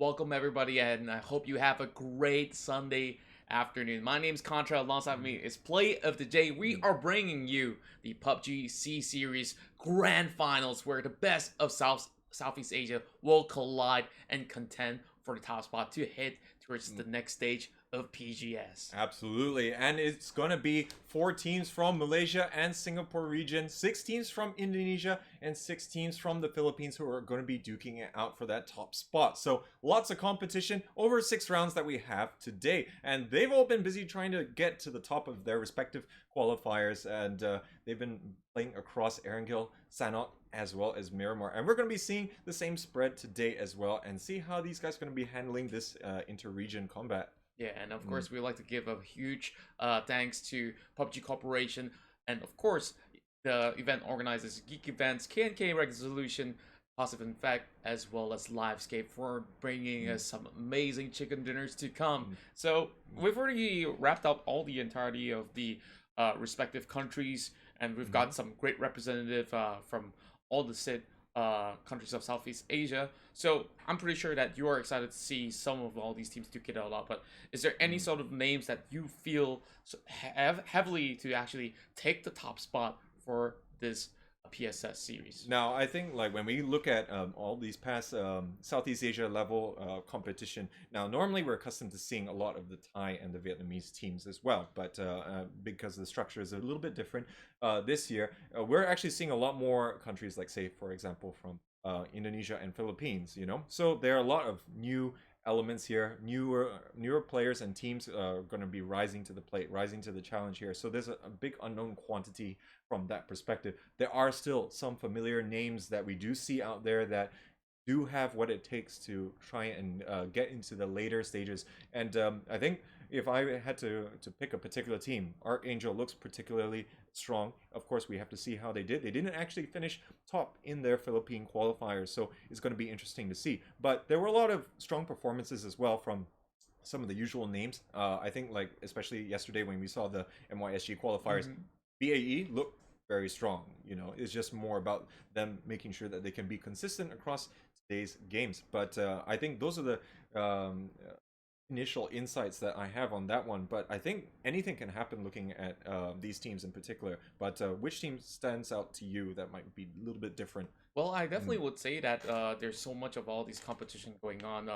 Welcome everybody, and I hope you have a great Sunday afternoon. My name is Qontra. Alongside me is Play of the Day. We are bringing you the PUBG C Series Grand Finals, where the best of Southeast Asia will collide and contend for the top spot to head towards the next stage of PGS. Absolutely, and it's going to be 4 teams from Malaysia and Singapore region, 6 teams from Indonesia, and 6 teams from the Philippines who are going to be duking it out for that top spot. So lots of competition over 6 rounds that we have today, and they've all been busy trying to get to the top of their respective qualifiers, and they've been playing across Erangel, Sanhok, as well as Miramar, and we're going to be seeing the same spread today as well, and see how these guys are going to be handling this inter-region combat. Yeah, and of course, we'd like to give a huge thanks to PUBG Corporation, and of course, the event organizers, Geek Events, KNK Resolution, Positive Effect, as well as Livescape for bringing us some amazing chicken dinners to come. So we've already wrapped up all the entirety of the respective countries, and we've got some great representative from all the countries of Southeast Asia. So I'm pretty sure that you are excited to see some of all these teams duke it out. But is there any sort of names that you feel have heavily to actually take the top spot for this PSS series? Now, I think like when we look at all these past Southeast Asia level competition, now normally we're accustomed to seeing a lot of the Thai and the Vietnamese teams as well, but because the structure is a little bit different this year, we're actually seeing a lot more countries, like say for example from Indonesia and Philippines, you know. So there are a lot of new elements here, newer players and teams are going to be rising to the plate, rising to the challenge here. So there's a big unknown quantity from that perspective. There are still some familiar names that we do see out there that do have what it takes to try and get into the later stages. And I think if I had to pick a particular team, Erangel looks particularly strong. Of course, we have to see how they did. They didn't actually finish top in their Philippine qualifiers, so it's going to be interesting to see. But there were a lot of strong performances as well from some of the usual names. I think like especially yesterday when we saw the MYSG qualifiers, BAE looked very strong. You know, it's just more about them making sure that they can be consistent across today's games. But I think those are the initial insights that I have on that one. But I think anything can happen looking at these teams in particular. But which team stands out to you that might be a little bit different? Well, I definitely would say that there's so much of all these competition going on,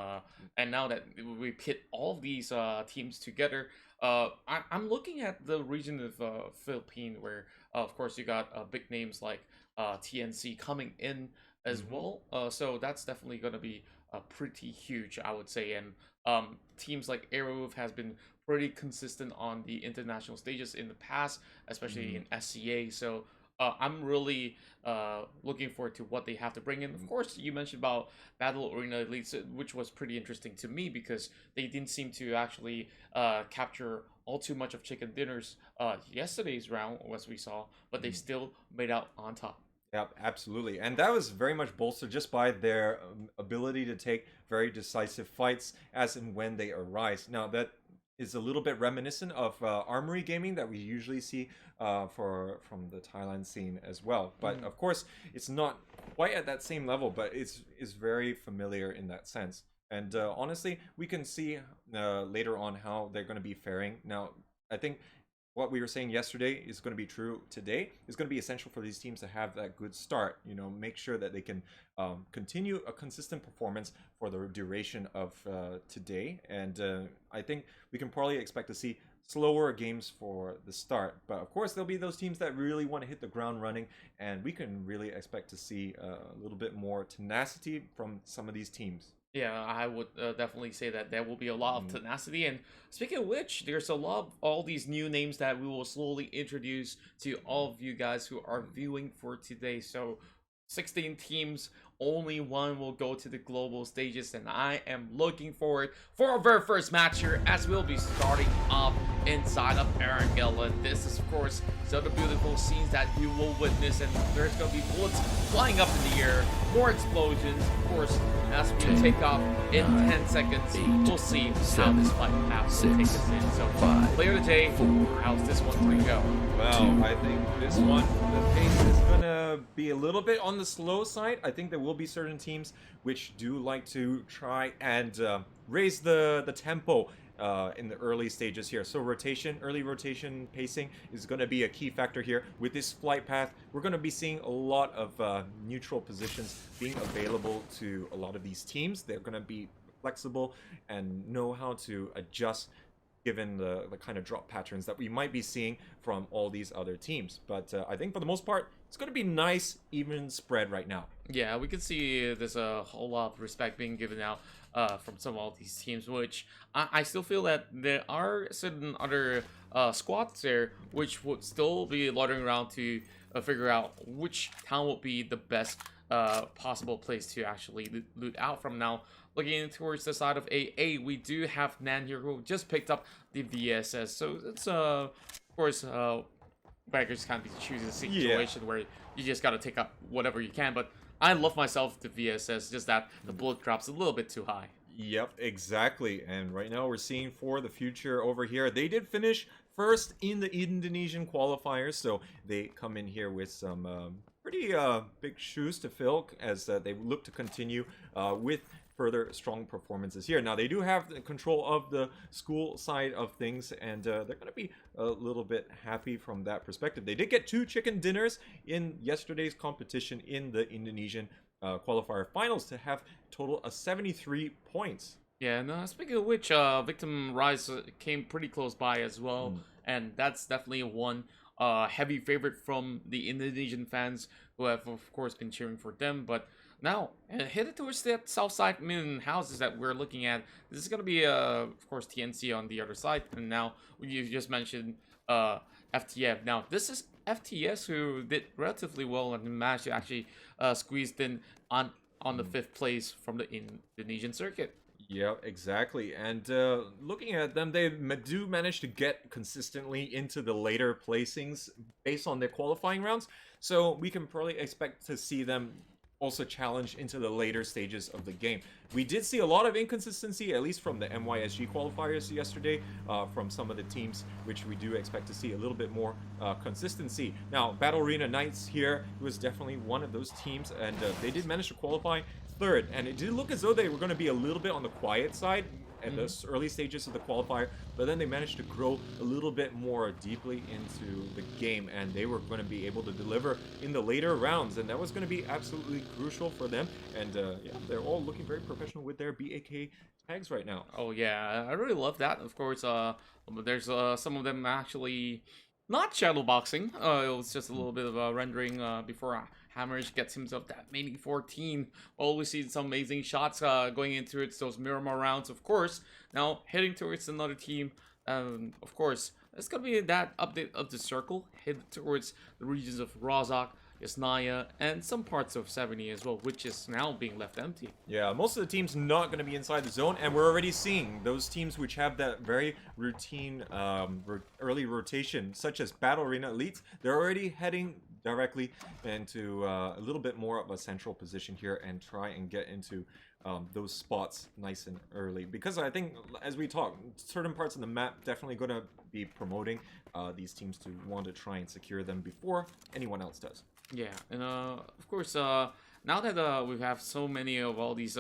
and now that we pit all of these teams together, I'm looking at the region of Philippines, where of course you got big names like TNC coming in as well. So that's definitely going to be pretty huge, I would say. And teams like Aero has been pretty consistent on the international stages in the past, especially in SCA. So I'm really looking forward to what they have to bring in. Of course, you mentioned about Battle Arena Elites, which was pretty interesting to me because they didn't seem to actually capture all too much of chicken dinners yesterday's round, as we saw, but they still made out on top. Yep, absolutely. And that was very much bolstered just by their ability to take very decisive fights as and when they arise. Now, that is a little bit reminiscent of Armory Gaming that we usually see from the Thailand scene as well. But of course, it's not quite at that same level, but it's very familiar in that sense. And honestly, we can see later on how they're going to be faring. Now, I think what we were saying yesterday is going to be true today. It's going to be essential for these teams to have that good start, you know, make sure that they can continue a consistent performance for the duration of today. And I think we can probably expect to see slower games for the start. But of course, there'll be those teams that really want to hit the ground running, and we can really expect to see a little bit more tenacity from some of these teams. Yeah, I would definitely say that there will be a lot of tenacity. And speaking of which, there's a lot of all these new names that we will slowly introduce to all of you guys who are viewing for today. So 16 teams, only one will go to the global stages, and I am looking forward for our very first match here, as we'll be starting off inside of Erangel. And this is, of course, some of the beautiful scenes that you will witness. And there's going to be bullets flying up in the air, more explosions, of course, as we take off in 10 seconds. We'll see how this fight has to take us in. So, later today, how's this one going to go? Well, I think this one, the pace is going to be a little bit on the slow side. I think there will be certain teams which do like to try and raise the tempo in the early stages here. So early rotation pacing is going to be a key factor here. With this flight path, we're going to be seeing a lot of neutral positions being available to a lot of these teams. They're going to be flexible and know how to adjust given the kind of drop patterns that we might be seeing from all these other teams. But I think for the most part, it's going to be nice, even spread right now. Yeah, we can see there's a whole lot of respect being given out from some of these teams, which I still feel that there are certain other squads there which would still be loitering around to figure out which town would be the best possible place to actually loot out from. Now, looking towards the side of AA, we do have Nan here who just picked up the VSS, so it's of course beggars can't be choosing a situation where you just gotta take up whatever you can. But I love myself the VSS, just that the bullet drops a little bit too high. Yep, exactly. And right now we're seeing for the future over here, they did finish first in the Indonesian qualifiers, so they come in here with some pretty big shoes to fill as they look to continue with further strong performances here. Now, they do have the control of the school side of things, and they're going to be a little bit happy from that perspective. They did get 2 chicken dinners in yesterday's competition in the Indonesian qualifier finals to have total of 73 points. Yeah, and speaking of which, Victim Rise came pretty close by as well, and that's definitely one heavy favorite from the Indonesian fans who have, of course, been cheering for them. But now, headed towards that south side main houses that we're looking at, this is going to be, of course, TNC on the other side. And now, you just mentioned FTF. Now, this is FTS who did relatively well and managed to actually squeeze in on the 5th place from the Indonesian circuit. Yeah, exactly. And looking at them, they do manage to get consistently into the later placings based on their qualifying rounds. So we can probably expect to see them also challenge into the later stages of the game. We did see a lot of inconsistency, at least from the MYSG qualifiers yesterday, from some of the teams, which we do expect to see a little bit more consistency. Now, Battle Arena Knights here was definitely one of those teams, and they did manage to qualify 3rd, and it did look as though they were going to be a little bit on the quiet side at the early stages of the qualifier, but then they managed to grow a little bit more deeply into the game, and they were going to be able to deliver in the later rounds, and that was going to be absolutely crucial for them. And yeah, they're all looking very professional with their BAK tags right now. Oh yeah, I really love that. Of course, there's some of them actually not shadowboxing. It was just a little bit of rendering before Hammers gets himself that main 14. Always see some amazing shots going into it. Those Miramar rounds, of course. Now heading towards another team. Of course, it's gonna be that update of the circle. Head towards the regions of Rozak, Yasnaya, and some parts of 70 as well, which is now being left empty. Yeah, most of the teams not going to be inside the zone, and we're already seeing those teams which have that very routine early rotation, such as Battle Arena Elites. They're already heading directly into a little bit more of a central position here and try and get into those spots nice and early, because I think, as we talk, certain parts of the map definitely going to be promoting these teams to want to try and secure them before anyone else does. Yeah, and of course, now that we have so many of all these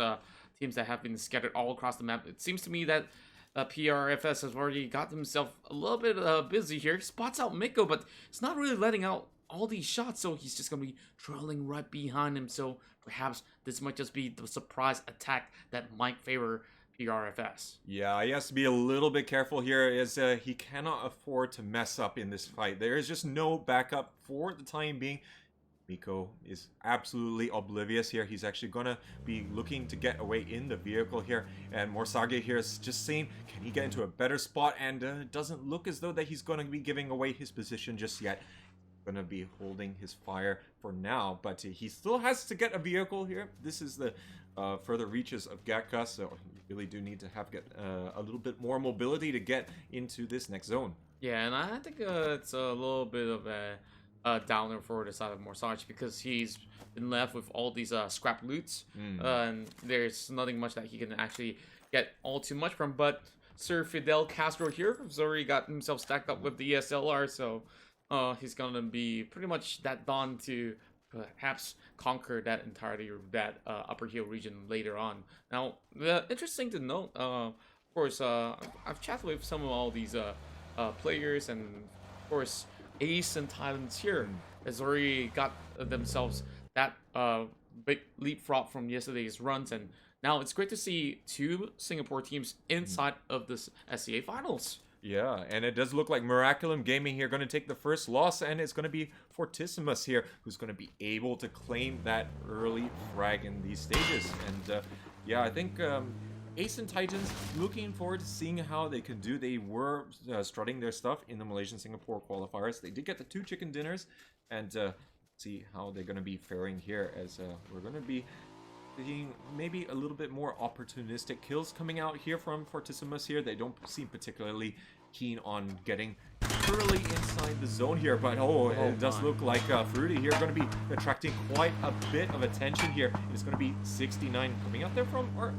teams that have been scattered all across the map, it seems to me that PRFS has already got himself a little bit busy here. He spots out Miko, but it's not really letting out all these shots, so he's just going to be trailing right behind him. So perhaps this might just be the surprise attack that might favor PRFS. Yeah, he has to be a little bit careful here, as he cannot afford to mess up in this fight. There is just no backup for the time being. Miko is absolutely oblivious here. He's actually going to be looking to get away in the vehicle here. And Morsage here is just saying, can he get into a better spot? And it doesn't look as though that he's going to be giving away his position just yet. Going to be holding his fire for now, but he still has to get a vehicle here. This is the further reaches of Gatka, so you really do need to have a little bit more mobility to get into this next zone. Yeah, and I think it's a little bit of a downer for the side of Morsage because he's been left with all these scrap loots, Mm. and there's nothing much that he can actually get all too much from. But Sir Fidel Castro here has already got himself stacked up with the ESLR, so he's gonna be pretty much that done to perhaps conquer that entirety of that upper hill region later on. Now, interesting to note, of course, I've chatted with some of all these players, and of course, Ace and Thailand's here Mm. has already got themselves that big leapfrog from yesterday's runs, and now it's great to see two Singapore teams Mm. inside of this SCA finals. Yeah, and it does look like Miraculum Gaming here going to take the first loss, and it's going to be Fortissimus here who's going to be able to claim that early frag in these stages. And yeah, I think Ace and Titans looking forward to seeing how they can do. They were strutting their stuff in the Malaysian-Singapore qualifiers. They did get the 2 chicken dinners, and see how they're going to be faring here as we're going to be seeing maybe a little bit more opportunistic kills coming out here from Fortissimus here. They don't seem particularly keen on getting early inside the zone here, but it does look like Fruity here going to be attracting quite a bit of attention here. It's going to be 69 coming out there from our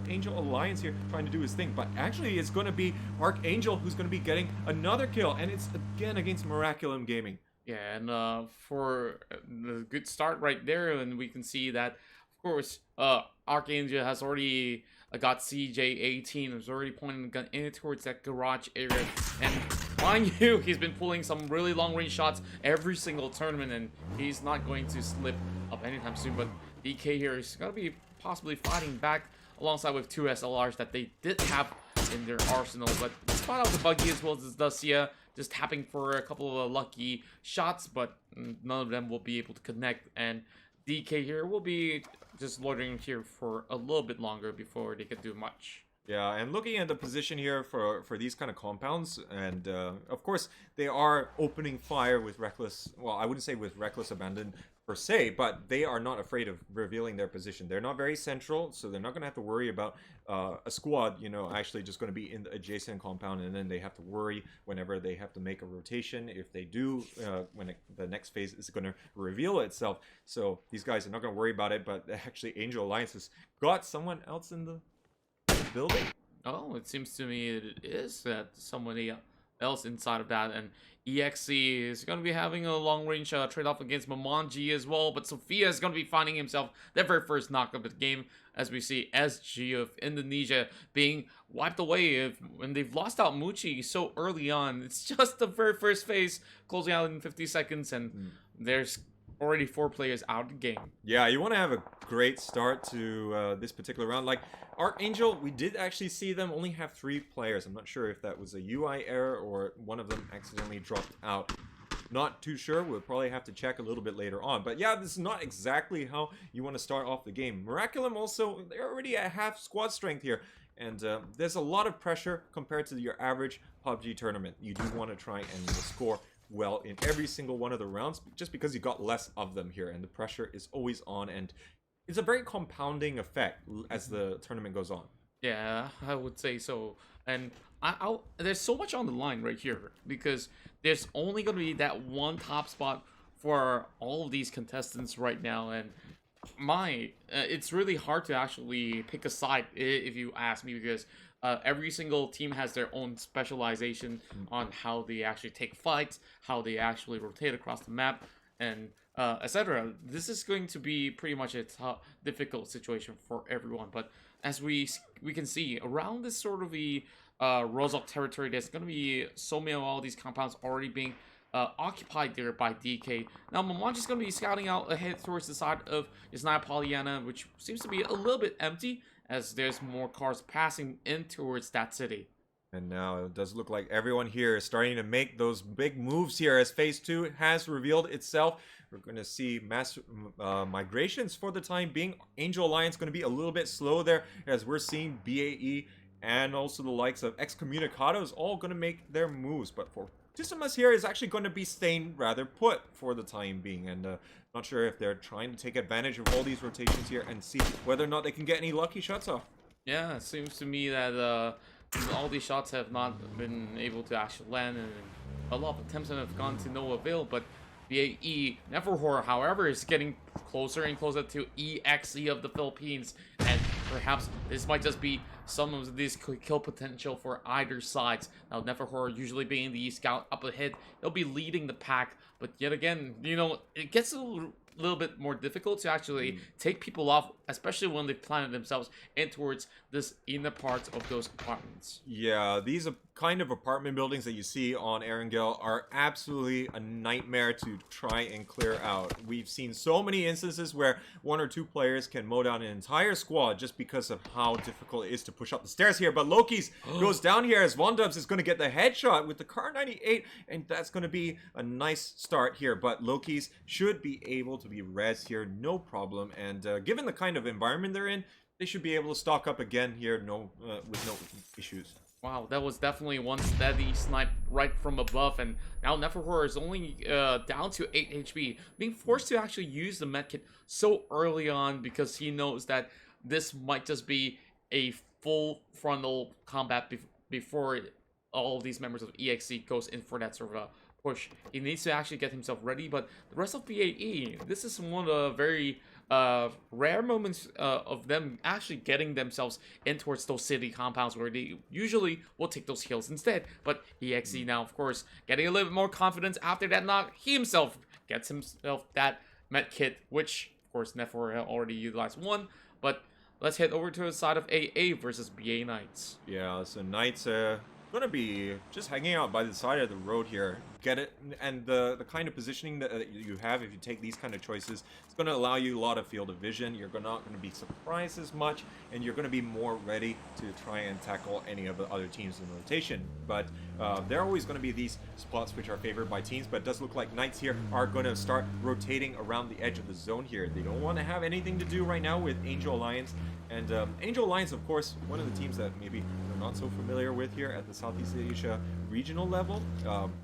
Angel Alliance here trying to do his thing, but actually it's going to be Archangel who's going to be getting another kill, and it's again against Miraculum Gaming. Yeah, and for the good start right there, and we can see that, of course, Archangel has already got CJ18, who's already pointing the gun in towards that garage area, and mind you, he's been pulling some really long-range shots every single tournament, and he's not going to slip up anytime soon. But DK here is going to be possibly fighting back alongside with 2 SLRs that they did have in their arsenal, but spot out the buggy as well as Dacia, just tapping for a couple of lucky shots, but none of them will be able to connect, and DK here will be just loitering here for a little bit longer before they could do much. Yeah, and looking at the position here for these kind of compounds, and of course they are opening fire with reckless. Well, I wouldn't say with reckless abandon per se, but they are not afraid of revealing their position. They're not very central, so they're not going to have to worry about a squad, actually just going to be in the adjacent compound, and then they have to worry whenever they have to make a rotation. If they do, the next phase is going to reveal itself. So these guys are not going to worry about it, but actually Angel Alliance has got someone else in the building. Oh, it seems to me it is that somebody else inside of that, and EXE is going to be having a long-range trade-off against Mamonji as well, but Sophia is going to be finding himself their very first knock of the game, as we see SG of Indonesia being wiped away when they've lost out Muchi so early on. It's just the very first phase, closing out in 50 seconds, and there's already 4 players out of the game. Yeah, you want to have a great start to this particular round. Like Archangel, we did actually see them only have 3 players. I'm not sure if that was a UI error or one of them accidentally dropped out. Not too sure. We'll probably have to check a little bit later on. But yeah, this is not exactly how you want to start off the game. Miraculum also, they're already at half squad strength here. And there's a lot of pressure compared to your average PUBG tournament. You do want to try and score well in every single one of the rounds, just because you got less of them here, and the pressure is always on, and it's a very compounding effect as the tournament goes on. Yeah, I would say so. And there's so much on the line right here, because there's only going to be that one top spot for all of these contestants right now, and it's really hard to actually pick a side if you ask me, because every single team has their own specialization on how they actually take fights, how they actually rotate across the map, and etc. This is going to be pretty much a difficult situation for everyone. But as we can see around this sort of the Rozok territory, there's going to be so many of all these compounds already being occupied there by DK. Now Mamonji is going to be scouting out ahead towards the side of Isnaya Pollyanna, which seems to be a little bit empty, as there's more cars passing in towards that city. And now it does look like everyone here is starting to make those big moves here as Phase 2 has revealed itself. We're going to see mass migrations for the time being. Angel Alliance going to be a little bit slow there, as we're seeing BAE and also the likes of Excommunicados all going to make their moves. But for Tissimus here is actually going to be staying rather put for the time being, and not sure if they're trying to take advantage of all these rotations here and see whether or not they can get any lucky shots off. Yeah, it seems to me that all these shots have not been able to actually land, and a lot of attempts have gone to no avail. But BAE Neverhorror, however, is getting closer and closer to EXE of the Philippines, and perhaps this might just be some of this kill potential for either sides. Now, Neverhorror usually being the scout up ahead, they'll be leading the pack, but yet again, you know, it gets a little bit more difficult to actually take people off, especially when they've planted themselves in towards this inner parts of those apartments. Yeah, these are kind of apartment buildings that you see on Erangel are absolutely a nightmare to try and clear out. We've seen so many instances where 1 or 2 players can mow down an entire squad just because of how difficult it is to push up the stairs here. But Loki's goes down here as Von Dubs is going to get the headshot with the Kar 98, and that's going to be a nice start here. But Loki's should be able to be res here, no problem. And given the kind of environment they're in, they should be able to stock up again here, with no issues. Wow, that was definitely one steady snipe right from above, and now Neverhorror is only down to 8 HP, being forced to actually use the medkit so early on because he knows that this might just be a full frontal combat before all of these members of EXE goes in for that sort of a push. He needs to actually get himself ready, but the rest of BAE, this is one of the very rare moments of them actually getting themselves in towards those city compounds where they usually will take those kills instead. But EXE now, of course, getting a little bit more confidence after that knock. He himself gets himself that med kit, which, of course, Nefer already utilized one. But let's head over to the side of AA versus BA Knights. Yeah, so Knights gonna be just hanging out by the side of the road here. Get it? And the kind of positioning that you have if you take these kind of choices, it's gonna allow you a lot of field of vision. You're not gonna be surprised as much, and you're gonna be more ready to try and tackle any of the other teams in rotation. But there are always gonna be these spots which are favored by teams, but it does look like Knights here are gonna start rotating around the edge of the zone here. They don't want to have anything to do right now with Angel Alliance. And Angel Alliance, of course, one of the teams that maybe we're not so familiar with here at the Southeast Asia regional level,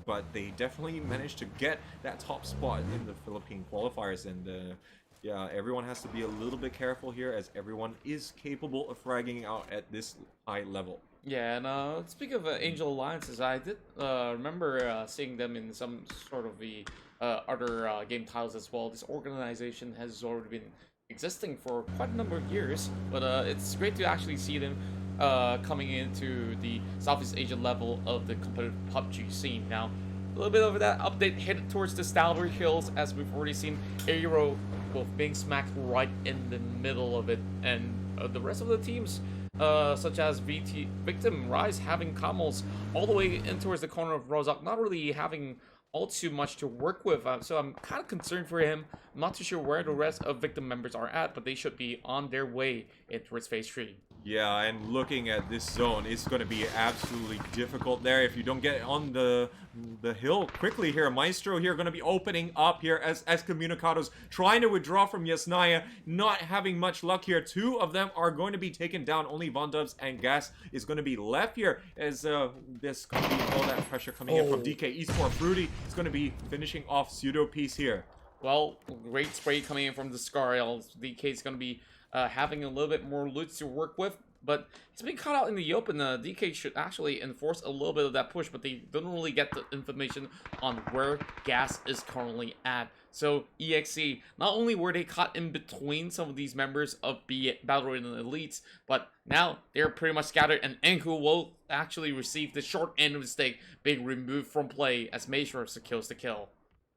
but they definitely managed to get that top spot in the Philippine qualifiers. And yeah, everyone has to be a little bit careful here as everyone is capable of fragging out at this high level. Yeah, and speaking of Angel Alliances, I did remember seeing them in some sort of the other game titles as well. This organization has already been existing for quite a number of years, but it's great to actually see them coming into the Southeast Asia level of the competitive PUBG scene. Now, a little bit of that update headed towards the Stalbury Hills, as we've already seen Aero both being smacked right in the middle of it, and the rest of the teams, such as Victim Rise having Camels all the way in towards the corner of Rozak, not really having all too much to work with, so I'm kind of concerned for him. I'm not too sure where the rest of Victim members are at, but they should be on their way in towards phase 3. Yeah, and looking at this zone, it's going to be absolutely difficult there if you don't get on the hill quickly here. Maestro here going to be opening up here as Excommunicados trying to withdraw from Yasnaya, not having much luck here. 2 of them are going to be taken down. Only Von Dubs and Gas is going to be left here as this going to be all that pressure coming in from DK Esport. Fruity is going to be finishing off Pseudo Piece here. Well, great spray coming in from the Scar. DK is going to be having a little bit more loot to work with, but it's been caught out in the open. DK should actually enforce a little bit of that push, but they don't really get the information on where Gas is currently at. So EXE, not only were they caught in between some of these members of Battle Royale Elites, but now they're pretty much scattered, and Enku will actually receive the short end of the stick, being removed from play as Major secures the kill.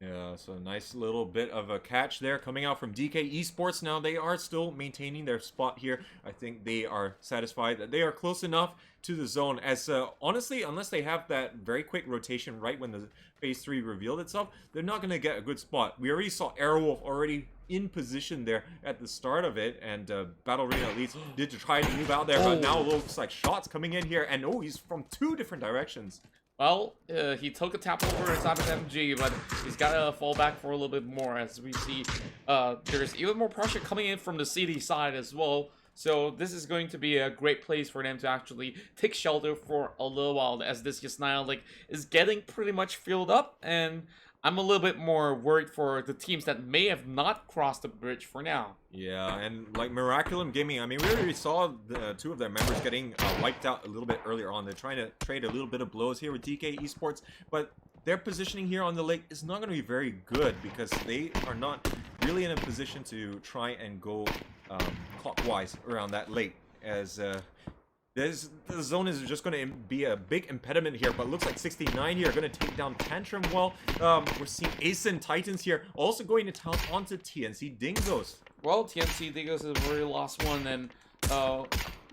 Yeah, so nice little bit of a catch there coming out from DK Esports. Now they are still maintaining their spot here. I think they are satisfied that they are close enough to the zone as honestly, unless they have that very quick rotation right when the phase 3 revealed itself, they're not going to get a good spot. We already saw Airwolf already in position there at the start of it, and Battle Arena Elites did try to move out there, but now it looks like shots coming in here, and he's from 2 different directions. Well, he took a tap over inside of MG, but he's got to fall back for a little bit more, as we see there's even more pressure coming in from the CD side as well. So this is going to be a great place for them to actually take shelter for a little while, as this Yasnaya is getting pretty much filled up, and I'm a little bit more worried for the teams that may have not crossed the bridge for now. Yeah, and like Miraculum Gaming, I mean, we already saw the two of their members getting wiped out a little bit earlier on. They're trying to trade a little bit of blows here with DK Esports, but their positioning here on the lake is not going to be very good because they are not really in a position to try and go clockwise around that lake, as the zone is just going to be a big impediment here, but looks like 69 here are going to take down Tantrum. Well, we're seeing Ace and Titans here also going to town onto TNC Dingos. Well, TNC Dingos is a very lost one, and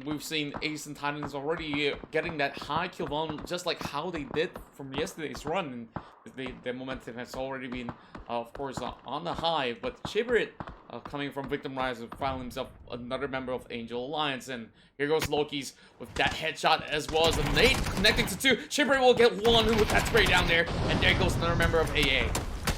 we've seen Ace and Titans already getting that high kill volume, just like how they did from yesterday's run. And their momentum has already been, of course, on the high. But Chibrit, coming from Victim Rise, found himself another member of Angel Alliance. And here goes Loki's with that headshot as well as a nade connecting to two. Chibrit will get one with that spray down there. And there goes another member of AA.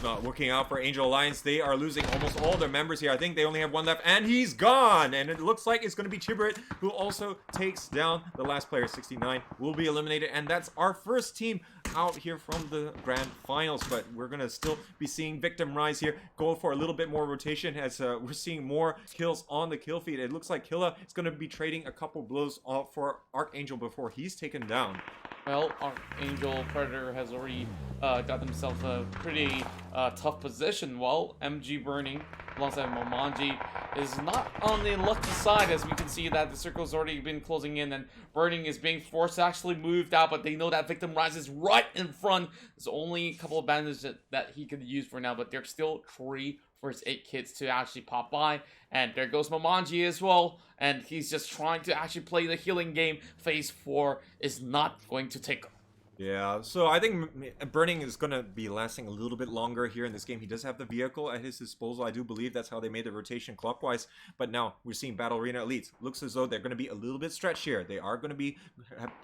Not working out for Angel Alliance. They are losing almost all their members here. I think they only have one left, and he's gone. And it looks like it's going to be Chibrit, who also takes down the last player. 69 will be eliminated, and that's our first team out here from the grand finals. But we're going to still be seeing Victim Rise here go for a little bit more rotation, as we're seeing more kills on the kill feed. It looks like Killa is going to be trading a couple blows off for Archangel before he's taken down. Well, Archangel Predator has already got himself a pretty tough position, while MG Burning alongside Momanji is not on the lucky side, as we can see that the circle's already been closing in and Burning is being forced to actually moved out, but they know that Victim rises right in front. There's only a couple of bandages that he could use for now, but there's still 3 for his 8 kids to actually pop by. And there goes Momanji as well, and he's just trying to actually play the healing game. Phase 4 is not going to take him. Yeah, so I think Burning is going to be lasting a little bit longer here in this game. He does have the vehicle at his disposal. I do believe that's how they made the rotation clockwise. But now we're seeing Battle Arena Elites. Looks as though they're going to be a little bit stretched here. They are going to be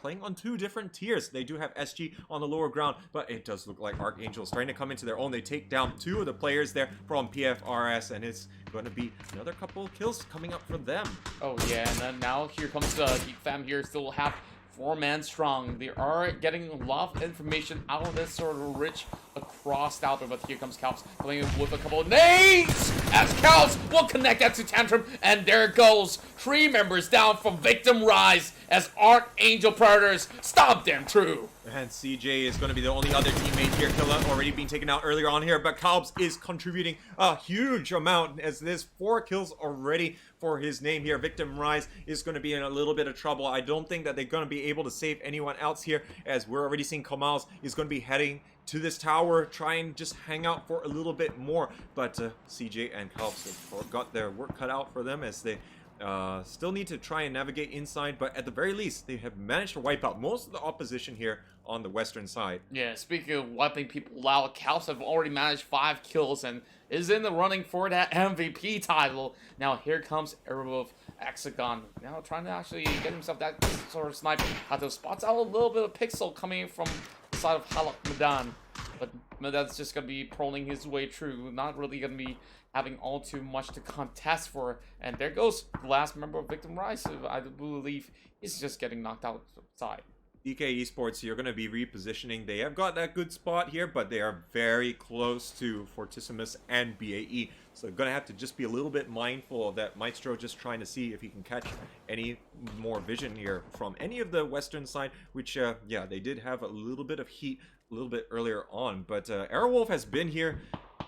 playing on 2 different tiers. They do have SG on the lower ground, but it does look like Archangel is starting to come into their own. They take down 2 of the players there from PFRS, and it's going to be another couple of kills coming up for them. Oh yeah, and then now here comes the Geek fam here. Still have 4-man strong. They are getting a lot of information out of this sort of rich across the Alpha, but here comes Kalps coming in with a couple of nades as Kalps will connect that to Tantrum, and there goes 3 members down from Victim Rise as Archangel Predators stomp them true. And CJ is going to be the only other teammate here. Killa already being taken out earlier on here, but Kalps is contributing a huge amount as there's 4 kills already for his name here. Victim Rise is going to be in a little bit of trouble. I don't think that they're going to be able to save anyone else here, as we're already seeing Kamals is going to be heading to this tower, try and just hang out for a little bit more. But CJ and Kalps have got their work cut out for them, as they still need to try and navigate inside, but at the very least they have managed to wipe out most of the opposition here on the western side. Yeah, speaking of wiping people out, Kalps have already managed 5 kills and is in the running for that MVP title. Now here comes Erangel Hexagon, now trying to actually get himself that sort of sniper. Hato spots out a little bit of pixel coming from the side of Halak Madan, but Madan's just gonna be proning his way through, not really gonna be having all too much to contest for. And there goes the last member of Victim Rise, I believe is just getting knocked outside. DK Esports, you're going to be repositioning. They have got that good spot here, but they are very close to Fortissimus and BAE. So going to have to just be a little bit mindful of that. Maestro just trying to see if he can catch any more vision here from any of the western side, which, yeah, they did have a little bit of heat a little bit earlier on. But Airwolf has been here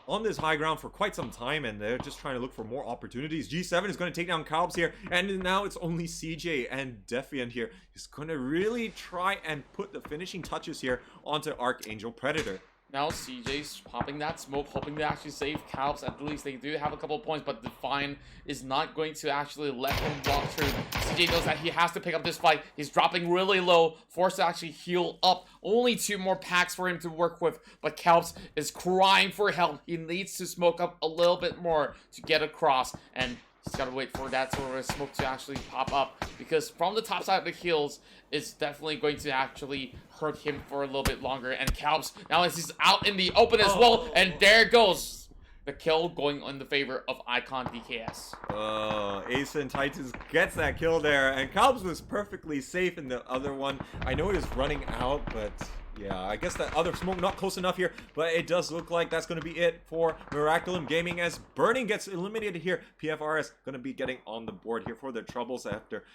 on this high ground for quite some time, and they're just trying to look for more opportunities. G7 is going to take down Kalps here, and now it's only CJ and Defiant here. He's going to really try and put the finishing touches here onto Archangel Predator. Now CJ's popping that smoke, hoping to actually save Kalps. At least they do have a couple of points, but Defiant is not going to actually let him walk through. CJ knows that he has to pick up this fight. He's dropping really low, forced to actually heal up. Only 2 more packs for him to work with, but Kalps is crying for help. He needs to smoke up a little bit more to get across, and he's got to wait for that sort of smoke to actually pop up, because from the top side of the hills, it's definitely going to actually hurt him for a little bit longer. And Kalps, now as he's out in the open as well, and there goes the kill going in the favor of Icon DKS. Ace and Titans gets that kill there, and Kalps was perfectly safe in the other one. I know he was running out, but Yeah, I guess that other smoke not close enough here, but it does look like that's going to be it for Miraculum Gaming as Burning gets eliminated here. PFRS going to be getting on the board here for their troubles after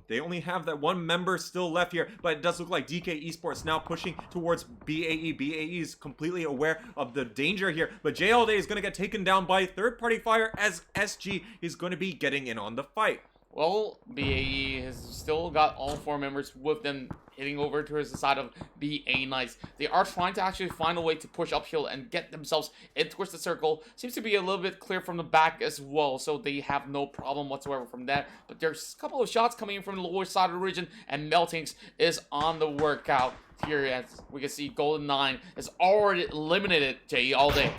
they only have that one member still left here, but it does look like DK Esports now pushing towards BAE. BAE is completely aware of the danger here, but JLD is going to get taken down by third-party fire as SG is going to be getting in on the fight. Well, BAE has still got all 4 members with them hitting over towards the side of BA Knights. They are trying to actually find a way to push uphill and get themselves in towards the circle. Seems to be a little bit clear from the back as well, so they have no problem whatsoever from that. But there's a couple of shots coming in from the lower side of the region, and Meltings is on the workout here. As we can see, Golden 9 is already eliminated JE all day.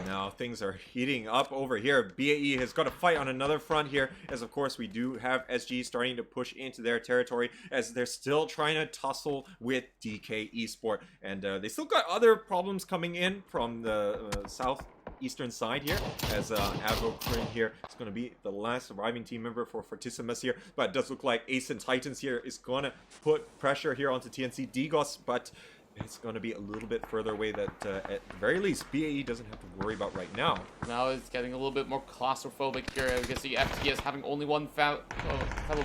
Now things are heating up over here. BAE has got a fight on another front here, as of course we do have SG starting to push into their territory as they're still trying to tussle with DK Esport, and they still got other problems coming in from the southeastern side here, as Avocrin here is going to be the last surviving team member for Fortissimus here, but it does look like Ace and Titans here is going to put pressure here onto TNC Digos, but it's going to be a little bit further away that, at the very least, BAE doesn't have to worry about right now. Now it's getting a little bit more claustrophobic here. You can see FTS having only one fellow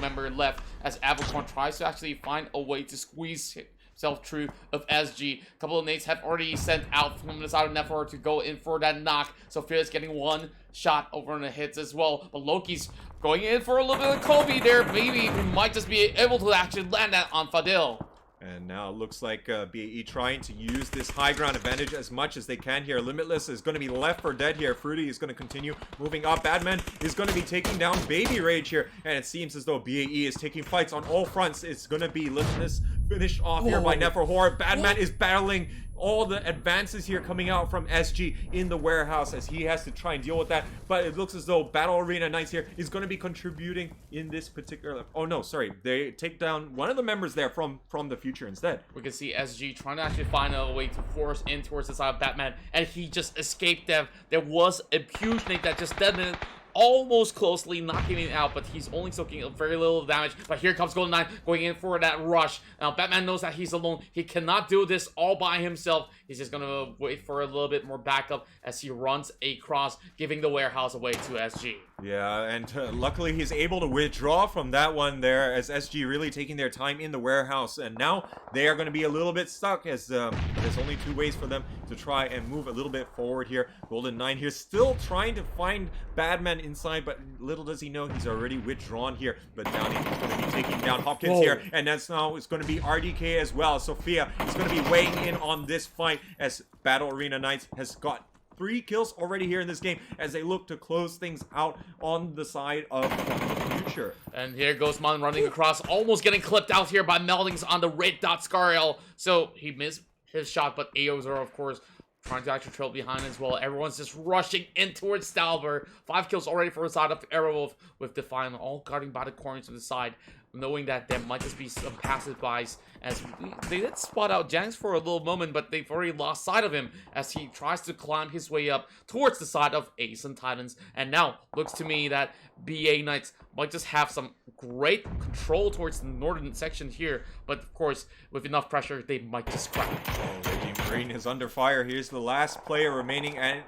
member left as Avocron tries to actually find a way to squeeze himself through of SG. A couple of nades have already sent out from the side of Nefer to go in for that knock. Sophia's getting one shot over on the hits as well. But Loki's going in for a little bit of Kobe there. Maybe we might just be able to actually land that on Fadil. And now it looks like BAE trying to use this high ground advantage as much as they can here. Limitless is going to be left for dead here. Fruity is going to continue moving up. Badman is going to be taking down Baby Rage here. And it seems as though BAE is taking fights on all fronts. It's going to be Limitless finished off here by Neferhor. Badman is battling all the advances here coming out from SG in the warehouse as he has to try and deal with that, but it looks as though Battle Arena Knights here is going to be contributing in this particular. Oh no, sorry, they take down one of the members there from the future instead. We can see SG trying to actually find a way to force in towards the side of Batman, and he just escaped them. There was a huge nade that just detonated almost closely knocking him out, but he's only soaking very little damage. But here comes Golden 9 going in for that rush. Now Batman knows that he's alone. He cannot do this all by himself. He's just gonna wait for a little bit more backup as he runs across, giving the warehouse away to SG. Yeah, and luckily he's able to withdraw from that one there as SG really taking their time in the warehouse, and now they are going to be a little bit stuck as there's only 2 ways for them to try and move a little bit forward here. Golden 9 here still trying to find Badman inside, but little does he know he's already withdrawn here. But Downey is going to be taking down Hopkins here, and that's now it's going to be RDK as well. Sophia is going to be weighing in on this fight as Battle Arena Knights has got 3 kills already here in this game as they look to close things out on the side of the future. And here goes Mon running across, almost getting clipped out here by Meldings on the red dot Scarl. So he missed his shot, but AOs are, of course, trying to actually trail behind as well. Everyone's just rushing in towards Stalber. 5 kills already for the side of Aerowolf with Defiant, all guarding by the corners of the side, knowing that there might just be some passerbys as they did spot out Janks for a little moment, but they've already lost sight of him as he tries to climb his way up towards the side of Ace and Titans. And now looks to me that BA Knights might just have some great control towards the northern section here, but of course with enough pressure they might just crack. Oh, Raging Marine is under fire. Here's the last player remaining, and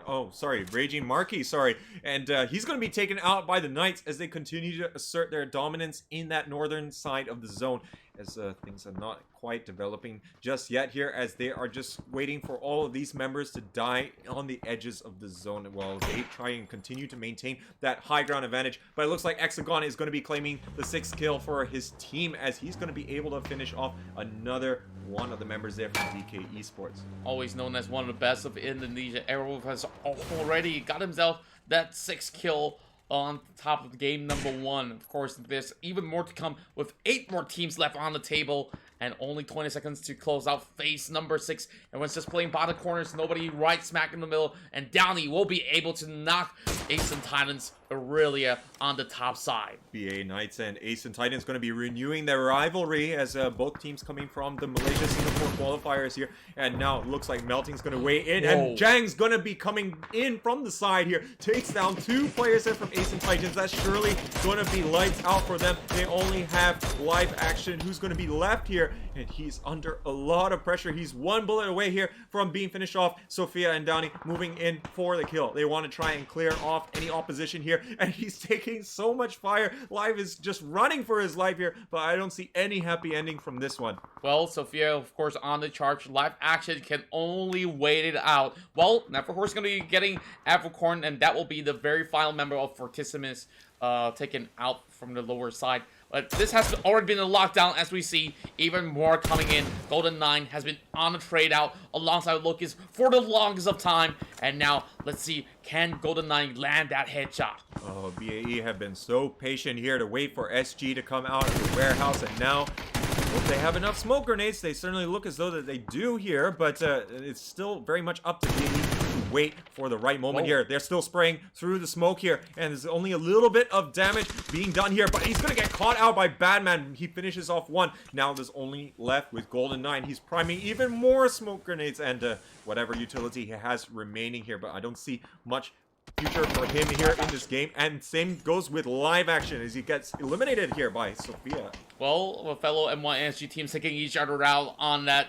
Raging Marquis, and he's going to be taken out by the Knights as they continue to assert their dominance in that northern side of the zone, as things are not quite developing just yet here, as they are just waiting for all of these members to die on the edges of the zone while they try and continue to maintain that high ground advantage. But it looks like Hexagon is going to be claiming the 6th kill for his team as he's going to be able to finish off another one of the members there from DK Esports. Always known as one of the best of Indonesia, Aerowolf has already got himself that 6th kill on top of game number 1. Of course, there's even more to come with 8 more teams left on the table and only 20 seconds to close out phase number 6. Everyone's just playing bottom corners, nobody right smack in the middle, and Downey will be able to knock Ace and Titans Aurelia on the top side. BA Knights and Ace and Titans going to be renewing their rivalry as both teams coming from the Malaysia-Singapore qualifiers here. And now it looks like Melting's going to weigh in. Whoa. And Jang's going to be coming in from the side here. Takes down 2 players there from Ace and Titans. That's surely going to be lights out for them. They only have live action. Who's going to be left here? And he's under a lot of pressure. He's 1 bullet away here from being finished off. Sophia and Downey moving in for the kill. They want to try and clear off any opposition here. And he's taking so much fire. Live is just running for his life here. But I don't see any happy ending from this one. Well, Sophia, of course, on the charge. Live action can only wait it out. Well, Neverhorse is going to be getting Apricorn, and that will be the very final member of Fortissimus taken out from the lower side. But this has already been a lockdown, as we see. Even more coming in. Golden 9 has been on the trade out alongside Locust for the longest of time. And now, let's see, can Golden 9 land that headshot? Oh, BAE have been so patient here to wait for SG to come out of the warehouse. And now, if they have enough smoke grenades, they certainly look as though that they do here. But it's still very much up to BAE. Wait for the right moment here. They're still spraying through the smoke here, and there's only a little bit of damage being done here, but he's gonna get caught out by Badman. He finishes off 1. Now there's only left with Golden 9. He's priming even more smoke grenades and whatever utility he has remaining here, but I don't see much future for him here in this game. And same goes with live action as he gets eliminated here by Sophia. Well, a fellow M1 NSG teams taking each other out on that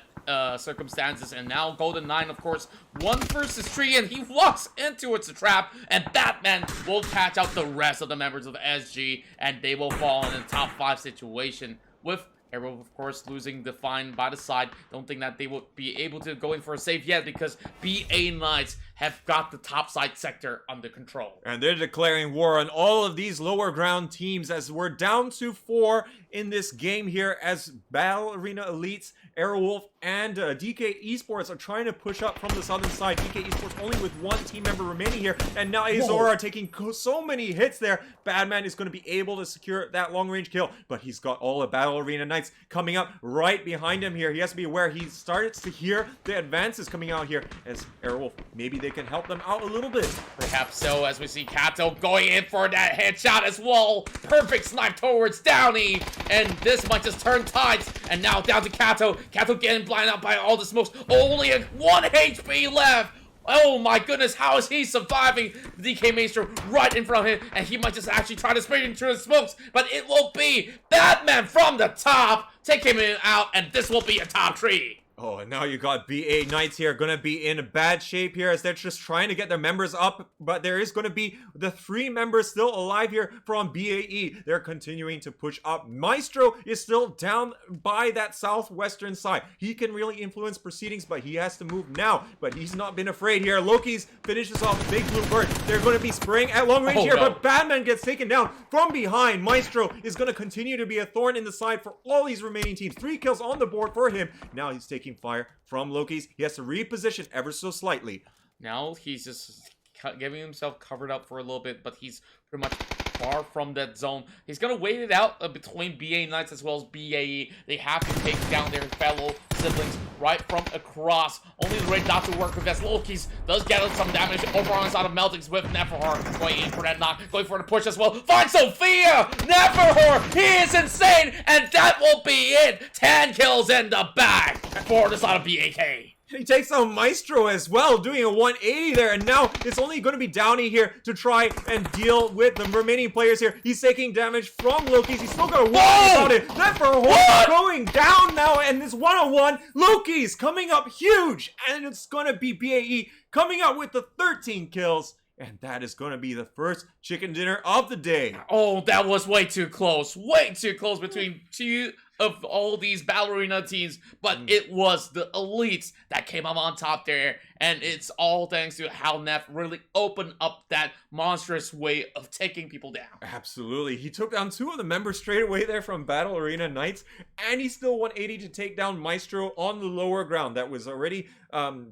circumstances, and now Golden 9, of course, 1 versus 3, and he walks into it's a trap, and Batman will catch out the rest of the members of SG, and they will fall in a top 5 situation with Arrow, of course, losing Define by the side. Don't think that they will be able to go in for a save yet because BA Knights have got the top side sector under control. And they're declaring war on all of these lower ground teams as we're down to 4 in this game here as Battle Arena Elites, Aerowolf, and DK Esports are trying to push up from the southern side. DK Esports only with 1 team member remaining here, and now Azora taking so many hits there. Badman is going to be able to secure that long-range kill, but he's got all the Battle Arena Knights coming up right behind him here. He has to be aware. He starts to hear the advances coming out here as Aerowolf, maybe they can help them out a little bit. Perhaps so, as we see Kato going in for that headshot as well. Perfect snipe towards Downey, and this might just turn tides. And now down to Kato. Kato getting blinded out by all the smokes. Only 1 HP left. Oh my goodness, how is he surviving? DK Maestro right in front of him, and he might just actually try to sprint into the smokes, but it will be Batman from the top. Take him out, and this will be a top 3. Oh, and now you got BA Knights here, gonna be in bad shape here as they're just trying to get their members up, but there is gonna be the 3 members still alive here from BAE. They're continuing to push up. Maestro is still down by that southwestern side. He can really influence proceedings, but he has to move now, but he's not been afraid here. Loki's finishes off a big blue bird. They're gonna be spraying at long range here, but Batman gets taken down from behind. Maestro is gonna continue to be a thorn in the side for all these remaining teams. 3 kills on the board for him. Now he's taking fire from Loki's. He has to reposition ever so slightly. Now he's just getting himself covered up for a little bit, but he's pretty much far from that zone. He's gonna wait it out between BA Knights as well as BAE. They have to take down their fellow siblings right from across. Only the red dot to work with as Loki's does get some damage over on the side of Meltings with Neverhor going in for that knock, going for the push as well. Find Sophia! Neverhor! He is insane! And that will be it! 10 kills in the bag for the side of BAK. He takes on Maestro as well, doing a 180 there, and now it's only going to be Downey here to try and deal with the remaining players here. He's taking damage from Loki's. He's still got to worry about it. Neverhor going down now, and this 1-on-1. Loki's coming up huge, and it's going to be BAE coming up with the 13 kills. And that is going to be the first chicken dinner of the day. Oh, that was way too close. Way too close between 2 of all these Battle Arena teams. But it was the elites that came up on top there. And it's all thanks to how Neff really opened up that monstrous way of taking people down. Absolutely. He took down 2 of the members straight away there from Battle Arena Knights. And he still 180 to take down Maestro on the lower ground. That was already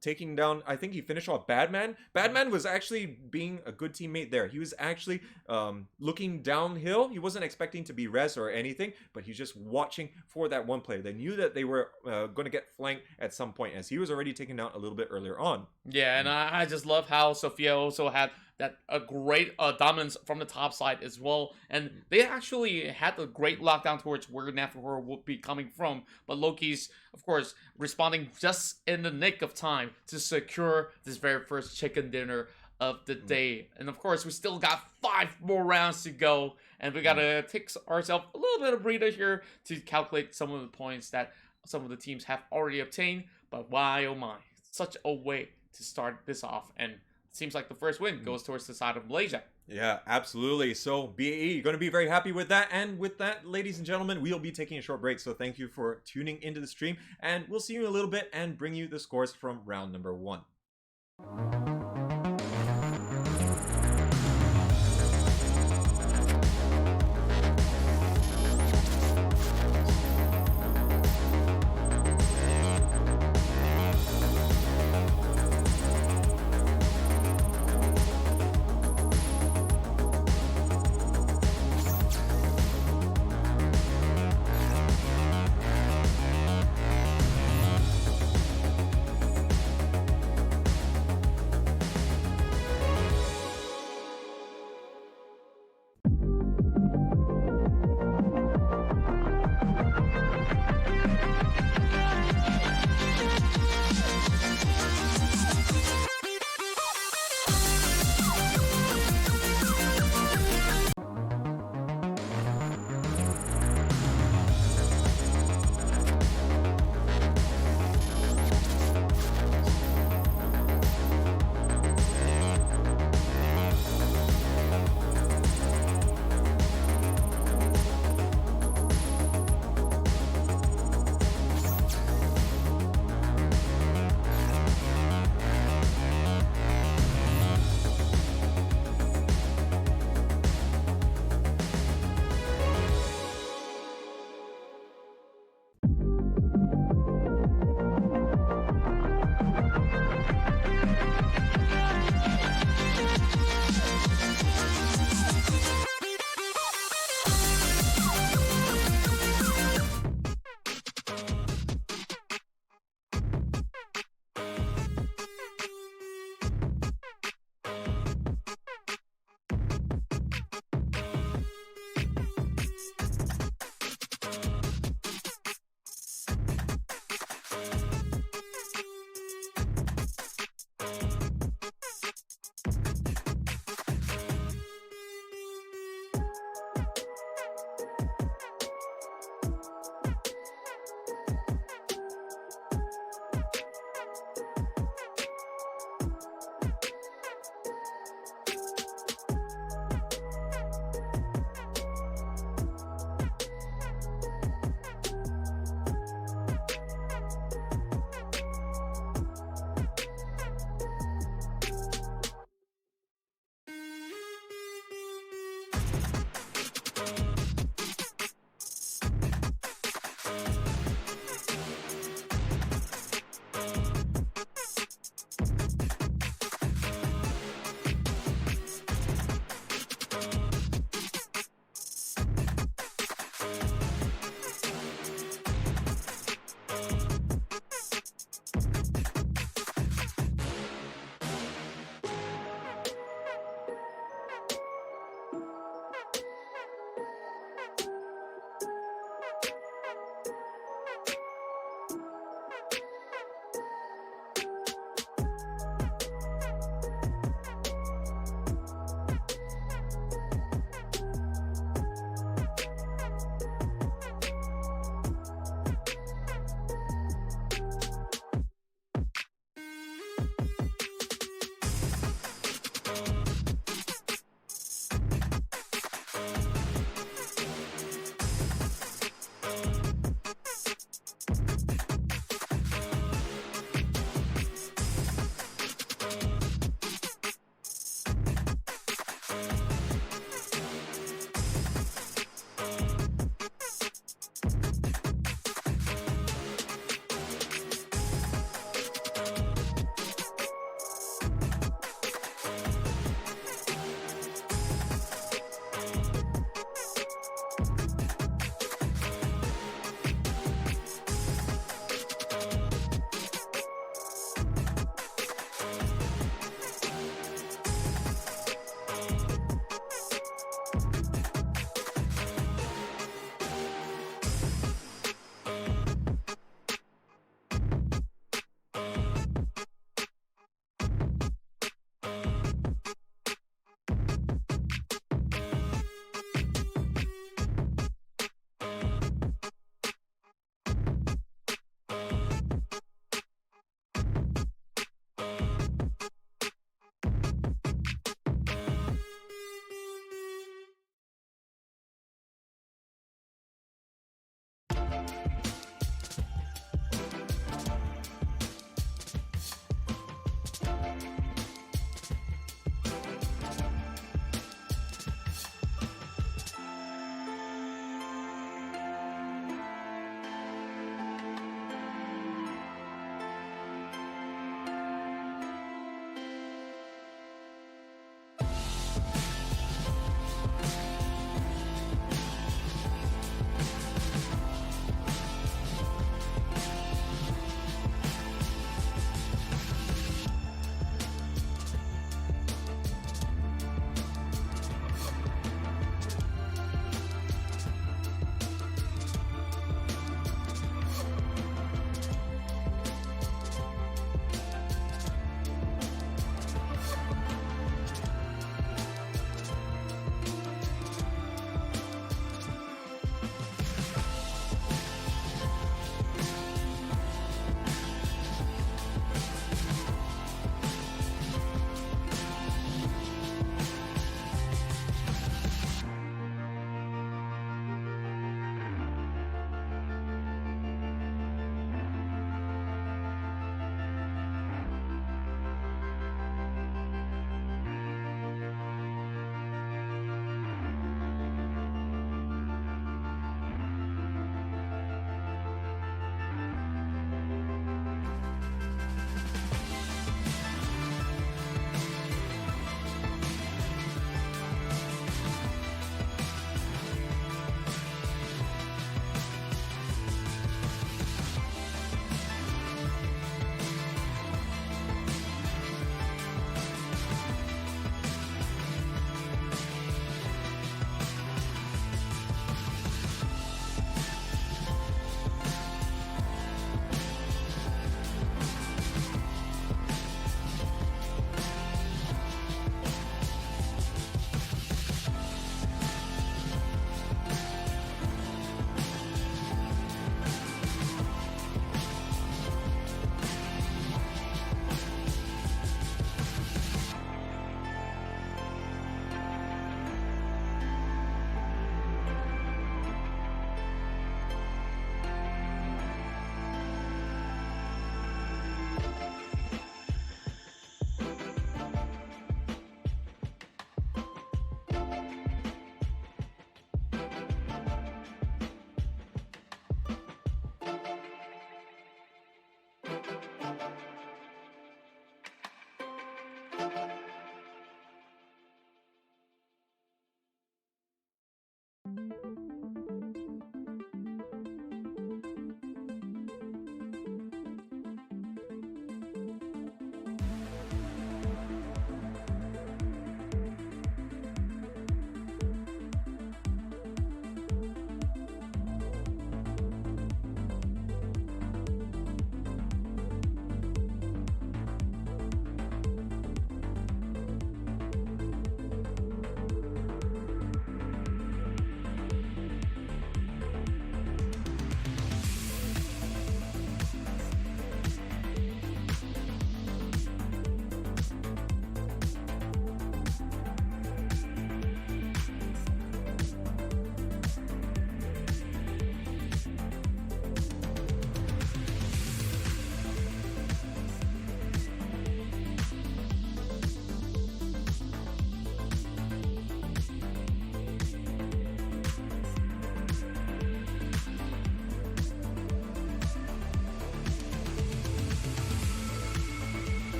taking down, I think he finished off Badman. Badman was actually being a good teammate there. He was actually looking downhill. He wasn't expecting to be res or anything, but he's just watching for that one player. They knew that they were going to get flanked at some point as he was already taken out a little bit earlier on. on. Yeah, and I just love how Sophia also had that a great dominance from the top side as well, and they actually had a great lockdown towards where Nephor would be coming from. But Loki's, of course, responding just in the nick of time to secure this very first chicken dinner of the day. And of course, we still got 5 more rounds to go, and we gotta take ourselves a little bit of breather here to calculate some of the points that some of the teams have already obtained. But why, oh my, such a way to start this off, and it seems like the first win goes towards the side of Malaysia. Yeah, absolutely. So BAE, you're going to be very happy with that. And with that, ladies and gentlemen, we'll be taking a short break. So thank you for tuning into the stream, and we'll see you in a little bit and bring you the scores from round number 1.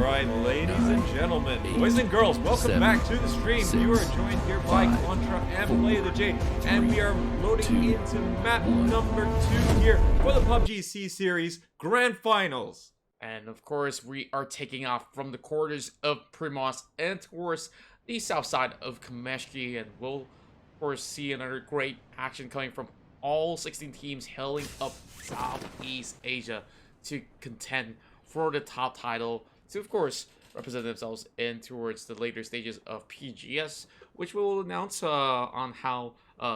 right, ladies and gentlemen, boys and girls, welcome back to the stream. You are joined here by Qontra and Play the J, and we are loading into map number 2 here for the PUBG C Series Grand Finals. And of course, we are taking off from the quarters of Primos and towards the south side of Kameshki, and we'll, of course, see another great action coming from all 16 teams hailing up Southeast Asia to contend for the top title, to, of course, represent themselves in towards the later stages of PGS, which will announce on how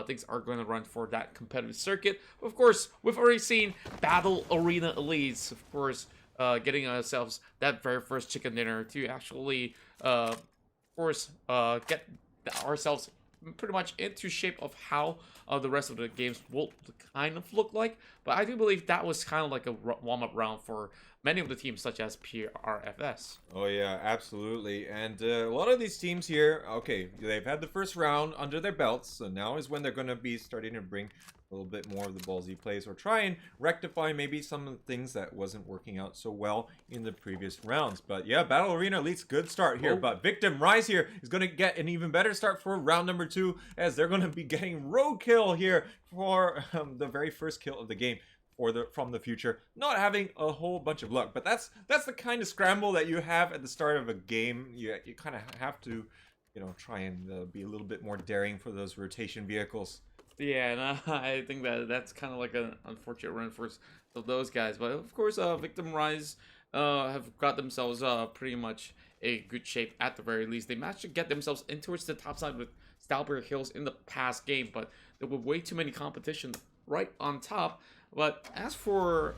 things are going to run for that competitive circuit. Of course, we've already seen Battle Arena Elites, of course, getting ourselves that very first chicken dinner to actually, of course, get ourselves pretty much into shape of how the rest of the games will kind of look like. But I do believe that was kind of like a warm-up round for many of the teams, such as PRFS. Oh yeah, absolutely. And a lot of these teams here, okay, they've had the first round under their belts, so now is when they're going to be starting to bring a little bit more of the ballsy plays, or try and rectify maybe some of the things that wasn't working out so well in the previous rounds. But yeah, Battle Arena Elite's good start here, but Victim Rise here is going to get an even better start for round number 2, as they're going to be getting roadkill here for the very first kill of the game from the future, not having a whole bunch of luck. But that's the kind of scramble that you have at the start of a game. You kind of have to, you know, try and be a little bit more daring for those rotation vehicles. Yeah, and I think that's kind of like an unfortunate run for those guys. But of course, Victim Rise have got themselves pretty much a good shape at the very least. They managed to get themselves in towards the top side with Stalberg Hills in the past game, but there were way too many competition right on top. But as for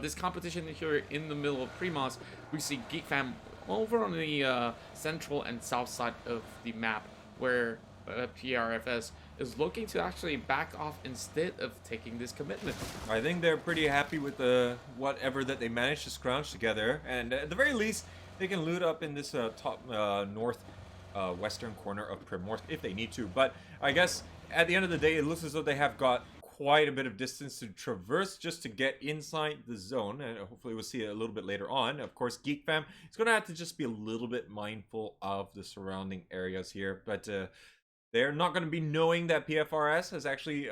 this competition here in the middle of Primos, we see Geek Fam over on the central and south side of the map, where PRFS is looking to actually back off instead of taking this commitment. I think they're pretty happy with whatever that they managed to scrounge together, and at the very least, they can loot up in this top north western corner of Primorsk if they need to. But I guess at the end of the day, it looks as though they have got quite a bit of distance to traverse just to get inside the zone, and hopefully we'll see it a little bit later on. Of course, Geek Fam is going to have to just be a little bit mindful of the surrounding areas here, but they're not going to be knowing that PFRS has actually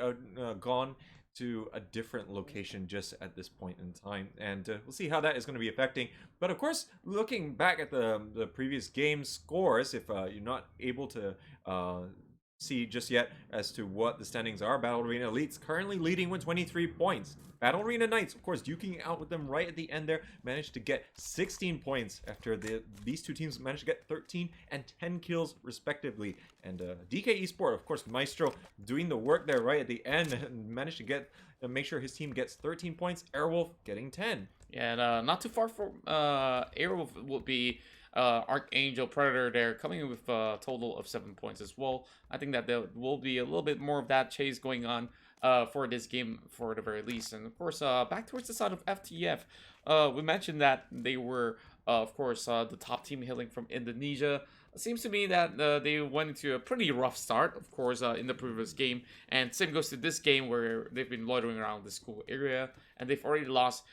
gone to a different location just at this point in time, and we'll see how that is going to be affecting. But of course, looking back at the previous game scores, if you're not able to see just yet as to what the standings are, Battle Arena Elites currently leading with 23 points. Battle Arena Knights, of course, duking out with them right at the end there, managed to get 16 points after these two teams managed to get 13 and 10 kills respectively. And DK Esport, of course, Maestro doing the work there right at the end and managed to make sure his team gets 13 points. Airwolf getting 10. Yeah, and not too far from Airwolf will be Archangel Predator there, coming in with a total of 7 points as well. I think that there will be a little bit more of that chase going on for this game, for the very least. And of course, back towards the side of FTF, we mentioned that they were, of course, the top team hailing from Indonesia. It seems to me that they went into a pretty rough start, of course, in the previous game. And same goes to this game, where they've been loitering around the school area, and they've already lost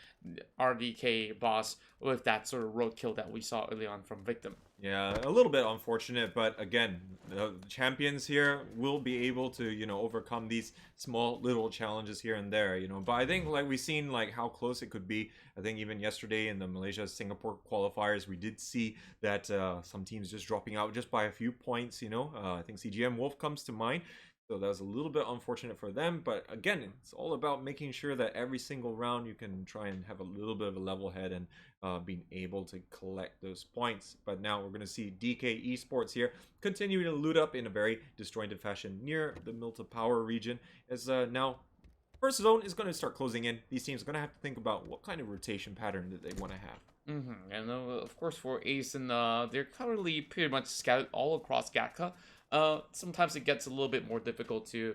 RDK boss with that sort of roadkill that we saw early on from Victim. Yeah, a little bit unfortunate, but again, the champions here will be able to, you know, overcome these small little challenges here and there, you know. But I think, like, we've seen, like, how close it could be. I think even yesterday in the Malaysia-Singapore qualifiers, we did see that some teams just dropping out just by a few points, you know. I think CGM Wolf comes to mind. So that was a little bit unfortunate for them, but again, it's all about making sure that every single round you can try and have a little bit of a level head and being able to collect those points. But now we're going to see DK Esports here continue to loot up in a very disjointed fashion near the Milta Power region, as now first zone is going to start closing in. These teams are going to have to think about what kind of rotation pattern that they want to have. And of course for Ace, and they're currently pretty much scattered all across Gatka. Sometimes it gets a little bit more difficult to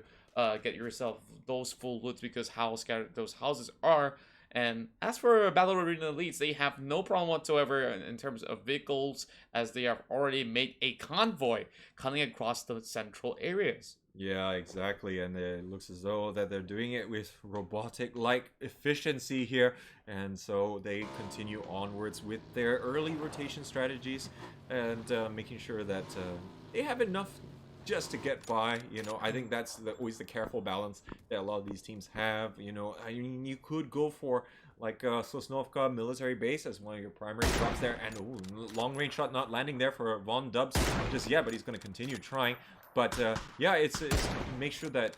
get yourself those full loots because how scattered those houses are. And as for Battle Arena Elites, they have no problem whatsoever in terms of vehicles, as they have already made a convoy cutting across the central areas. Yeah, exactly. And it looks as though that they're doing it with robotic-like efficiency here. And so they continue onwards with their early rotation strategies and making sure that they have enough just to get by. I think that's always the careful balance that a lot of these teams have. I mean, you could go for like Sosnovka military base as one of your primary shots there, and long range shot not landing there for Von Dubs just yet, but he's going to continue trying. But yeah, it's make sure that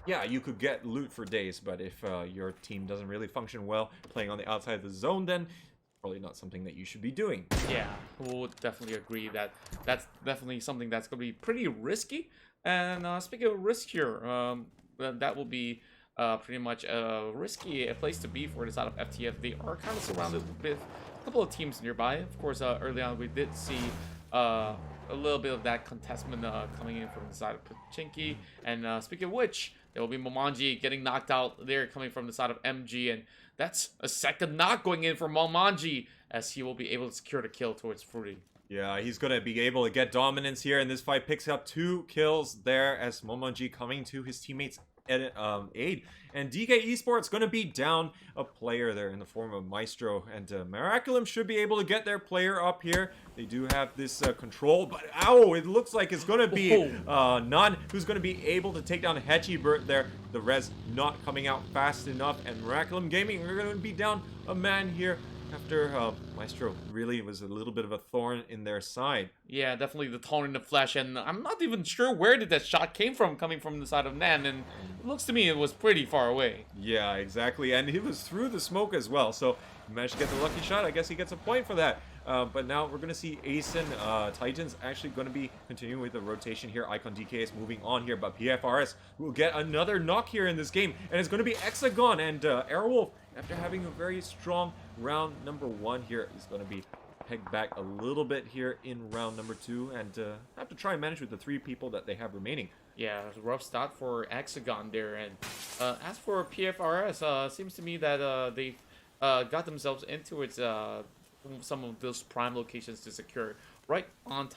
yeah, you could get loot for days, but if your team doesn't really function well playing on the outside of the zone, then probably not something that you should be doing. Yeah, we'll definitely agree that that's definitely something that's going to be pretty risky. And speaking of riskier, that will be pretty much a risky place to be for the side of FTF. They are kind of surrounded with a couple of teams nearby. Of course, early on we did see a little bit of that contestment coming in from the side of Pachinki. And speaking of which, there will be Momonji getting knocked out there coming from the side of MG. And that's a second knock going in for Momonji, as he will be able to secure the kill towards Fruity. Yeah, he's going to be able to get dominance here in this fight. Picks up 2 kills there as Momonji coming to his teammates' aid. And DK Esports going to be down a player there in the form of Maestro. And Miraculum should be able to get their player up here. They do have this control, but ow, it looks like it's going to be Nun who's going to be able to take down Hechibert there. The res not coming out fast enough, and Miraculum Gaming are going to be down a man here after Maestro really was a little bit of a thorn in their side. Yeah, definitely the thorn in the flesh, and I'm not even sure where did that shot came from, coming from the side of Nan, and it looks to me it was pretty far away. Yeah, exactly, and he was through the smoke as well, so he managed to get the lucky shot. I guess he gets a point for that. But now we're going to see Asen Titans actually going to be continuing with the rotation here. Icon DK is moving on here, but PFRS will get another knock here in this game, and it's going to be Hexagon, and Airwolf, after having a very strong round number 1 here, is going to be pegged back a little bit here in round number 2, and have to try and manage with the 3 people that they have remaining. Yeah, rough start for Hexagon there, and as for PFRS, seems to me that they've got themselves into its some of those prime locations to secure right on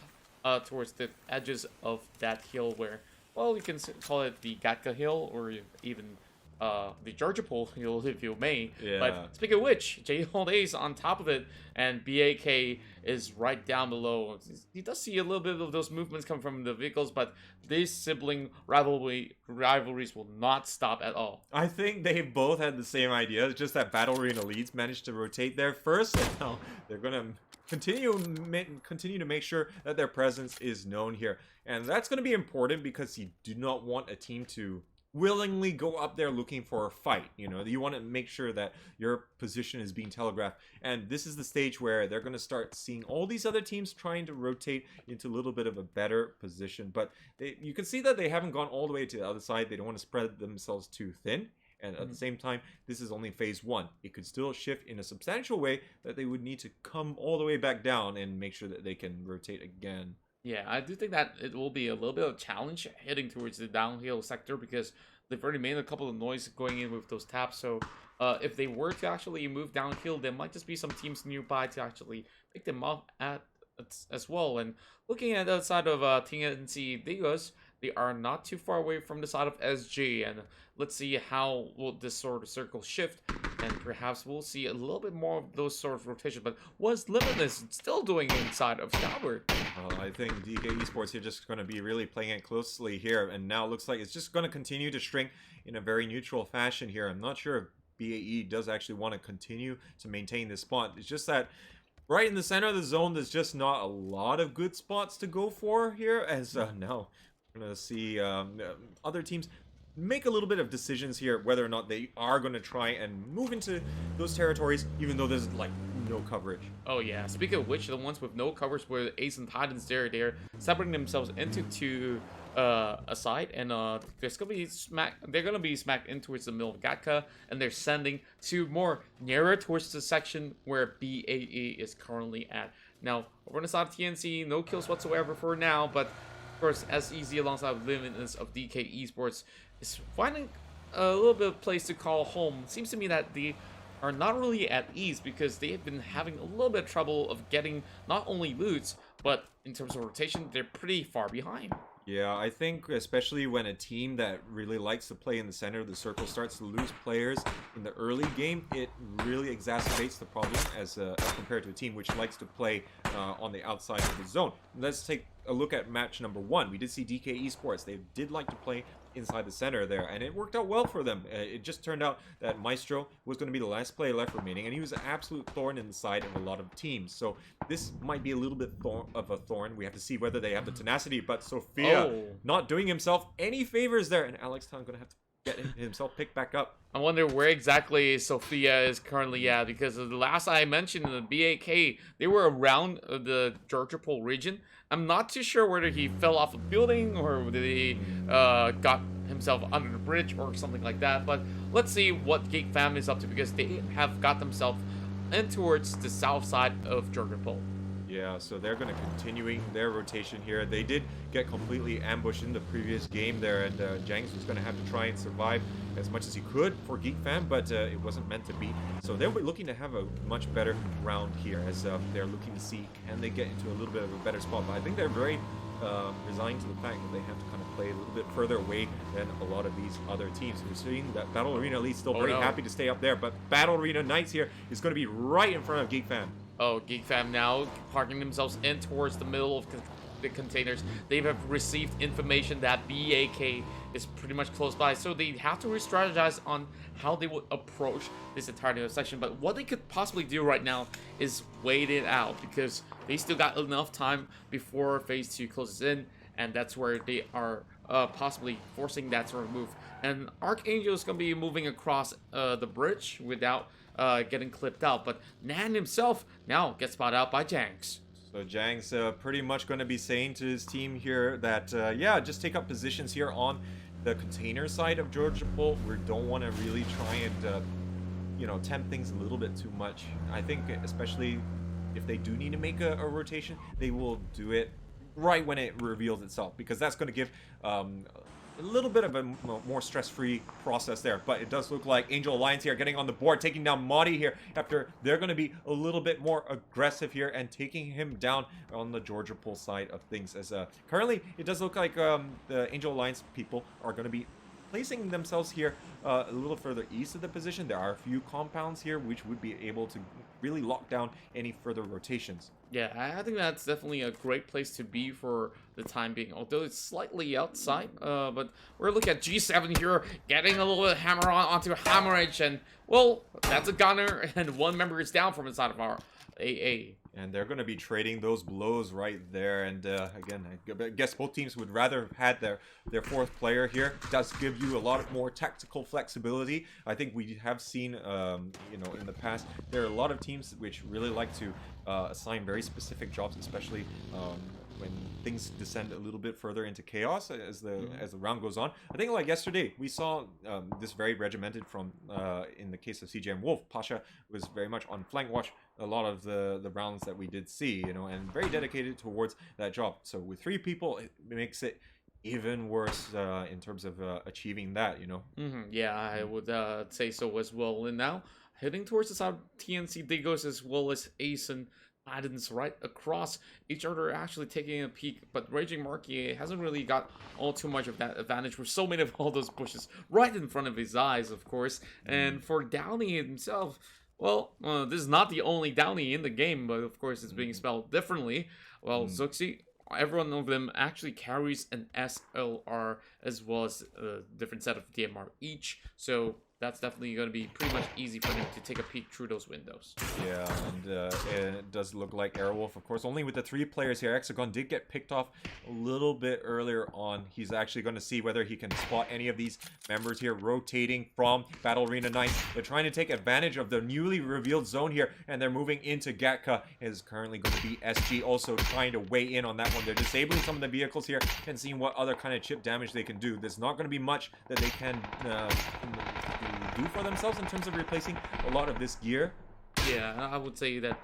towards the edges of that hill where, well, you can call it the Gatka Hill, or even the Georgiapol Hill, if you may. Yeah. But speaking of which, J-Hold Ace on top of it, and BAK is right down below. He does see a little bit of those movements come from the vehicles, but these sibling rivalries will not stop at all. I think they both had the same idea. It's just that Battle Arena Leads managed to rotate there first, and now they're going to continue to make sure that their presence is known here. And that's going to be important because you do not want a team to willingly go up there looking for a fight. You want to make sure that your position is being telegraphed, and this is the stage where they're going to start seeing all these other teams trying to rotate into a little bit of a better position. But you can see that they haven't gone all the way to the other side. They don't want to spread themselves too thin, and at the same time, this is only phase 1. It could still shift in a substantial way that they would need to come all the way back down and make sure that they can rotate again. Yeah, I do think that it will be a little bit of a challenge heading towards the downhill sector, because they've already made a couple of noise going in with those taps. So if they were to actually move downhill, there might just be some teams nearby to actually pick them up at as well. And looking at the side of TNC Digos, they are not too far away from the side of SG, and let's see how will this sort of circle shift, and perhaps we'll see a little bit more of those sort of rotation. But what's Limitless still doing inside of Scalbert? I think DK Esports here just going to be really playing it closely here, and now it looks like it's just going to continue to shrink in a very neutral fashion here. I'm not sure if BAE does actually want to continue to maintain this spot. It's just that right in the center of the zone, there's just not a lot of good spots to go for here, as now we're going to see other teams make a little bit of decisions here whether or not they are going to try and move into those territories, even though there's like no coverage. Oh yeah, speaking of which, the ones with no coverage were Ace and Titans there. They're separating themselves into two a side, and there's gonna be they're gonna be smacked in towards the middle of Gatka, and they're sending to more nearer towards the section where BAE is currently at. Now, over on the side of TNC, no kills whatsoever for now, but of course, as easy alongside with Limitless of DK Esports is finding a little bit of place to call home. Seems to me that they are not really at ease because they have been having a little bit of trouble of getting not only loots, but in terms of rotation, they're pretty far behind. Yeah, I think especially when a team that really likes to play in the center of the circle starts to lose players in the early game, it really exacerbates the problem as compared to a team which likes to play on the outside of the zone. Let's take a look at match number 1. We did see DK Esports. They did like to play inside the center there, and it worked out well for them. It just turned out that Maestro was going to be the last player left remaining, and he was an absolute thorn in the side of a lot of teams. So this might be a little bit of a thorn. We have to see whether they have the tenacity, but Sophia not doing himself any favors there, and Alex Town going to have to get himself picked back up. I wonder where exactly Sophia is currently at, because the last I mentioned in the BAK, they were around the Georgopol region. I'm not too sure whether he fell off a building or whether he got himself under the bridge or something like that. But let's see what Geek Fam is up to, because they have got themselves in towards the south side of Georgopol. Yeah, so they're going to continuing their rotation here. They did get completely ambushed in the previous game there, and Jangs was going to have to try and survive as much as he could for Geek Fam, but it wasn't meant to be. So they'll be looking to have a much better round here, as they're looking to see can they get into a little bit of a better spot. But I think they're very resigned to the fact that they have to kind of play a little bit further away than a lot of these other teams. We're seeing that Battle Arena Elite still very happy to stay up there, but Battle Arena Knights here is going to be right in front of Geek Fam. Oh, Geek Fam now parking themselves in towards the middle of the containers. They have received information that BAK is pretty much close by, so they have to re-strategize on how they would approach this entire section. But what they could possibly do right now is wait it out, because they still got enough time before phase 2 closes in, and that's where they are possibly forcing that sort of move. And Archangel is going to be moving across the bridge without getting clipped out, but Nan himself now gets spotted out by Jangs. So Jang's pretty much going to be saying to his team here that, yeah, just take up positions here on the container side of Georgopol. We don't want to really try and, tempt things a little bit too much. I think especially if they do need to make a rotation, they will do it right when it reveals itself, because that's going to give a little bit of a more stress-free process there. But it does look like Angel Alliance here getting on the board, taking down Madi here after they're going to be a little bit more aggressive here and taking him down on the Georgopol side of things. As currently, it does look like the Angel Alliance people are going to be placing themselves here a little further east of the position. There are a few compounds here which would be able to really lock down any further rotations. Yeah, I think that's definitely a great place to be for the time being, although it's slightly outside. But we're looking at G7 here, getting a little bit of hammer onto Hammerage, and, well, that's a gunner, and one member is down from inside of our AA. And they're going to be trading those blows right there. And again, I guess both teams would rather have had their fourth player here. It does give you a lot more tactical flexibility. I think we have seen, in the past, there are a lot of teams which really like to assign very specific jobs, especially when things descend a little bit further into chaos as the round goes on. I think like yesterday we saw this very regimented from in the case of CJM Wolf. Pasha was very much on flank watch a lot of the rounds that we did see, and very dedicated towards that job. So with 3 people, it makes it even worse in terms of achieving that, Yeah, I would say so as well. And now heading towards the south, TNC Digos as well as Ace and Addins right across each other, actually taking a peek, but Raging Marquis hasn't really got all too much of that advantage with so many of all those bushes right in front of his eyes, of course. And for Downey himself, well, this is not the only Downey in the game, but of course it's being spelled differently. Well, Zuxi, every one of them actually carries an SLR as well as a different set of DMR each, so that's definitely going to be pretty much easy for them to take a peek through those windows. Yeah, and it does look like Airwolf, of course, only with the 3 players here. Hexagon did get picked off a little bit earlier on. He's actually going to see whether he can spot any of these members here rotating from Battle Arena 9. They're trying to take advantage of the newly revealed zone here, and they're moving into Gatka. It is currently going to be SG also trying to weigh in on that one. They're disabling some of the vehicles here and seeing what other kind of chip damage they can do. There's not going to be much that they can do for themselves in terms of replacing a lot of this gear. Yeah, I would say that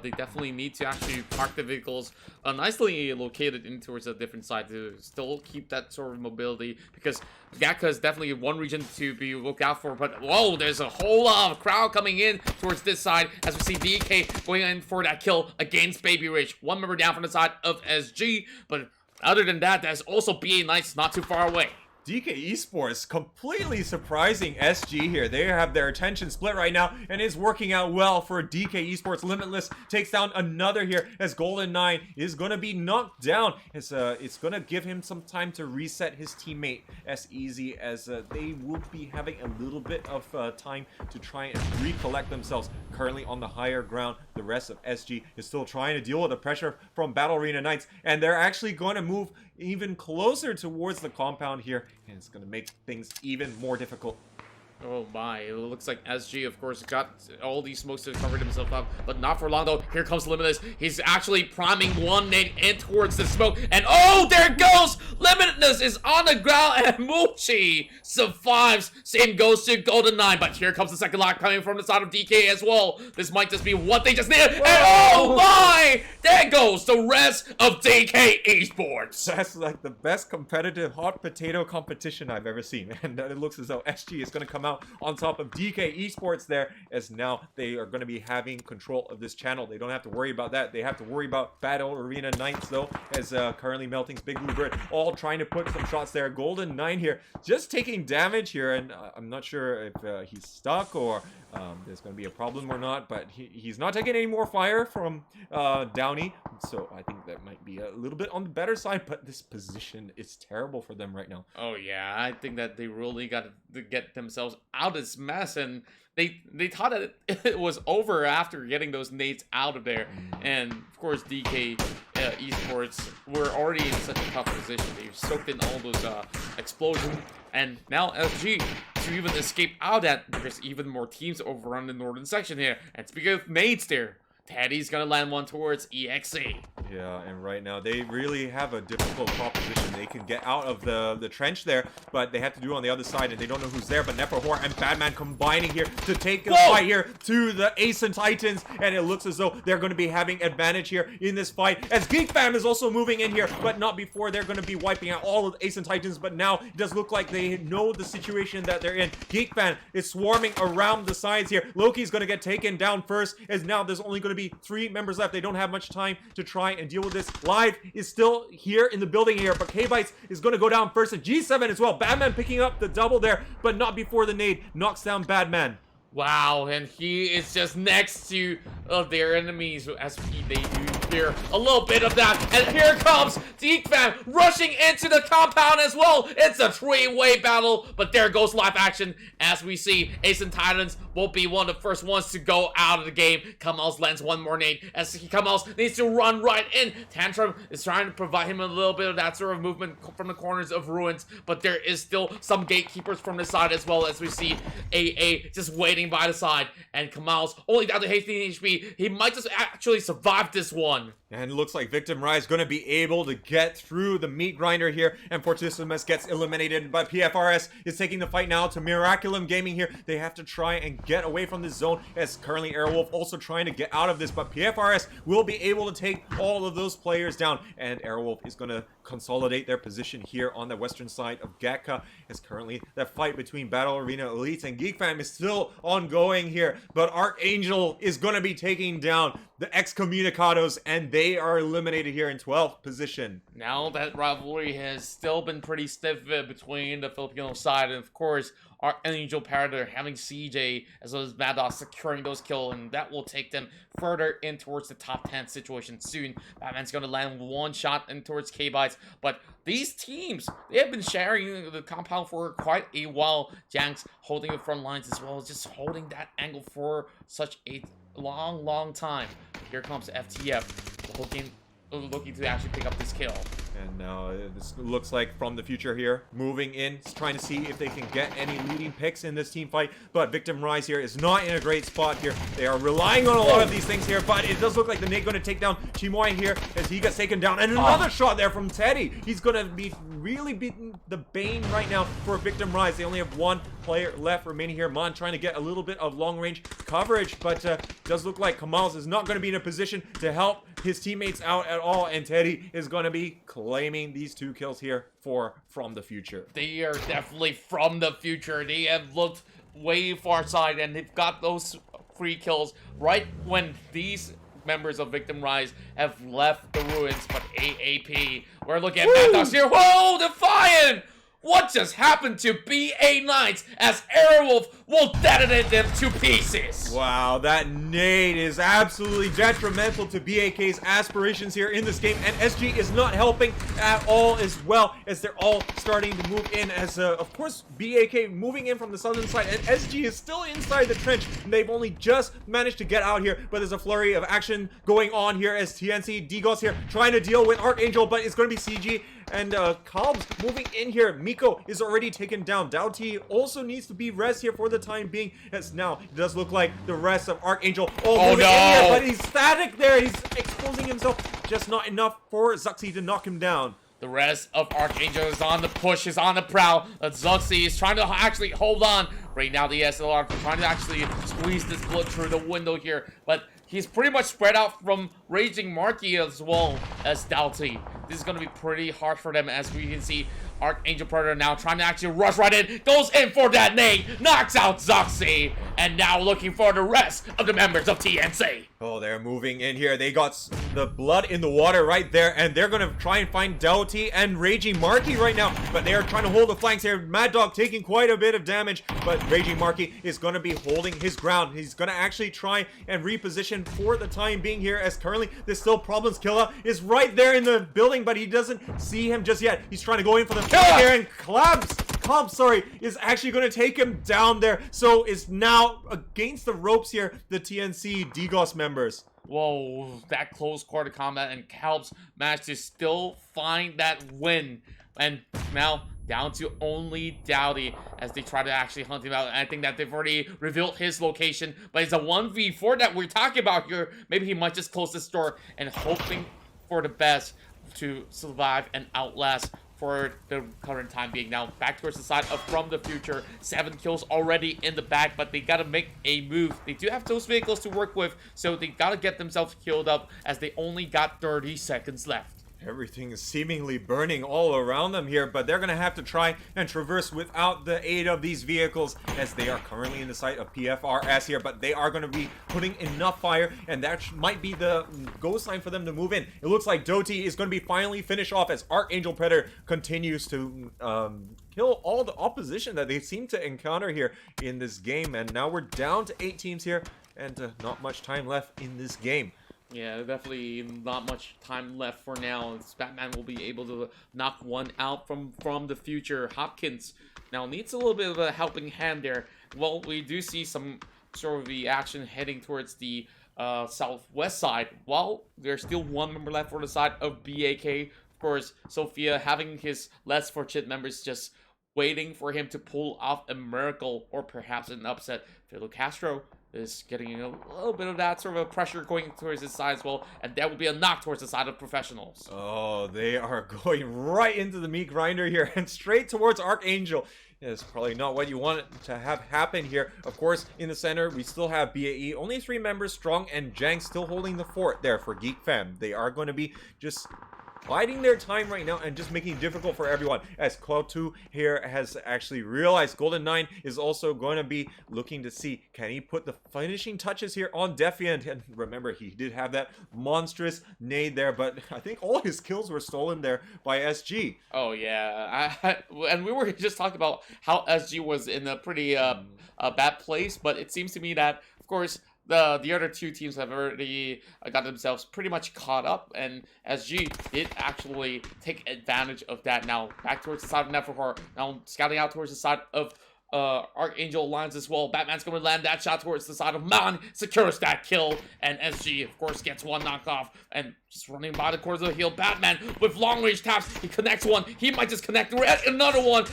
they definitely need to actually park the vehicles nicely located in towards a different side to still keep that sort of mobility, because Gakka is definitely one region to be looked out for. But whoa, there's a whole lot of crowd coming in towards this side as we see DK going in for that kill against Baby Rich. One member down from the side of SG, but other than that, there's also BA Knights not too far away. DK Esports completely surprising SG here. They have their attention split right now, and it's working out well for DK Esports. Limitless takes down another here as Golden 9 is going to be knocked down. It's going to give him some time to reset his teammate as easy as they will be having a little bit of time to try and recollect themselves. Currently on the higher ground, the rest of SG is still trying to deal with the pressure from Battle Arena Knights, and they're actually going to move even closer towards the compound here, and it's going to make things even more difficult. Oh my, it looks like SG, of course, got all these smokes to cover himself up, but not for long though. Here comes Limitless. He's actually priming one nade in towards the smoke, and oh, there goes! Limitless is on the ground, and Muchi survives. Same goes to Golden 9, but here comes the second lock coming from the side of DK as well. This might just be what they just needed, and oh my! There goes the rest of DK Esports. That's like the best competitive hot potato competition I've ever seen, and it looks as though SG is going to come out on top of DK Esports there, as now they are going to be having control of this channel. They don't have to worry about that. They have to worry about Battle Arena Knights though, as currently Melting's Big Blue Bird all trying to put some shots there. Golden 9 here just taking damage here, and I'm not sure if he's stuck or there's going to be a problem or not, but he's not taking any more fire from Downey, so I think that might be a little bit on the better side, but this position is terrible for them right now. Oh yeah, I think that they really got to get themselves out of this mess, and they thought that it was over after getting those nades out of there. And of course DK Esports were already in such a tough position. They've soaked in all those explosions, and now SG to even escape out of that, there's even more teams over on the northern section here. And speaking of nades there, Teddy's gonna land one towards EXE. Yeah, and right now they really have a difficult proposition. They can get out of the trench there, but they have to do it on the other side, and they don't know who's there. But Nephahor and Batman combining here to take the fight here to the Ace and Titans, and it looks as though they're going to be having advantage here in this fight. As Geek Fam is also moving in here, but not before they're going to be wiping out all of the Ace and Titans. But now it does look like they know the situation that they're in. Geek Fam is swarming around the sides here. Loki's going to get taken down first, as now there's only going to be 3 members left. They don't have much time to try and deal with this. Live is still here in the building here, but K-Bites is going to go down first, and G7 as well. Batman picking up the double there, but not before the nade knocks down Batman. Wow, and he is just next to their enemies as they do hear a little bit of that. And here comes Geek Fam rushing into the compound as well. It's a 3-way battle, but there goes live action as we see Ace and Titans will be one of the first ones to go out of the game. Kamals lands one more nade as Kamals needs to run right in. Tantrum is trying to provide him a little bit of that sort of movement from the corners of Ruins, but there is still some gatekeepers from the side as well, as we see AA just waiting by the side, and Kamals only down to 18 HP. He might just actually survive this one. And it looks like Victim Rai is going to be able to get through the meat grinder here, and Fortissimus gets eliminated, but PFRS is taking the fight now to Miraculum Gaming here. They have to try and get away from this zone, as currently Airwolf also trying to get out of this, but PFRS will be able to take all of those players down, and Airwolf is going to consolidate their position here on the western side of Gatka, as currently that fight between Battle Arena Elites and Geek Fam is still ongoing here, but Archangel is going to be taking down the Excommunicados, and they are eliminated here in 12th position. Now that rivalry has still been pretty stiff between the Filipino side, and of course Archangel Parader having CJ as well as Maddox securing those kills, and that will take them further in towards the top 10 situation soon. Batman's going to land one shot in towards K-Bites, but these teams, they have been sharing the compound for quite a while. Janks holding the front lines as well as just holding that angle for such a long time. Here comes FTF looking to actually pick up this kill. And now this looks like From the Future here, moving in, trying to see if they can get any leading picks in this team fight. But Victim Rise here is not in a great spot here. They are relying on a lot of these things here, but it does look like the nade going to take down Chimoy here as he gets taken down. And another shot there from Teddy. He's going to be really beating the Bane right now for Victim Rise. They only have one player left remaining here. Mon trying to get a little bit of long-range coverage, but does look like Kamals is not going to be in a position to help his teammates out at all, and Teddy is going to be claiming these 2 kills here for From the Future. They are definitely from the future. They have looked way far side, and they've got those 3 kills right when these members of Victim Rise have left the ruins. But AAP, we're looking at Mad Dogs here. Whoa, Defiant! What just happened to BA Knights as Airwolf will detonate them to pieces? Wow, that nade is absolutely detrimental to BAK's aspirations here in this game, and SG is not helping at all as well as they're all starting to move in as, of course, BAK moving in from the southern side, and SG is still inside the trench, and they've only just managed to get out here, but there's a flurry of action going on here as TNC Digos here trying to deal with Archangel, but it's going to be CG. And Kalbs moving in here. Miko is already taken down. Doughty also needs to be rest here for the time being. As now it does look like the rest of Archangel moving in here, but he's static there. He's exposing himself. Just not enough for Zuxi to knock him down. The rest of Archangel is on the push, is on the prowl. Zuxi is trying to actually hold on. Right now the SLR trying to actually squeeze this bullet through the window here, but he's pretty much spread out from Raging Marky as well as Doughty. This is going to be pretty hard for them, as we can see Archangel Predator now trying to actually rush right in. Goes in for that nade, knocks out Zuxi, and now looking for the rest of the members of TNC. Oh, they're moving in here. They got the blood in the water right there, and they're going to try and find Doughty and Raging Marky right now, but they are trying to hold the flanks here. Mad Dog taking quite a bit of damage, but Raging Marky is going to be holding his ground. He's going to actually try and reposition for the time being here, as currently there's still problems. Killa is right there in the building, but he doesn't see him just yet. He's trying to go in for the fight here, and Cobb, sorry, is actually going to take him down there. So is now against the ropes here, the TNC Digos members. Whoa, that close quarter combat, and Kalbs managed to still find that win. And now down to only Doughty as they try to actually hunt him out. And I think that they've already revealed his location, but it's a 1v4 that we're talking about here. Maybe he might just close this door and hoping for the best to survive and outlast for the current time being. Now back towards the side of From the Future. 7 kills already in the bag, but they gotta make a move. They do have those vehicles to work with, so they gotta get themselves killed up as they only got 30 seconds left. Everything is seemingly burning all around them here, but they're going to have to try and traverse without the aid of these vehicles, as they are currently in the sight of PFRS here, but they are going to be putting enough fire, and that might be the go sign for them to move in. It looks like Doughty is going to be finally finished off as Archangel Predator continues to kill all the opposition that they seem to encounter here in this game, and now we're down to 8 teams here, and not much time left in this game. Yeah, definitely not much time left for now. Batman will be able to knock one out from the future. Hopkins now needs a little bit of a helping hand there. Well, we do see some sort of the action heading towards the southwest side. While there's still one member left for the side of BAK. Of course, Sophia having his less fortunate members just waiting for him to pull off a miracle or perhaps an upset. Fidel Castro is getting a little bit of that sort of a pressure going towards his side as well, and that would be a knock towards the side of Professionals. Oh, they are going right into the meat grinder here and straight towards Archangel. It's probably not what you want to have happen here. Of course, in the center, we still have BAE. Only 3 members strong, and Jang still holding the fort there for Geek Fam. They are going to be just biding their time right now and just making it difficult for everyone, as Kotu here has actually realized Golden 9 is also going to be looking to see, can he put the finishing touches here on Defiant? And remember, he did have that monstrous nade there, but I think all his kills were stolen there by SG. Oh yeah, and we were just talking about how SG was in a pretty bad place, but it seems to me that, of course, the other 2 teams have already got themselves pretty much caught up, and SG did actually take advantage of that. Now back towards the side of Neferhor, now scouting out towards the side of Archangel lands as well. Batman's going to land that shot towards the side of Man, secures that kill, and SG, of course, gets one knockoff, and just running by the corner of the hill. Batman with long-range taps, he connects one, he might just connect another one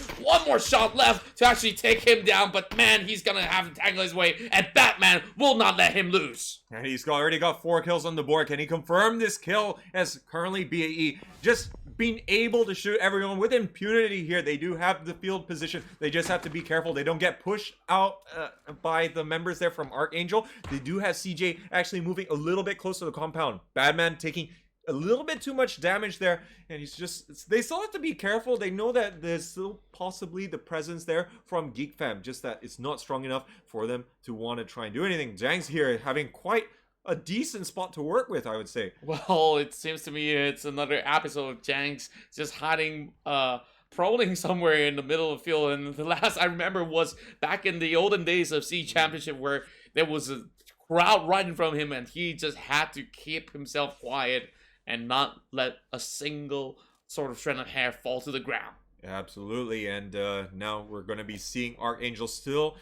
more shot left to actually take him down, but man, he's gonna have to tangle his way, and Batman will not let him lose. And he's already got 4 kills on the board. Can he confirm this kill as currently BAE just being able to shoot everyone with impunity here? They do have the field position. They just have to be careful they don't get pushed out by the members there from Archangel. They do have CJ actually moving a little bit close to the compound. Batman taking a little bit too much damage there, and they still have to be careful. They know that there's still possibly the presence there from Geek Fam, just that it's not strong enough for them to want to try and do anything. Jang's here having quite a decent spot to work with, I would say. Well, it seems to me it's another episode of Jang's just hiding, proling somewhere in the middle of the field. And the last I remember was back in the olden days of Sea Championship, where there was a crowd running from him, and he just had to keep himself quiet and not let a single sort of strand of hair fall to the ground. Absolutely, and now we're going to be seeing Archangel still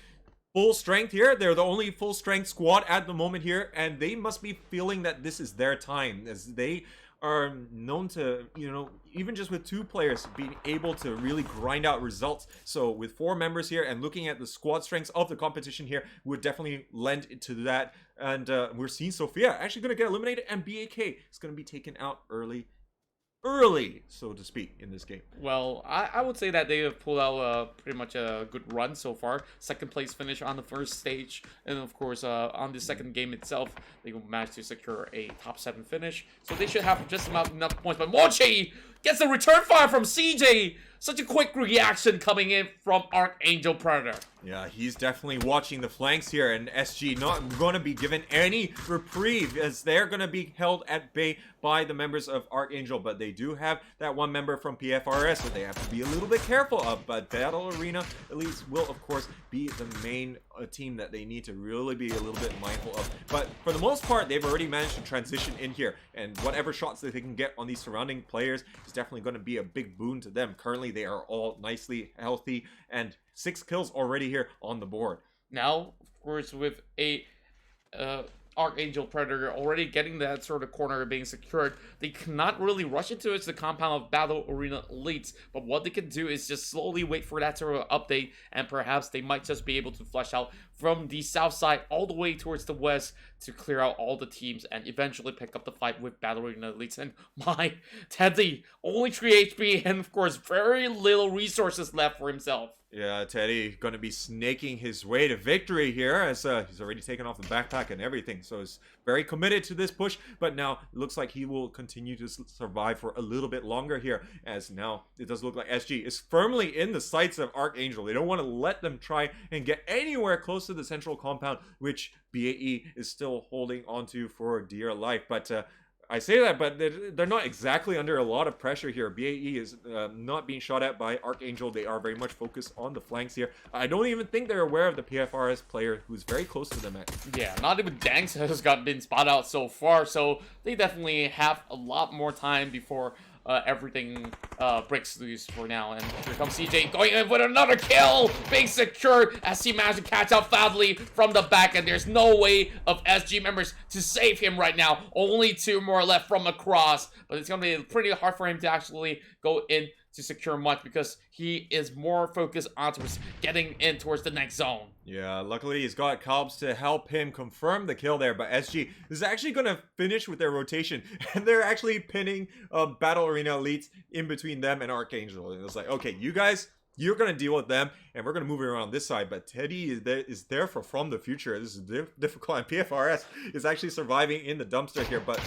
full strength here. They're the only full strength squad at the moment here, and they must be feeling that this is their time, as they are known to, even just with 2 players being able to really grind out results. So with 4 members here and looking at the squad strengths of the competition here would definitely lend to that. And we're seeing Sophia actually going to get eliminated, and BAK is going to be taken out early, so to speak, in this game. Well, I would say that they have pulled out pretty much a good run so far. Second place finish on the first stage, and of course on the second game itself, they managed to secure a top 7 finish. So they should have just about enough points. But Mochi gets the return fire from CJ. Such a quick reaction coming in from Archangel Predator. Yeah, he's definitely watching the flanks here, and SG not going to be given any reprieve as they're going to be held at bay by the members of Archangel, but they do have that one member from PFRS that they have to be a little bit careful of. But Battle Arena Elites will, of course, be the main team that they need to really be a little bit mindful of. But for the most part, they've already managed to transition in here, and whatever shots that they can get on these surrounding players is definitely going to be a big boon to them. Currently, they are all nicely healthy, and 6 kills already here on the board. Now, of course, with a Archangel Predator already getting that sort of corner being secured, they cannot really rush into it to the compound of Battle Arena Elites, but what they can do is just slowly wait for that sort of update, and perhaps they might just be able to flush out from the south side all the way towards the west to clear out all the teams and eventually pick up the fight with Battle Arena Elites. And my Teddy, only 3 HP and of course very little resources left for himself. Yeah, Teddy going to be snaking his way to victory here, as he's already taken off the backpack and everything. So he's very committed to this push, but now it looks like he will continue to survive for a little bit longer here, as now it does look like SG is firmly in the sights of Archangel. They don't want to let them try and get anywhere close to the central compound, which BAE is still holding onto for dear life. But I say that, but they're not exactly under a lot of pressure here. BAE is not being shot at by Archangel. They are very much focused on the flanks here. I don't even think they're aware of the PFRS player who's very close to them. Yeah, not even Danks has been spotted out so far, so they definitely have a lot more time before everything breaks loose for now. And here comes CJ going in with another kill, being secured as he managed to catch out Fadley from the back, and there's no way of SG members to save him right now. Only 2 more left from across, but it's gonna be pretty hard for him to actually go in to secure much because he is more focused on towards getting in towards the next zone. Yeah, luckily he's got Kalbs to help him confirm the kill there, but SG is actually going to finish with their rotation, and they're actually pinning Battle Arena Elites in between them and Archangel. And it's like, okay, you guys, you're going to deal with them, and we're going to move it around this side. But Teddy is there for from the future. This is difficult, and PFRS is actually surviving in the dumpster here. But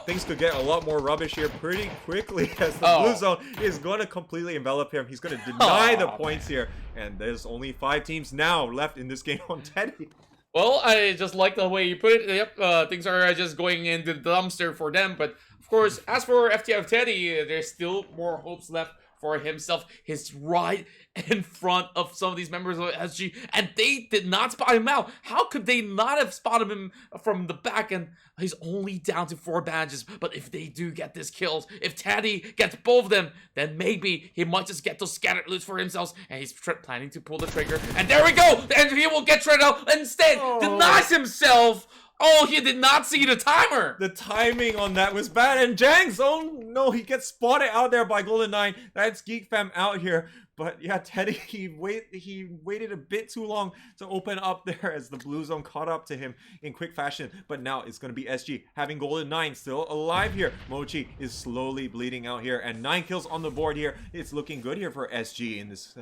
things could get a lot more rubbish here pretty quickly, as the blue zone is going to completely envelop him. He's going to deny the points here, and there's only 5 teams now left in this game on Teddy. Well, I just like the way you put it. Yep, things are just going into the dumpster for them. But of course, as for FTF Teddy, there's still more hopes left for himself. He's right in front of some of these members of SG, and they did not spot him out. How could they not have spotted him from the back? And he's only down to 4 badges. But if they do get this kills, if Teddy gets both of them, then maybe he might just get those scattered loots for himself. And he's planning to pull the trigger. And there we go! And he will get shredded out. Instead, denies himself. Oh, he did not see the timer. The timing on that was bad. And Jangs, oh no, he gets spotted out there by Golden 9. That's Geek Fam out here. But yeah, Teddy, he waited a bit too long to open up there as the blue zone caught up to him in quick fashion. But now it's going to be SG having Golden 9 still alive here. Mochi is slowly bleeding out here, and 9 kills on the board here. It's looking good here for SG in this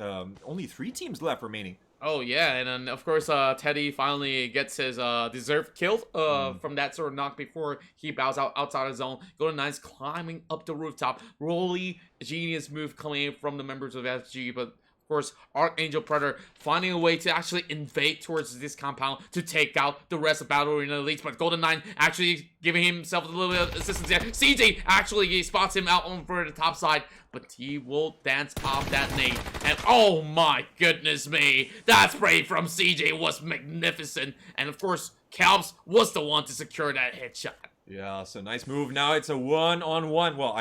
only 3 teams left remaining. Oh yeah, and then of course Teddy finally gets his deserved kill from that sort of knock before he bows out outside of zone. Golden 9's climbing up the rooftop. Really genius move coming in from the members of SG, but of course, Archangel Predator finding a way to actually invade towards this compound to take out the rest of Battle Arena Elites. But Golden 9 actually giving himself a little bit of assistance there. CJ actually spots him out on for the top side, but he will dance off that nade. And oh my goodness me, that spray from CJ was magnificent. And of course, Calbs was the one to secure that headshot. Yeah, so nice move. Now it's a one-on-one. Well,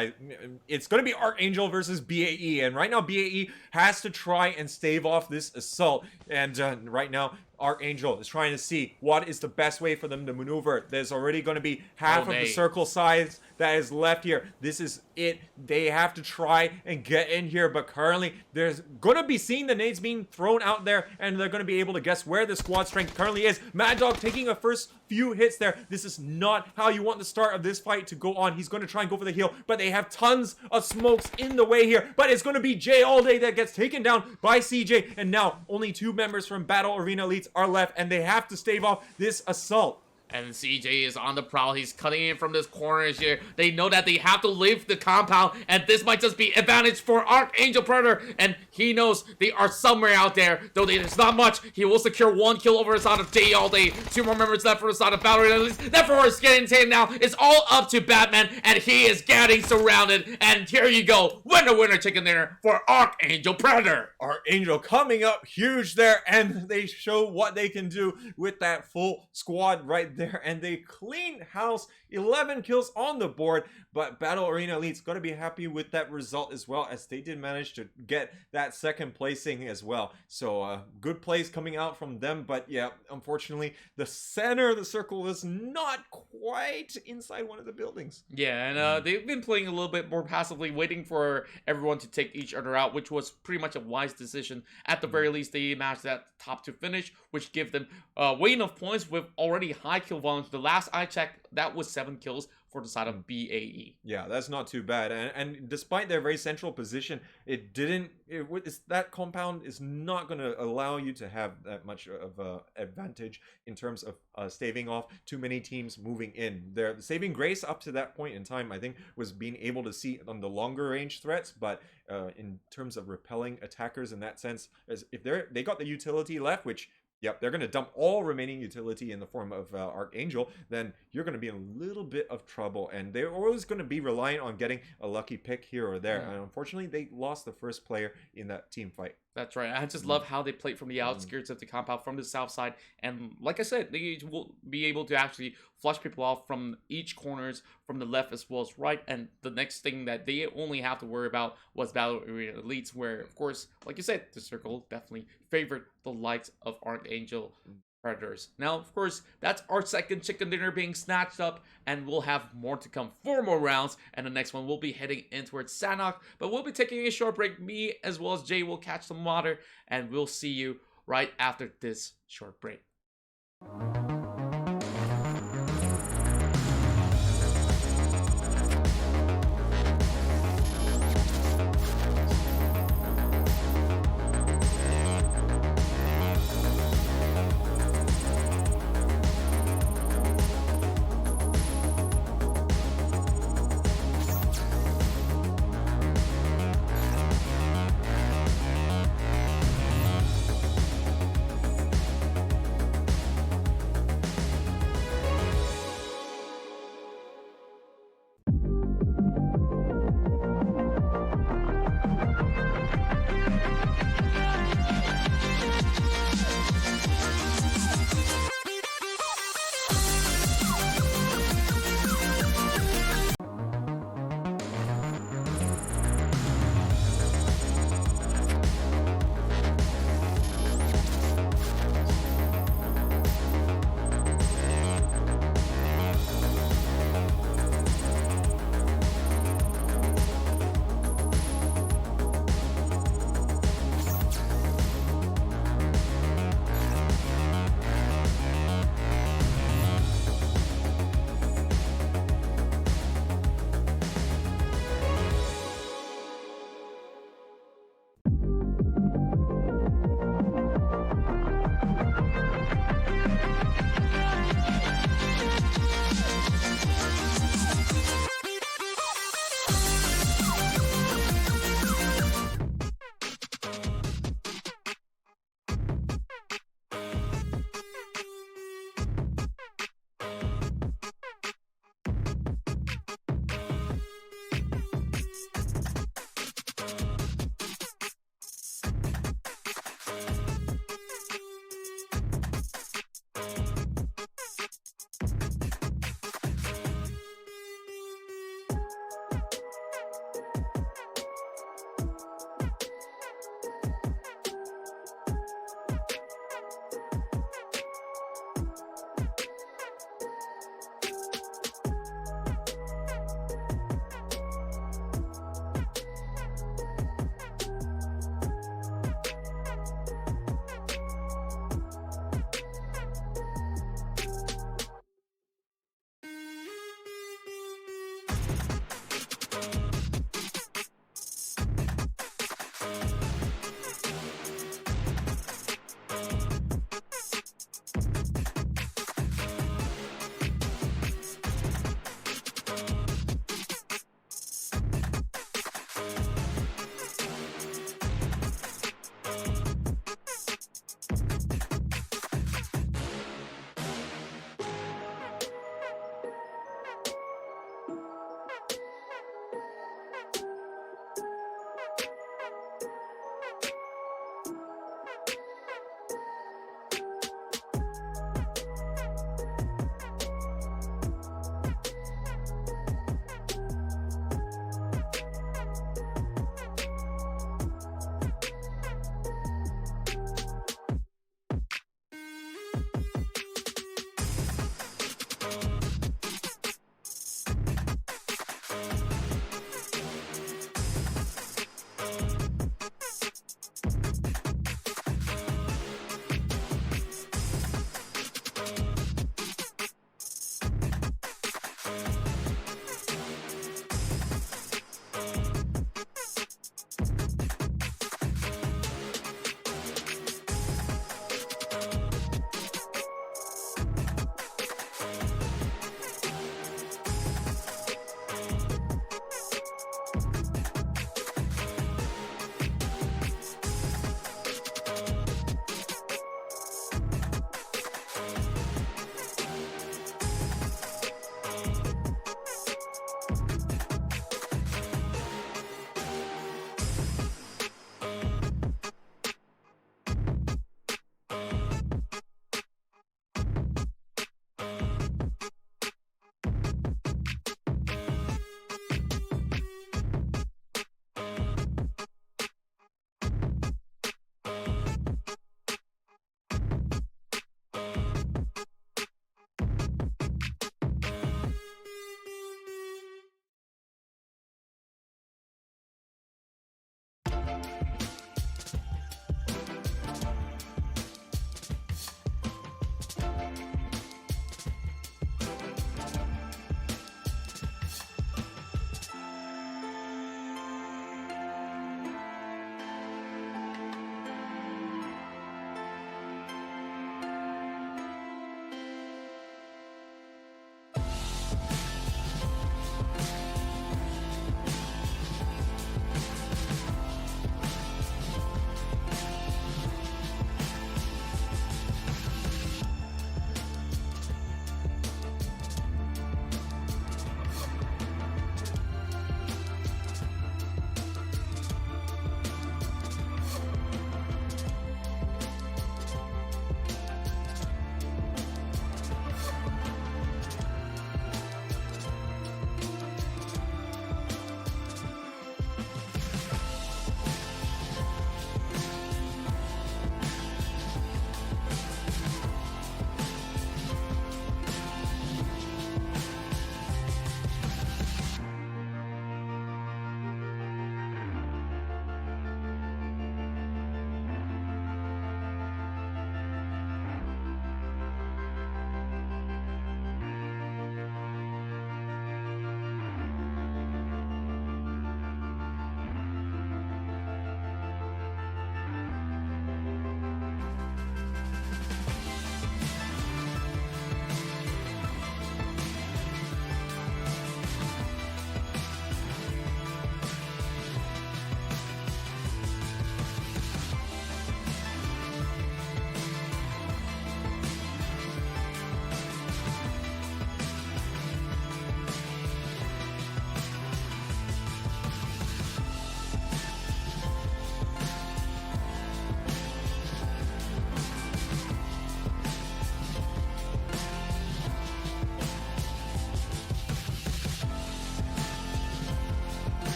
it's going to be Archangel versus BAE, and right now BAE has to try and stave off this assault. And right now, Archangel is trying to see what is the best way for them to maneuver. There's already going to be half of the circle size that is left here. This is it. They have to try and get in here, but currently there's going to be seeing the nades being thrown out there, and they're going to be able to guess where the squad strength currently is. Mad Dog taking a first few hits there. This is not how you want the start of this fight to go on. He's going to try and go for the heal, but they have tons of smokes in the way here. But it's going to be Jay all day that gets taken down by CJ, and now only 2 members from Battle Arena Elites are left, and they have to stave off this assault. And CJ is on the prowl. He's cutting in from this corner here. They know that they have to leave the compound, and this might just be advantage for Archangel Predator. And he knows they are somewhere out there, though there's not much. He will secure 1 kill over the side of Jay all day. 2 more members left for the side of Battle Arena. That for is getting taken now. It's all up to Batman, and he is getting surrounded. And here you go. Winner chicken dinner for Archangel Predator. Archangel coming up huge there, and they show what they can do with that full squad right there. And they clean house, 11 kills on the board, but Battle Arena Elite's got to be happy with that result as well, as they did manage to get that second placing as well. So good plays coming out from them, but yeah, unfortunately the center of the circle was not quite inside one of the buildings. Yeah, and they've been playing a little bit more passively, waiting for everyone to take each other out, which was pretty much a wise decision. At the very least, they matched that top to finish, which give them way enough points with already high kill volumes. The last I checked, that was 7 kills for the side of BAE. Yeah, that's not too bad. And despite their very central position, that compound is not going to allow you to have that much of an advantage in terms of staving off too many teams moving in. The saving grace up to that point in time, I think, was being able to see on the longer range threats, but in terms of repelling attackers in that sense, as if they got the utility left, which yep, they're going to dump all remaining utility in the form of Archangel, then you're going to be in a little bit of trouble. And they're always going to be reliant on getting a lucky pick here or there. And unfortunately, they lost the first player in that team fight. That's right. I just love how they played from the outskirts of the compound, from the south side. And like I said, they will be able to actually flush people off from each corners, from the left as well as right. And the next thing that they only have to worry about was Battle Arena Elites, where, of course, like you said, the circle definitely favored the likes of Archangel Predators. Now, of course, that's our second chicken dinner being snatched up, and we'll have more to come. 4 more rounds, and the next one we'll be heading in towards Sanhok, but we'll be taking a short break. Me as well as Jay will catch some water, and we'll see you right after this short break.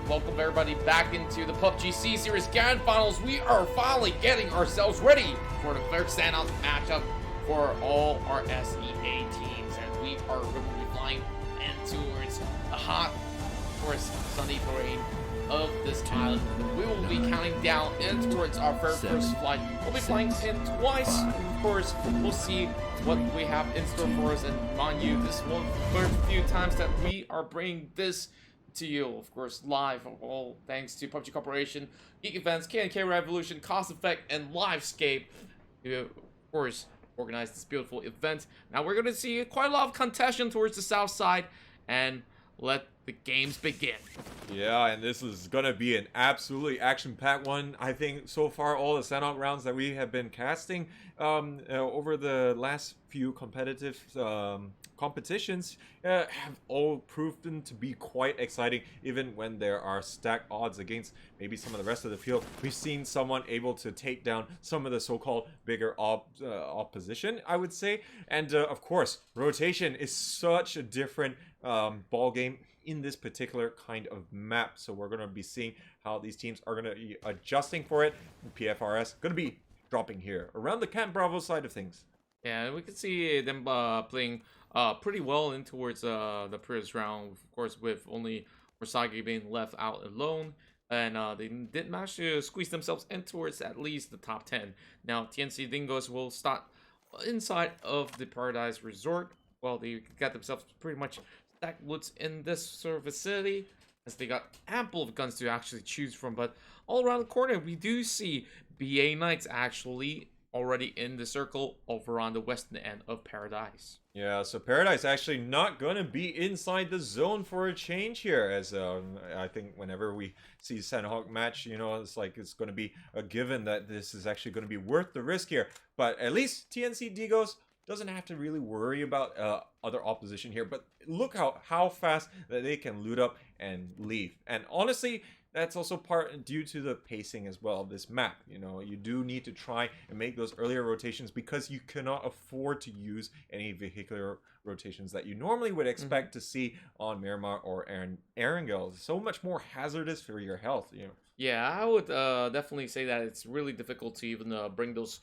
welcome everybody back into the PUBG C Series Grand Finals. We are finally getting ourselves ready for the first standout matchup for all our SEA teams, and we are going to be flying into towards the hot, of course, sunny terrain of this island. We will be counting down in towards our first flight. We'll be flying in twice. Of course, we'll see what we have in store for us, and mind you, this is one of the first few times that we are bringing this to you, of course, live, all thanks to PUBG Corporation, Geek Events, K&K Revolution, Cost Effect, and Livescape, who, of course, organized this beautiful event. Now we're going to see quite a lot of contention towards the south side, and let the games begin. Yeah, and this is going to be an absolutely action-packed one. I think so far all the Sanhok rounds that we have been casting over the last few competitive competitions have all proven to be quite exciting, even when there are stacked odds against maybe some of the rest of the field. We've seen someone able to take down some of the so-called bigger opposition, I would say. And of course, rotation is such a different ball game in this particular kind of map, so we're going to be seeing how these teams are going to be adjusting for it. PFRS going to be dropping here around the Camp Bravo side of things. Yeah, we can see them playing pretty well in towards the previous round, of course, with only Rosagi being left out alone. And they did manage to squeeze themselves in towards at least the top 10. Now, TNC Dingoes will start inside of the Paradise Resort. Well, they got themselves pretty much stacked woods in this sort of vicinity, as they got ample of guns to actually choose from. But all around the corner, we do see BA Knights actually already in the circle over on the western end of Paradise. Yeah, so Paradise actually not going to be inside the zone for a change here, as I think whenever we see Sanhok match, you know, it's like it's going to be a given that this is actually going to be worth the risk here. But at least TNC Digos doesn't have to really worry about other opposition here. But look how fast that they can loot up and leave. And honestly, that's also part due to the pacing as well of this map. You know, you do need to try and make those earlier rotations because you cannot afford to use any vehicular rotations that you normally would expect to see on Miramar or Erangel. It's so much more hazardous for your health, you know. Yeah, I would definitely say that it's really difficult to even bring those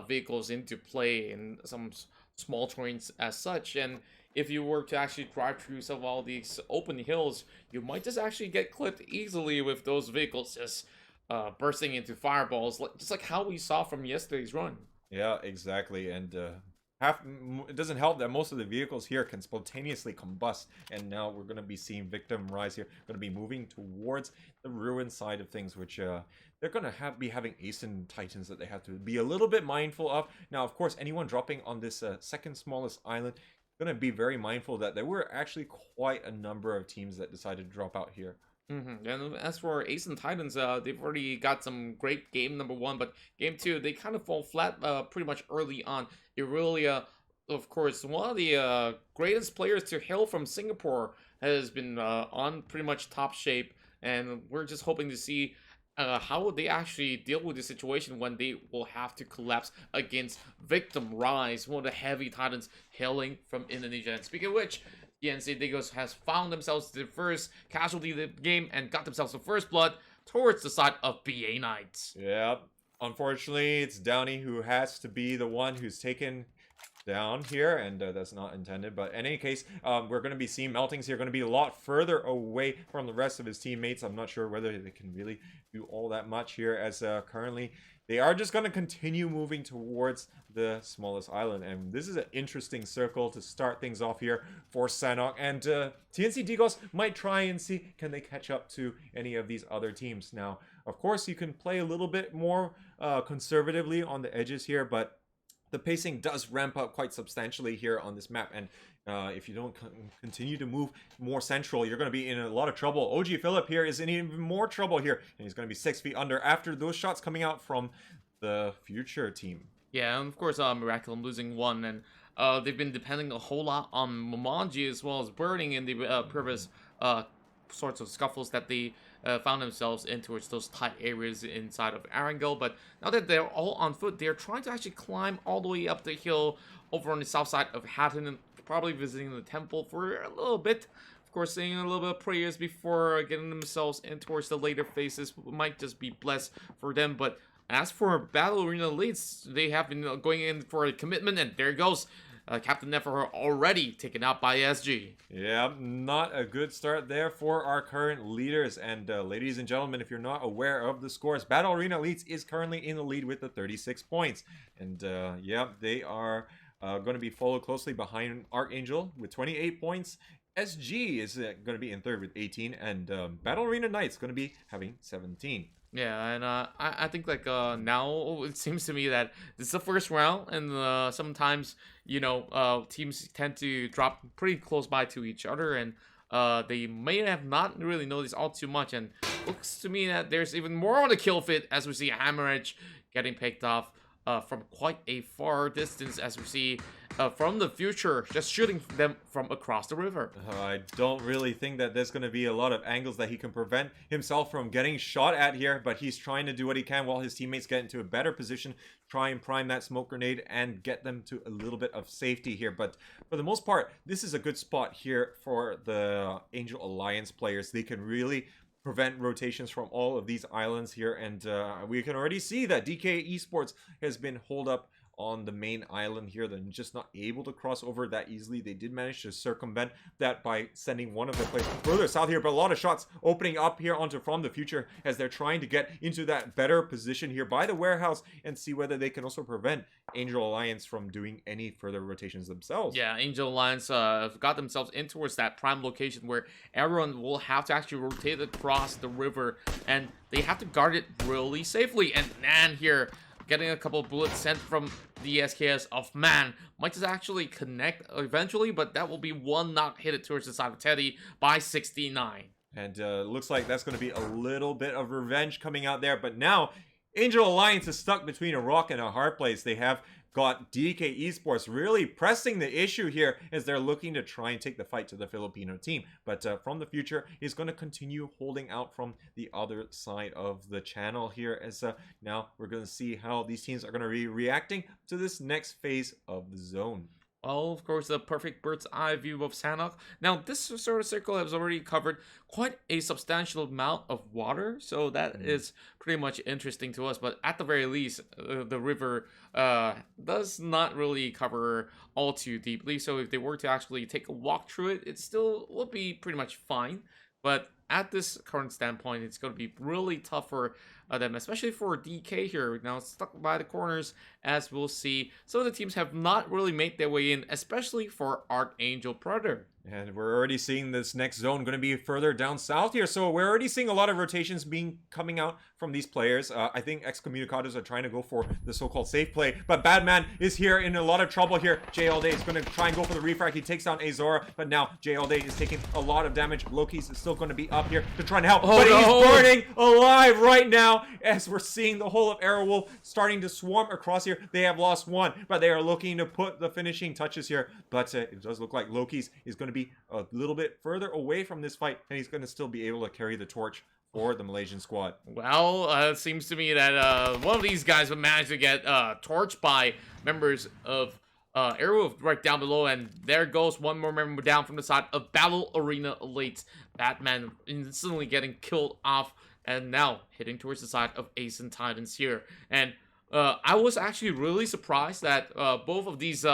vehicles into play in some small terrains as such. And if you were to actually drive through some of all these open hills, you might just actually get clipped easily with those vehicles just bursting into fireballs, just like how we saw from yesterday's run. Yeah, exactly. And it doesn't help that most of the vehicles here can spontaneously combust, and now we're going to be seeing victim rise here. Going to be moving towards the ruin side of things, which they're going to be having Asen Titans that they have to be a little bit mindful of. Now, of course, anyone dropping on this second smallest island going to be very mindful that there were actually quite a number of teams that decided to drop out here. And as for Asen Titans, they've already got some great game number 1, but game 2, they kind of fall flat pretty much early on. Irelia, of course, one of the greatest players to hail from Singapore, has been on pretty much top shape, and we're just hoping to see how would they actually deal with the situation when they will have to collapse against Victim Rise, one of the heavy titans hailing from Indonesia. And speaking of which, TNC Digos has found themselves the first casualty of the game and got themselves the first blood towards the side of BA Knights. Yeah, unfortunately, it's Downey who has to be the one who's taken down here, and that's not intended. But in any case, we're going to be seeing Meltings here going to be a lot further away from the rest of his teammates. I'm not sure whether they can really do all that much here, as currently they are just going to continue moving towards the smallest island. And this is an interesting circle to start things off here for Sanhok. And TNC Digos might try and see, can they catch up to any of these other teams? Now, of course, you can play a little bit more conservatively on the edges here, but the pacing does ramp up quite substantially here on this map. And if you don't continue to move more central, you're going to be in a lot of trouble. OG Philip here is in even more trouble here, and he's going to be 6 feet under after those shots coming out from the future team. Yeah, and of course, Miraculum losing 1, and they've been depending a whole lot on Momonji as well as Burning in the previous sorts of scuffles that they found themselves in towards those tight areas inside of Erangel. But now that they're all on foot, they're trying to actually climb all the way up the hill over on the south side of Hatton, and probably visiting the temple for a little bit. course, saying a little bit of prayers before getting themselves in towards the later phases might just be blessed for them. But as for Battle Arena leads, they have been going in for a commitment, and there goes. Captain Nefer already taken out by SG. Yeah, not a good start there for our current leaders. And ladies and gentlemen, if you're not aware of the scores, Battle Arena Elites is currently in the lead with the 36 points. And yeah, they are going to be followed closely behind Archangel with 28 points. SG is going to be in third with 18, and Battle Arena Knights going to be having 17. Yeah, and I think like now it seems to me that this is the first round, and sometimes teams tend to drop pretty close by to each other, and they may have not really noticed all too much. And looks to me that there's even more on the kill fit as we see Hammer Edge getting picked off from quite a far distance, as we see from the future just shooting them from across the river. I don't really think that there's going to be a lot of angles that he can prevent himself from getting shot at here, but he's trying to do what he can while his teammates get into a better position, try and prime that smoke grenade and get them to a little bit of safety here. But for the most part, this is a good spot here for the Angel Alliance players. They can really prevent rotations from all of these islands here, and we can already see that DK Esports has been holed up on the main island here. They're just not able to cross over that easily. They did manage to circumvent that by sending one of their players further south here, but a lot of shots opening up here onto From the Future as they're trying to get into that better position here by the warehouse and see whether they can also prevent Angel Alliance from doing any further rotations themselves. Yeah, Angel Alliance got themselves in towards that prime location where everyone will have to actually rotate across the river, and they have to guard it really safely. And man, here getting a couple of bullets sent from the SKS of Man might just actually connect eventually, but that will be one knock hit it towards the side of Teddy by 69. And looks like that's going to be a little bit of revenge coming out there. But now Angel Alliance is stuck between a rock and a hard place. They have got DK Esports really pressing the issue here as they're looking to try and take the fight to the Filipino team. But From the Future is going to continue holding out from the other side of the channel here, as now we're going to see how these teams are going to be reacting to this next phase of the zone. Well, of course, the perfect bird's eye view of Sanhok. Now, this sort of circle has already covered quite a substantial amount of water, so that is pretty much interesting to us. But at the very least, the river does not really cover all too deeply. So if they were to actually take a walk through it, it still would be pretty much fine. But at this current standpoint, it's going to be really tough for them, especially for DK here. Now stuck by the corners, as we'll see. Some of the teams have not really made their way in, especially for Archangel Predator. And we're already seeing this next zone going to be further down south here. So we're already seeing a lot of rotations coming out from these players. I think Excommunicados are trying to go for the so-called safe play. But Badman is here in a lot of trouble here. J All Day is going to try and go for the refrag. He takes down Azora. But now J All Day is taking a lot of damage. Loki's is still going to be up here to try and help. But he's burning alive right now as we're seeing the whole of Aerowolf starting to swarm across here. They have lost one, but they are looking to put the finishing touches here. But it does look like Loki's is going to be a little bit further away from this fight, and he's going to still be able to carry the torch for the Malaysian squad. Well, it seems to me that one of these guys would manage to get torched by members of Arrow right down below, and there goes one more member down from the side of Battle Arena Elite. Batman instantly getting killed off, and now heading towards the side of Ace and Titans here. And I was actually really surprised that both of these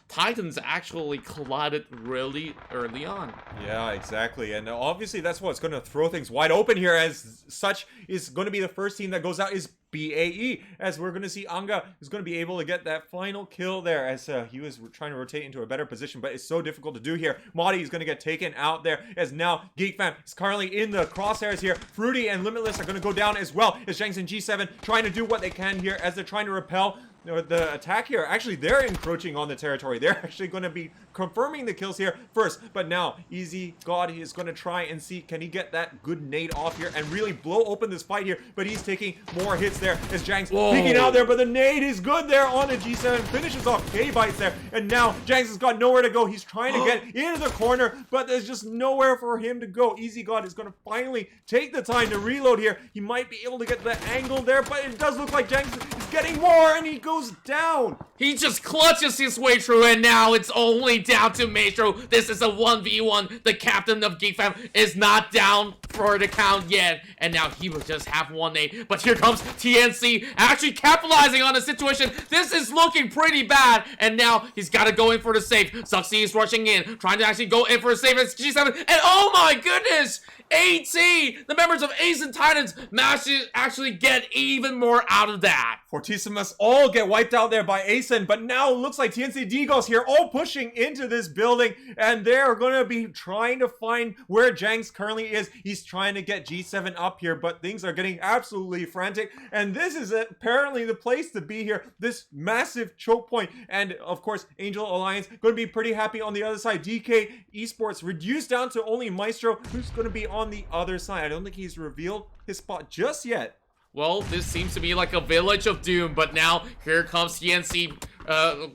Titans actually collided really early on. Yeah, exactly. And obviously that's what's going to throw things wide open here, as such is going to be the first team that goes out is BAE, as we're going to see Anga is going to be able to get that final kill there, as he was trying to rotate into a better position, but it's so difficult to do here. Madi is going to get taken out there, as now Geek Fam is currently in the crosshairs here. Fruity and Limitless are going to go down as well, as Zhangs and G7 trying to do what they can here as they're trying to repel the attack here. Actually, they're encroaching on the territory. They're actually going to be confirming the kills here first. But now, Easy God, he is going to try and see, can he get that good nade off here and really blow open this fight here. But he's taking more hits there as Zhangs peeking out there. But the nade is good there on the G7. Finishes off K-Bites there. And now, Zhangs has got nowhere to go. He's trying to get into the corner, but there's just nowhere for him to go. Easy God is going to finally take the time to reload here. He might be able to get the angle there, but it does look like Zhangs is getting more, and he goes down. He just clutches his way through, and now it's only down to Maestro. This is a 1v1. The captain of Geek Fam is not down for the count yet, and now he will just have 1-8. But here comes TNC, actually capitalizing on the situation. This is looking pretty bad, and now he's got to go in for the save. Succeed is rushing in, trying to actually go in for a save. It's G7, and oh my goodness! AT, the members of Ace and Titans, managed to actually get even more out of that. Fortissimus all get wiped out there by Asen, but now it looks like TNC Digos here all pushing into this building, and they're going to be trying to find where Jangs currently is. He's trying to get G7 up here, but things are getting absolutely frantic, and this is apparently the place to be here, this massive choke point. And of course, Angel Alliance going to be pretty happy on the other side. DK Esports reduced down to only Maestro, who's going to be on the other side. I don't think he's revealed his spot just yet. Well, this seems to be like a village of doom, but now here comes TNC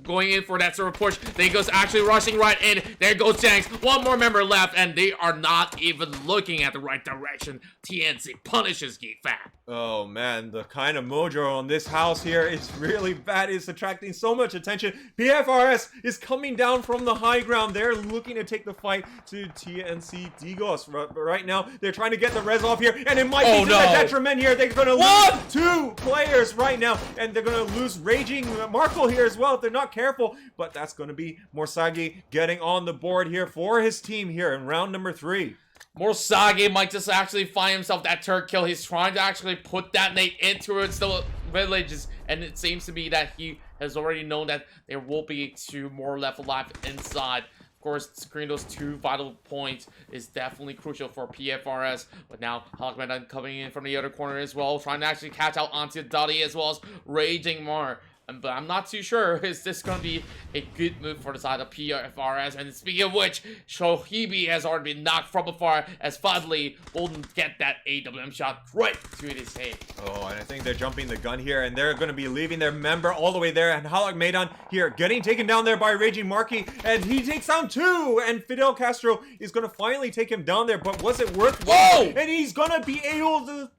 going in for that sort of push. They goes actually rushing right in. There goes Janks. One more member left, and they are not even looking at the right direction. TNC punishes Geek Fam. Oh man, the kind of mojo on this house here is really bad. It's attracting so much attention. PFRS is coming down from the high ground. They're looking to take the fight to TNC Digos. Right now, they're trying to get the res off here, and it might be to the detriment here. They're going to lose 2 players right now, and they're going to lose Raging Marco here as well if they're not careful. But that's going to be Morsagi getting on the board here for his team here in round number 3. Morsagi might just actually find himself that turret kill. He's trying to actually put that nade into the villages, and it seems to be that he has already known that there will be 2 more left alive inside. Of course, securing those 2 vital points is definitely crucial for PFRS. But now Hawkman coming in from the other corner as well, trying to actually catch out onto Dottie as well as Raging Mar. But I'm not too sure, is this going to be a good move for the side of PFRS? And speaking of which, Shohibi has already been knocked from afar as Fadley will get that AWM shot right to his head. Oh, and I think they're jumping the gun here, and they're going to be leaving their member all the way there. And Halak Maidan here getting taken down there by Raging Marquis, and he takes down 2, and Fidel Castro is going to finally take him down there. But was it worthwhile? Whoa! And he's going to be able to...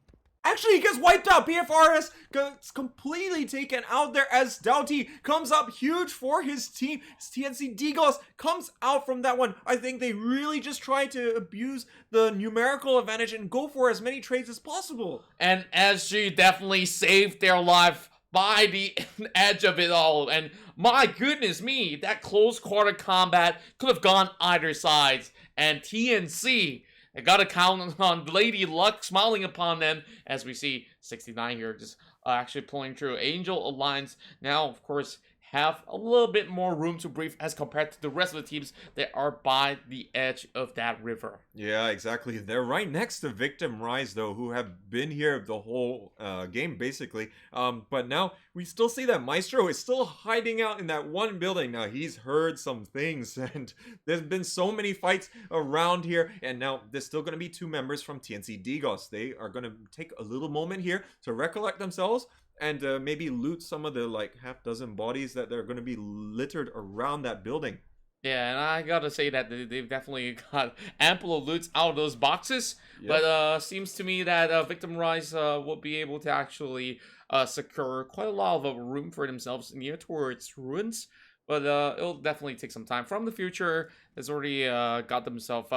Actually, he gets wiped out. PFRS gets completely taken out there as Doughty comes up huge for his team. TNC Digos comes out from that one. I think they really just try to abuse the numerical advantage and go for as many trades as possible. And SG definitely saved their life by the edge of it all. And my goodness me, that close quarter combat could have gone either sides. And TNC... I gotta count on Lady Luck smiling upon them as we see 69 here just actually pulling through. Angel Alliance now, of course, have a little bit more room to breathe as compared to the rest of the teams that are by the edge of that river. Yeah, exactly. They're right next to Victim Rise, though, who have been here the whole game, basically. But now we still see that Maestro is still hiding out in that one building. Now, he's heard some things, and there's been so many fights around here. And now there's still going to be 2 members from TNC Digos. They are going to take a little moment here to recollect themselves and maybe loot some of the like half-dozen bodies that are going to be littered around that building. Yeah, and I gotta say that they've definitely got ample of loots out of those boxes. Yep. But seems to me that Victim Rise will be able to actually secure quite a lot of room for themselves near towards ruins. But it'll definitely take some time. From the Future has already got themselves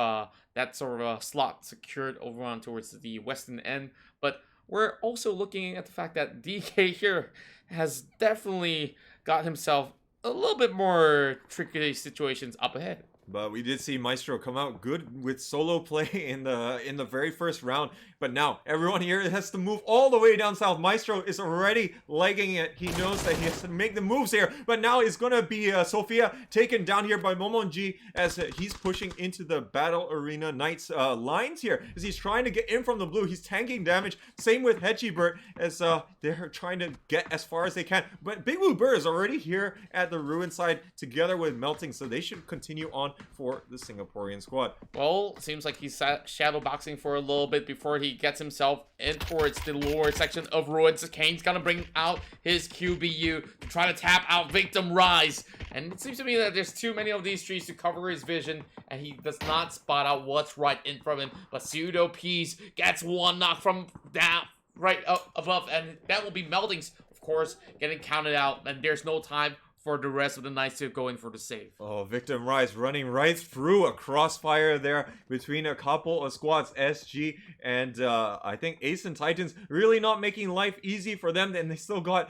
that sort of slot secured over on towards the western end. But we're also looking at the fact that DK here has definitely got himself a little bit more tricky situations up ahead. But we did see Maestro come out good with solo play in the very first round. But now everyone here has to move all the way down south. Maestro is already legging it. He knows that he has to make the moves here. But now it's going to be Sophia taken down here by Momonji as he's pushing into the Battle Arena Knights lines here. As he's trying to get in from the blue. He's tanking damage. Same with Hechibert as they're trying to get as far as they can. But Big Blue Bird is already here at the ruin side together with Melting. So they should continue on for the Singaporean squad. Well, seems like he's shadowboxing for a little bit before he gets himself in towards the lower section of ruins. Kane's gonna bring out his QBU to try to tap out Victim Rise. And it seems to me that there's too many of these trees to cover his vision, and he does not spot out what's right in front of him. But Pseudo Peace gets one knock from down right up above, and that will be Melting's. Of course, getting counted out, and there's no time for the rest of the Knights to go in for the save. Oh, Victim Rise running right through a crossfire there between a couple of squads, SG and I think Ace and Titans, really not making life easy for them. And they still got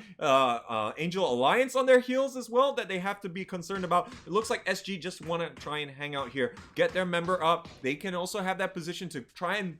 Angel Alliance on their heels as well that they have to be concerned about. It looks like SG just want to try and hang out here, get their member up. They can also have that position to try and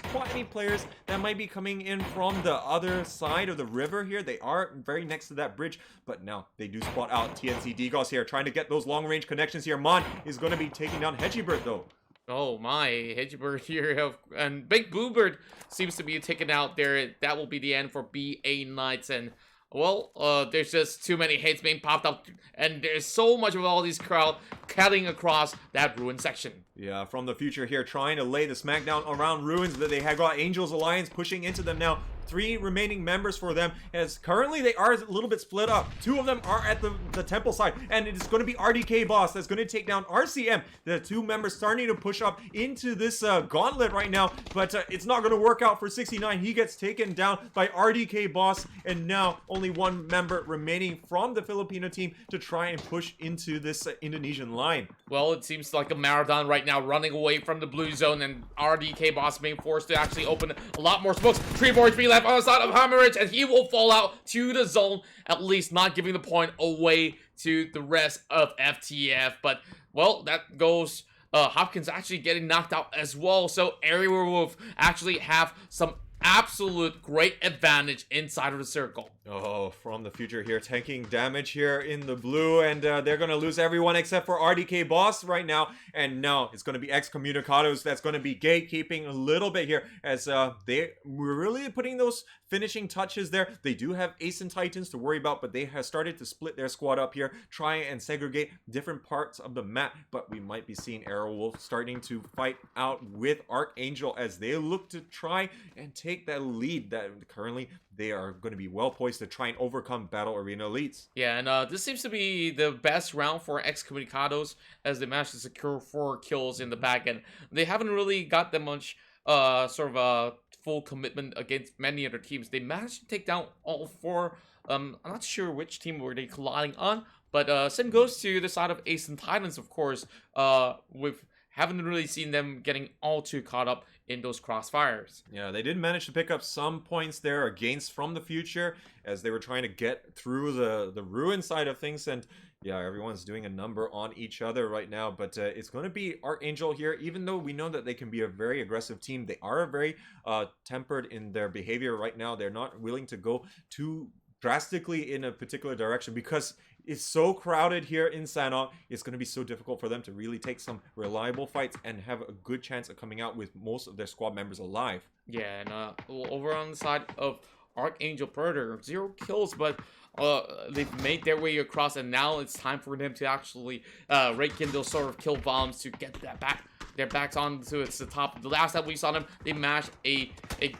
spot any players that might be coming in from the other side of the river here. They are very next to that bridge, but now they do spot out TNC Digos here, trying to get those long-range connections here. Mon is going to be taking down Hedgibert though. Oh my, Hedgibert here, and Big Bluebird seems to be taken out there. That will be the end for BA Knights, and well, there's just too many hits being popped up, and there's so much of all these crowd cutting across that ruin section. Yeah, from the future here, trying to lay the smackdown around ruins that they have got Angels Alliance pushing into them now. 3 remaining members for them, as currently they are a little bit split up. 2 of them are at the temple side, and it's going to be RDK Boss that's going to take down RCM. The 2 members starting to push up into this gauntlet right now, but it's not going to work out for 69. He gets taken down by RDK Boss, and now only 1 member remaining from the Filipino team to try and push into this Indonesian line. Well, it seems like a marathon right now, running away from the blue zone, and RDK Boss being forced to actually open a lot more smokes. 3 more HP left on the side of Hammerich, and he will fall out to the zone, at least not giving the point away to the rest of FTF. But, well, that goes Hopkins actually getting knocked out as well, so Area Wolf actually have some absolute great advantage inside of the circle. Oh, from the future here, tanking damage here in the blue, and they're going to lose everyone except for RDK Boss right now, and now it's going to be Excommunicados that's going to be gatekeeping a little bit here, as they were really putting those finishing touches there. They do have Ace and Titans to worry about, but they have started to split their squad up here, try and segregate different parts of the map, but we might be seeing Aerowolf starting to fight out with Archangel as they look to try and take that lead that currently they are going to be well poised to try and overcome Battle Arena elites. Yeah, and this seems to be the best round for Excommunicados as they managed to secure 4 kills in the back end. They haven't really got that much full commitment against many other teams. They managed to take down all 4. I'm not sure which team were they colliding on, but same goes to the side of Ace and Titans, of course. We haven't really seen them getting all too caught up in those crossfires. Yeah, they did manage to pick up some points there against from the future as they were trying to get through the ruin side of things, and yeah, everyone's doing a number on each other right now, but it's going to be Archangel here. Even though we know that they can be a very aggressive team, they are very tempered in their behavior right now. They're not willing to go too drastically in a particular direction because it's so crowded here in Sanhok. It's going to be so difficult for them to really take some reliable fights and have a good chance of coming out with most of their squad members alive. Yeah, and over on the side of Archangel Predator, 0 kills, but they've made their way across, and now it's time for them to actually rake in those sort of kill bombs to get that back. Their backs onto the top. The last time we saw them, they mashed a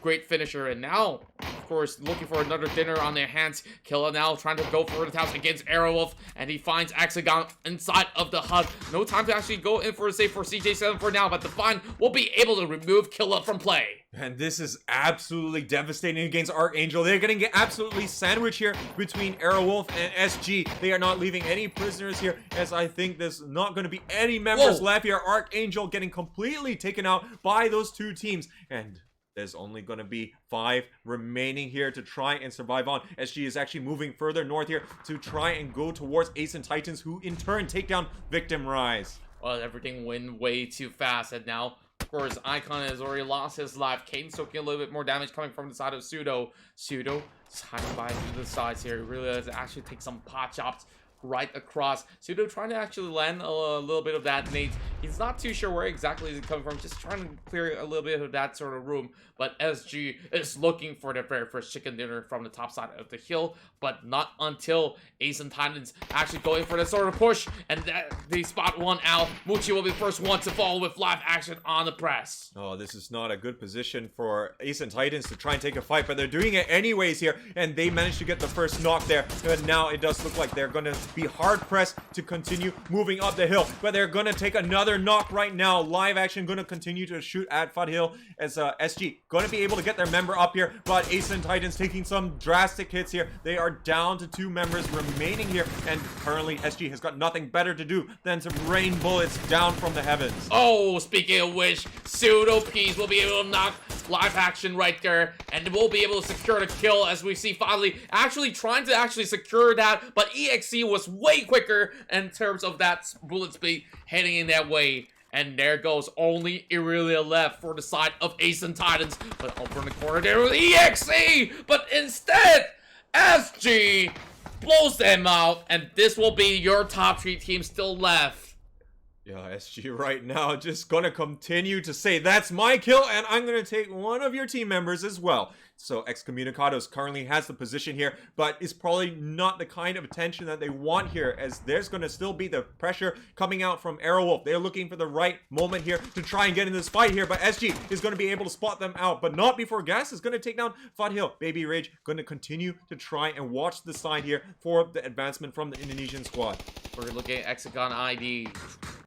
great finisher, and now, of course, looking for another dinner on their hands. Killa now trying to go for the task against Aerowolf, and he finds Hexagon inside of the hut. No time to actually go in for a save for CJ7 for now, but the Define will be able to remove Killa from play. And this is absolutely devastating against Archangel. They're going to get absolutely sandwiched here between Aerowolf and SG. They are not leaving any prisoners here, as I think there's not going to be any members left here. Archangel getting completely taken out by those 2 teams. And there's only going to be 5 remaining here to try and survive on. SG is actually moving further north here to try and go towards Ace and Titans, who in turn take down Victim Rise. Well, everything went way too fast, and now, of course, Icon has already lost his life. Kane soaking a little bit more damage coming from the side of Pseudo. Pseudo is hiding by the sides here. He really does actually take some pot chops right across. Pseudo trying to actually land a little bit of that nade. He's not too sure where exactly he's coming from, just trying to clear a little bit of that sort of room. But SG is looking for their very first chicken dinner from the top side of the hill, but not until Ace and Titans actually going for this sort of push, and that they spot one out. Muchi will be the first one to fall with live action on the press. Oh, this is not a good position for Ace and Titans to try and take a fight, but they're doing it anyways here, and they managed to get the first knock there. And now it does look like they're going to be hard-pressed to continue moving up the hill. But they're going to take another knock right now. Live action going to continue to shoot at FUT Hill as SG going to be able to get their member up here. But Asen Titans taking some drastic hits here. They are down to 2 members remaining here. And currently SG has got nothing better to do than to rain bullets down from the heavens. Oh, speaking of which, Pseudo Peas will be able to knock live action right there, and we'll be able to secure the kill as we see finally actually trying to secure that, but EXE was way quicker in terms of that bullet speed heading in that way. And there goes only Irelia left for the side of Asen Titans, but over in the corner there was EXE, but instead SG blows them out, and this will be your top 3 teams still left. Yeah, SG right now just gonna continue to say, that's my kill, and I'm gonna take one of your team members as well. So Excommunicados currently has the position here, but is probably not the kind of attention that they want here, as there's gonna still be the pressure coming out from Aerowolf. They're looking for the right moment here to try and get in this fight here, but SG is gonna be able to spot them out, but not before Gas is gonna take down FUT Hill. Baby Rage gonna continue to try and watch the side here for the advancement from the Indonesian squad. We're looking at Hexagon ID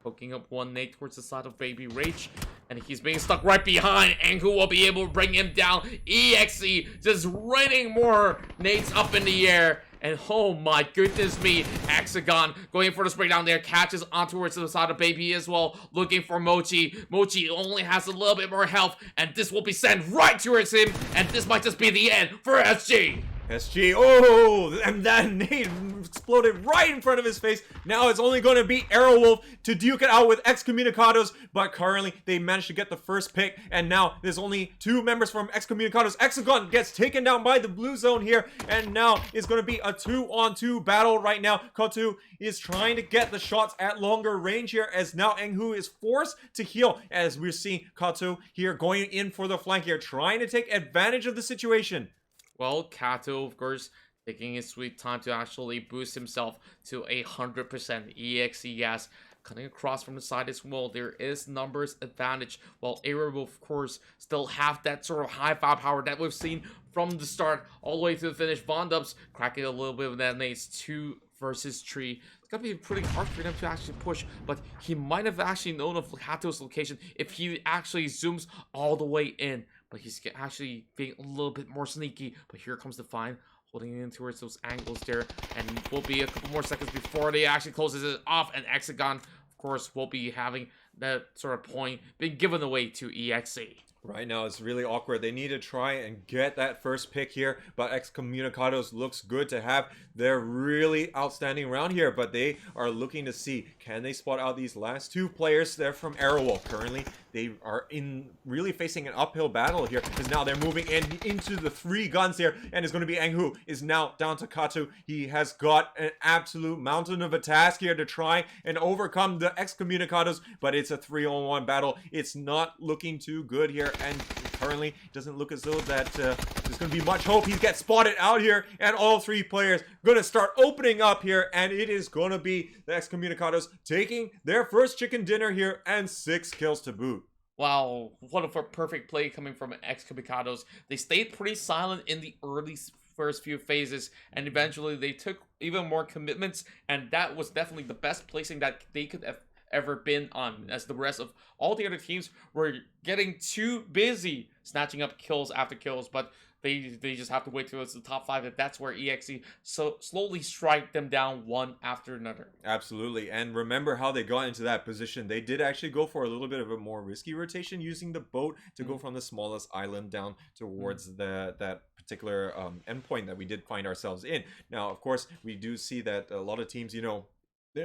poking up one nade towards the side of Baby Rage, and he's being stuck right behind, and who will be able to bring him down? EXE just raining more nades up in the air, and oh my goodness me, Hexagon going for the spray down there, catches on towards the side of Baby as well, looking for Mochi. Mochi only has a little bit more health, and this will be sent right towards him, and this might just be the end for SG. SG, oh, and that nade exploded right in front of his face. Now it's only going to be Aerowolf to duke it out with Excommunicados, but currently they managed to get the first pick, and now there's only 2 members from Excommunicados. Hexagon gets taken down by the blue zone here, and now it's going to be a 2-on-2 battle right now. Kotu is trying to get the shots at longer range here, as now Enghu is forced to heal, as we're seeing Kotu here going in for the flank here, trying to take advantage of the situation. Well, Kato, of course, taking his sweet time to actually boost himself to 100% EXE gas. Cutting across from the side as well, there is numbers advantage, while Aero will, of course, still have that sort of high firepower that we've seen from the start all the way to the finish. Von Dubs cracking a little bit of that nades 2 versus 3. It's gonna be pretty hard for them to actually push, but he might have actually known of Kato's location if he actually zooms all the way in. But he's actually being a little bit more sneaky. But here comes the Fine, holding in towards those angles there. And will be a couple more seconds before they actually closes it off. And Hexagon, of course, will be having that sort of point being given away to EXE. Right now, it's really awkward. They need to try and get that first pick here, but Excommunicados looks good to have. They're really outstanding around here, but they are looking to see, can they spot out these last 2 players? They're from Aerowolf. Currently, they are really facing an uphill battle here, because now they're moving into the 3 guns here, and it's going to be Enghu is now down to Katu. He has got an absolute mountain of a task here to try and overcome the Excommunicados, but it's a 3-on-1 battle. It's not looking too good here, and currently doesn't look as though that there's going to be much hope. He gets spotted out here, and all 3 players going to start opening up here, and it is going to be the Excommunicados taking their first chicken dinner here, and 6 kills to boot. Wow, what a perfect play coming from Excommunicados. They stayed pretty silent in the early first few phases, and eventually they took even more commitments, and that was definitely the best placing that they could have ever been on, as the rest of all the other teams were getting too busy snatching up kills after kills. But they just have to wait till it's the top 5, and that's where EXE so slowly strike them down one after another. Absolutely. And remember how they got into that position. They did actually go for a little bit of a more risky rotation, using the boat to go from the smallest island down towards that particular endpoint that we did find ourselves in. Now, of course, we do see that a lot of teams, you know,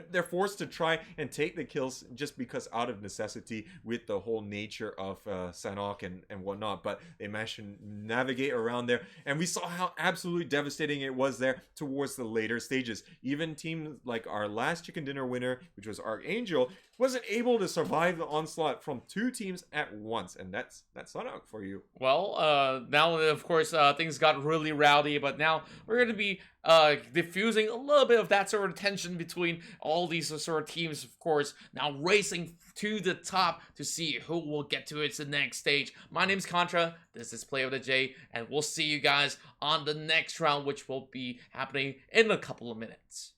they're forced to try and take the kills just because out of necessity, with the whole nature of Sanhok and whatnot, but they managed to navigate around there, and we saw how absolutely devastating it was there towards the later stages. Even teams like our last chicken dinner winner, which was Erangel, wasn't able to survive the onslaught from 2 teams at once, and that's Sanhok for you. Well, now of course things got really rowdy, but now we're going to be diffusing a little bit of that sort of tension between all these sort of teams, of course, now racing to the top to see who will get to its next stage. My name's Qontra, this is Play of the J, and we'll see you guys on the next round, which will be happening in a couple of minutes.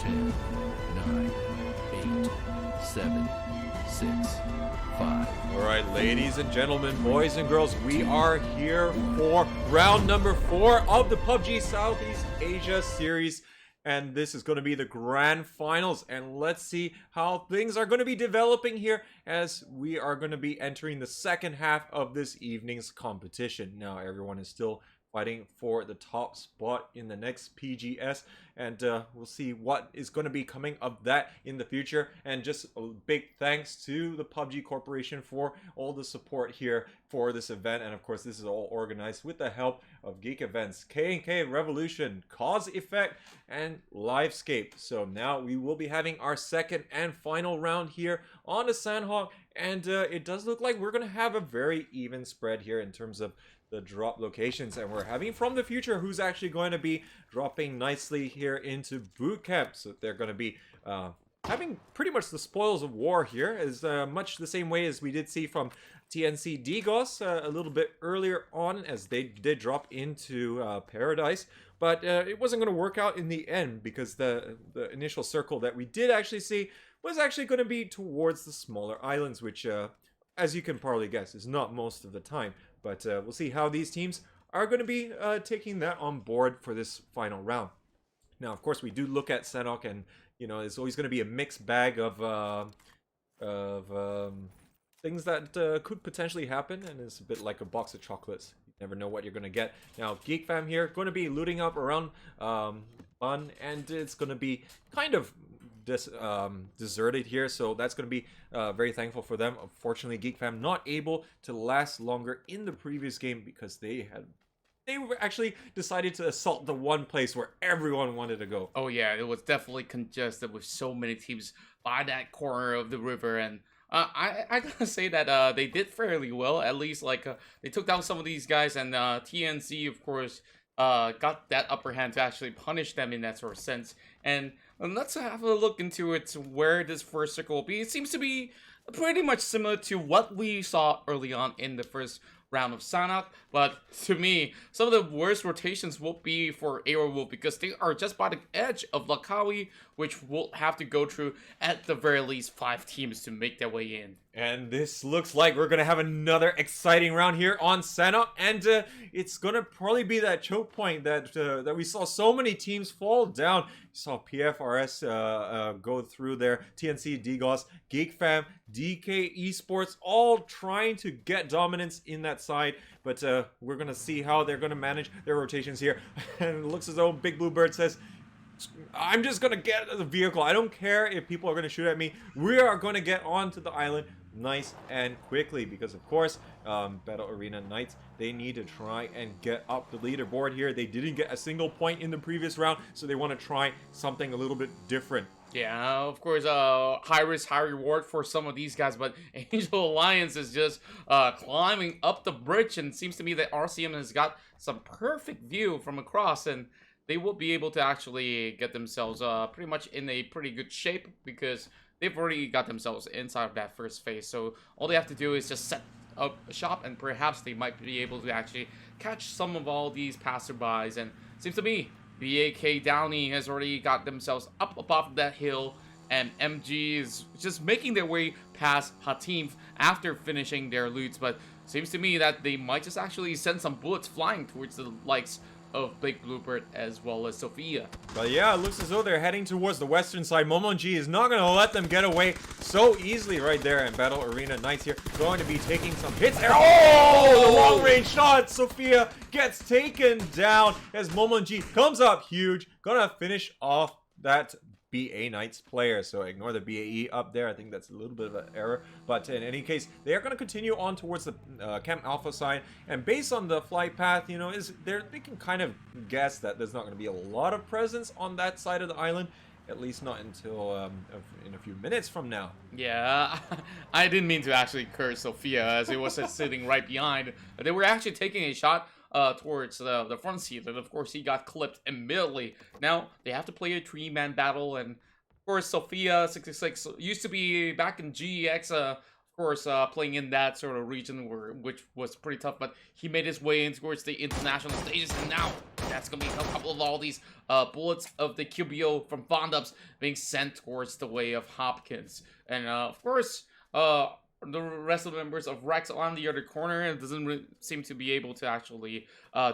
10, 9, 8, 7, 6, 5. All right, ladies and gentlemen, boys and girls, we are here for round number 4 of the PUBG Southeast Asia series. And this is going to be the grand finals. And let's see how things are going to be developing here as we are going to be entering the second half of this evening's competition. Now, everyone is still fighting for the top spot in the next PGS, and we'll see what is going to be coming of that in the future. And just a big thanks to the PUBG Corporation for all the support here for this event. And of course, this is all organized with the help of Geek Events, K&K Revolution, Cause Effect, and Livescape. So now we will be having our second and final round here on the Sanhok, and it does look like we're going to have a very even spread here in terms of the drop locations, and we're having From the Future, who's actually going to be dropping nicely here into boot camp. So they're going to be having pretty much the spoils of war here, is much the same way as we did see from TNC Digos a little bit earlier on, as they did drop into Paradise. But it wasn't going to work out in the end, because the initial circle that we did actually see was actually going to be towards the smaller islands, which as you can probably guess, is not most of the time. But we'll see how these teams are going to be taking that on board for this final round. Now, of course, we do look at Sanhok, and you know, it's always going to be a mixed bag of things that could potentially happen, and it's a bit like a box of chocolates. You never know what you're going to get. Now, Geek Fam here going to be looting up around Fun, and it's going to be kind of deserted here, so that's going to be very thankful for them. Unfortunately, Geek Fam not able to last longer in the previous game because they were actually decided to assault the one place where everyone wanted to go. Oh yeah, it was definitely congested with so many teams by that corner of the river, and I gotta say that they did fairly well. At least like they took down some of these guys, and TNC of course got that upper hand to actually punish them in that sort of sense. And let's have a look into it, where this first circle will be. It seems to be pretty much similar to what we saw early on in the first round of Sanhok, but to me, some of the worst rotations will be for Aerowolf, because they are just by the edge of Lakawi, which will have to go through at the very least 5 teams to make their way in. And this looks like we're going to have another exciting round here on Sanhok, and it's going to probably be that choke point that we saw so many teams fall down. You saw PFRS go through there, TNC, Digos, Geek Fam, DK Esports, all trying to get dominance in that side. But we're going to see how they're going to manage their rotations here. And it looks as though Big Bluebird says, I'm just going to get the vehicle. I don't care if people are going to shoot at me. We are going to get onto the island nice and quickly, because of course Battle Arena Knights, they need to try and get up the leaderboard here. They didn't get a single point in the previous round, so they want to try something a little bit different. Yeah, of course, high risk, high reward for some of these guys, but Angel Alliance is just climbing up the bridge, and it seems to me that RCM has got some perfect view from across, and they will be able to actually get themselves pretty much in a pretty good shape, because they've already got themselves inside of that first phase. So all they have to do is just set up a shop, and perhaps they might be able to actually catch some of all these passerbys. And it seems to me BAK Downey has already got themselves up above that hill, and MG is just making their way past Hatim after finishing their loots. But it seems to me that they might just actually send some bullets flying towards the likes of Big Bluebird as well as Sophia. But yeah, it looks as though they're heading towards the western side. Momonji is not going to let them get away so easily right there. And Battle Arena Knights here going to be taking some hits there. Oh, the long range shot. Sophia gets taken down as Momonji comes up huge. Gonna finish off that BA Knights player. So ignore the BAE up there. I think that's a little bit of an error. But in any case, they are going to continue on towards the Camp Alpha side. And based on the flight path, you know, they can kind of guess that there's not going to be a lot of presence on that side of the island. At least not until in a few minutes from now. Yeah, I didn't mean to actually curse Sophia, as it was just sitting right behind. They were actually taking a shot towards the front seat, and of course he got clipped immediately. Now they have to play a 3-man battle, and of course Sophia 66 used to be back in GEX, of course playing in that sort of region which was pretty tough, but he made his way in towards the international stages, and now that's gonna be a couple of all these bullets of the QBO from Fondups being sent towards the way of Hopkins. And of course, the rest of the members of Rex on the other corner, it doesn't really seem to be able to actually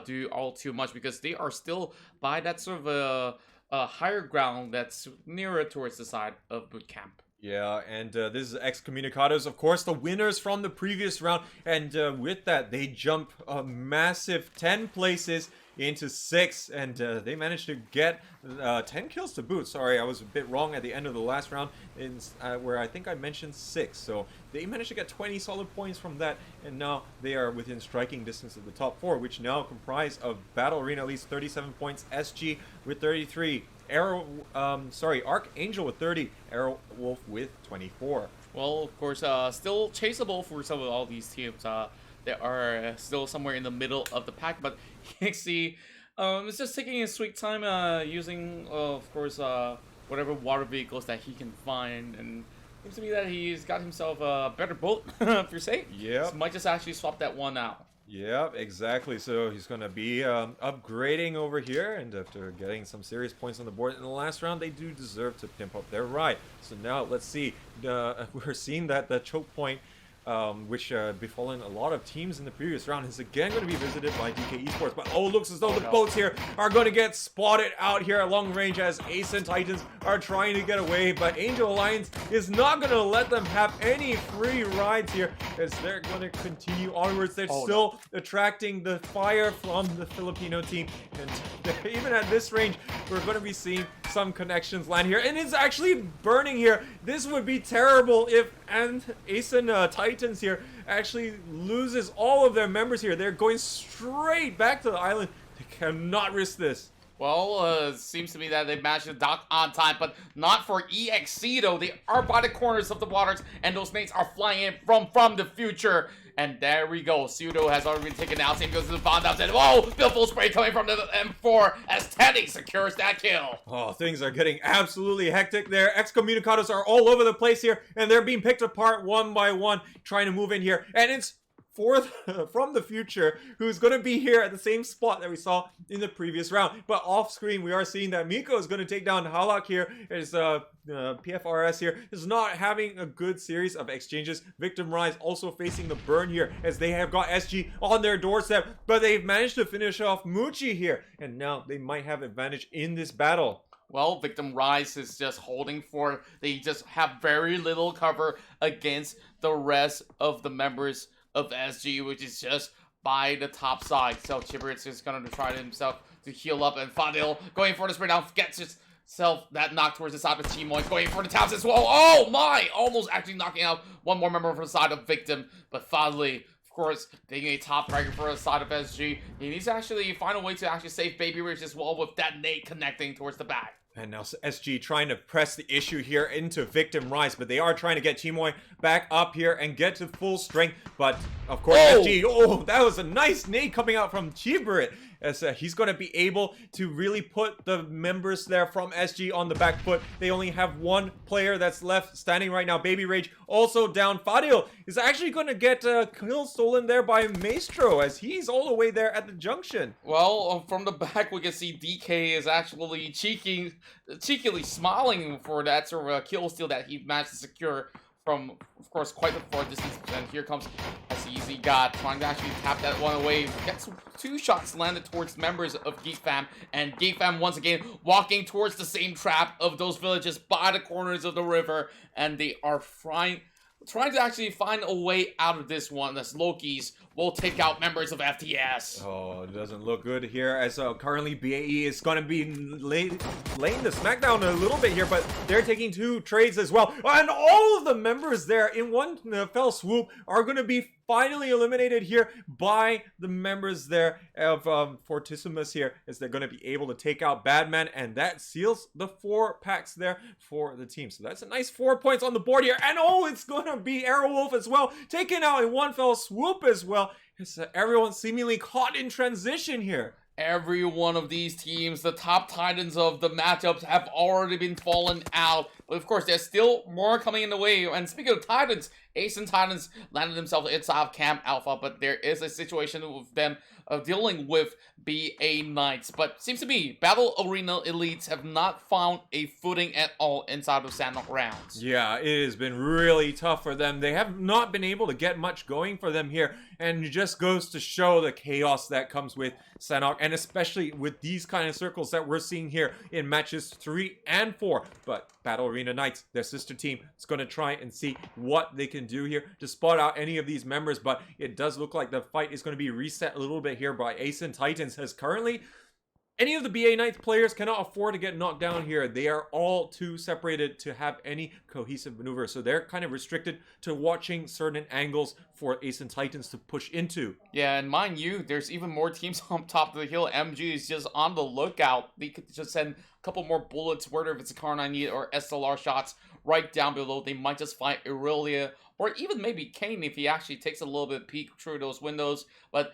do all too much, because they are still by that sort of a higher ground that's nearer towards the side of boot camp. Yeah, and this is Excommunicados, of course, the winners from the previous round. And with that, they jump a massive 10 places into 6, and they managed to get 10 kills to boot. Sorry, I was a bit wrong at the end of the last round, where I think I mentioned 6. So they managed to get 20 solid points from that, and now they are within striking distance of the top 4, which now comprise of Battle Arena at least 37 points, SG with 33, Archangel with 30, Aerowolf with 24. Well, of course, still chaseable for some of all these teams. They are still somewhere in the middle of the pack, but EXE is just taking his sweet time, using, of course, whatever water vehicles that he can find, and seems to me that he's got himself a better boat, per se. Yeah. So might just actually swap that one out. Yeah, exactly. So he's going to be upgrading over here, and after getting some serious points on the board in the last round, they do deserve to pimp up their ride. So now let's see. We're seeing that the choke point, which befallen a lot of teams in the previous round, is again going to be visited by DK Esports. But looks as though the boats here are going to get spotted out here at long range as Ace and Titans are trying to get away. But Angel Alliance is not going to let them have any free rides here, as they're going to continue onwards. They're still attracting the fire from the Filipino team, and even at this range, we're going to be seeing some connections land here, and it's actually burning here. This would be terrible if Ace and Titans here actually loses all of their members here. They're going straight back to the island. They cannot risk this. Well, it seems to me that they managed to dock on time, but not for EXE though. They are by the corners of the waters, and those nades are flying in from the future. And there we go. Pseudo has already been taken out. Same goes to the Fondups, and whoa! Full spray coming from the M4 as Teddy secures that kill. Oh, things are getting absolutely hectic there. Excommunicados are all over the place here, and they're being picked apart one by one, trying to move in here. And it's from the future, who's going to be here at the same spot that we saw in the previous round. But off screen, we are seeing that Miko is going to take down Halak here. As PFRS here is not having a good series of exchanges. Victim Rise also facing the burn here, as they have got SG on their doorstep, but they've managed to finish off Muchi here, and now they might have advantage in this battle. Well, Victim Rise is just holding for. They just have very little cover against the rest of the members of SG, which is just by the top side. So Chiburit's is going to try himself to heal up, and Fadil going for the sprint down, gets himself that knock towards the side of Chimoy, going for the taps as well. Oh my! Almost actually knocking out one more member from the side of Victim, but Fadli, of course, being a top fragger for the side of SG, he needs to actually find a way to actually save Baby Rich as well, with that nade connecting towards the back. And now SG trying to press the issue here into Victim Rise, but they are trying to get Chimoy back up here and get to full strength. But of course, SG, that was a nice nade coming out from Chiburit, as he's going to be able to really put the members there from SG on the back foot. They only have one player that's left standing right now. Baby Rage also down. Fadil is actually going to get kill stolen there by Maestro, as he's all the way there at the junction. Well, from the back, we can see DK is actually cheekily smiling for that sort of kill steal that he managed to secure from, of course, quite the far distance. And here comes SEZ God trying to actually tap that one away. Gets 2 shots landed towards members of Geek Fam, and Geek Fam once again walking towards the same trap of those villages by the corners of the river, and they are trying to actually find a way out of this one, as Loki's will take out members of FTS. Oh, it doesn't look good here, as currently BAE is going to be laying the smackdown a little bit here, but they're taking 2 trades as well. And all of the members there in one fell swoop are going to be finally eliminated here by the members there of Fortissimus here, as they're going to be able to take out Badman, and that seals the 4 packs there for the team. So that's a nice 4 points on the board here, and it's going to be Aerowolf as well, taken out in one fell swoop as well. It's everyone seemingly caught in transition here. Every one of these teams, the top titans of the matchups, have already been fallen out. But of course, there's still more coming in the way. And speaking of titans, Ace and Titans landed themselves inside of Camp Alpha, but there is a situation with them dealing with BA Knights. But seems to be Battle Arena Elites have not found a footing at all inside of Sanhok rounds. Yeah, it has been really tough for them. They have not been able to get much going for them here, and it just goes to show the chaos that comes with Sanhok, and especially with these kind of circles that we're seeing here in matches 3 and 4. But Battle Arena Knights, their sister team, is going to try and see what they can do here to spot out any of these members, but it does look like the fight is going to be reset a little bit here by Ace and Titans, as currently any of the BA Knights players cannot afford to get knocked down here. They are all too separated to have any cohesive maneuver, so they're kind of restricted to watching certain angles for Ace and Titans to push into. Yeah, and mind you, there's even more teams on top of the hill. MG is just on the lookout. They could just send a couple more bullets, whether if it's a Car-98 or SLR shots, right down below. They might just find Aurelia, or even maybe Kane if he actually takes a little bit peek through those windows. But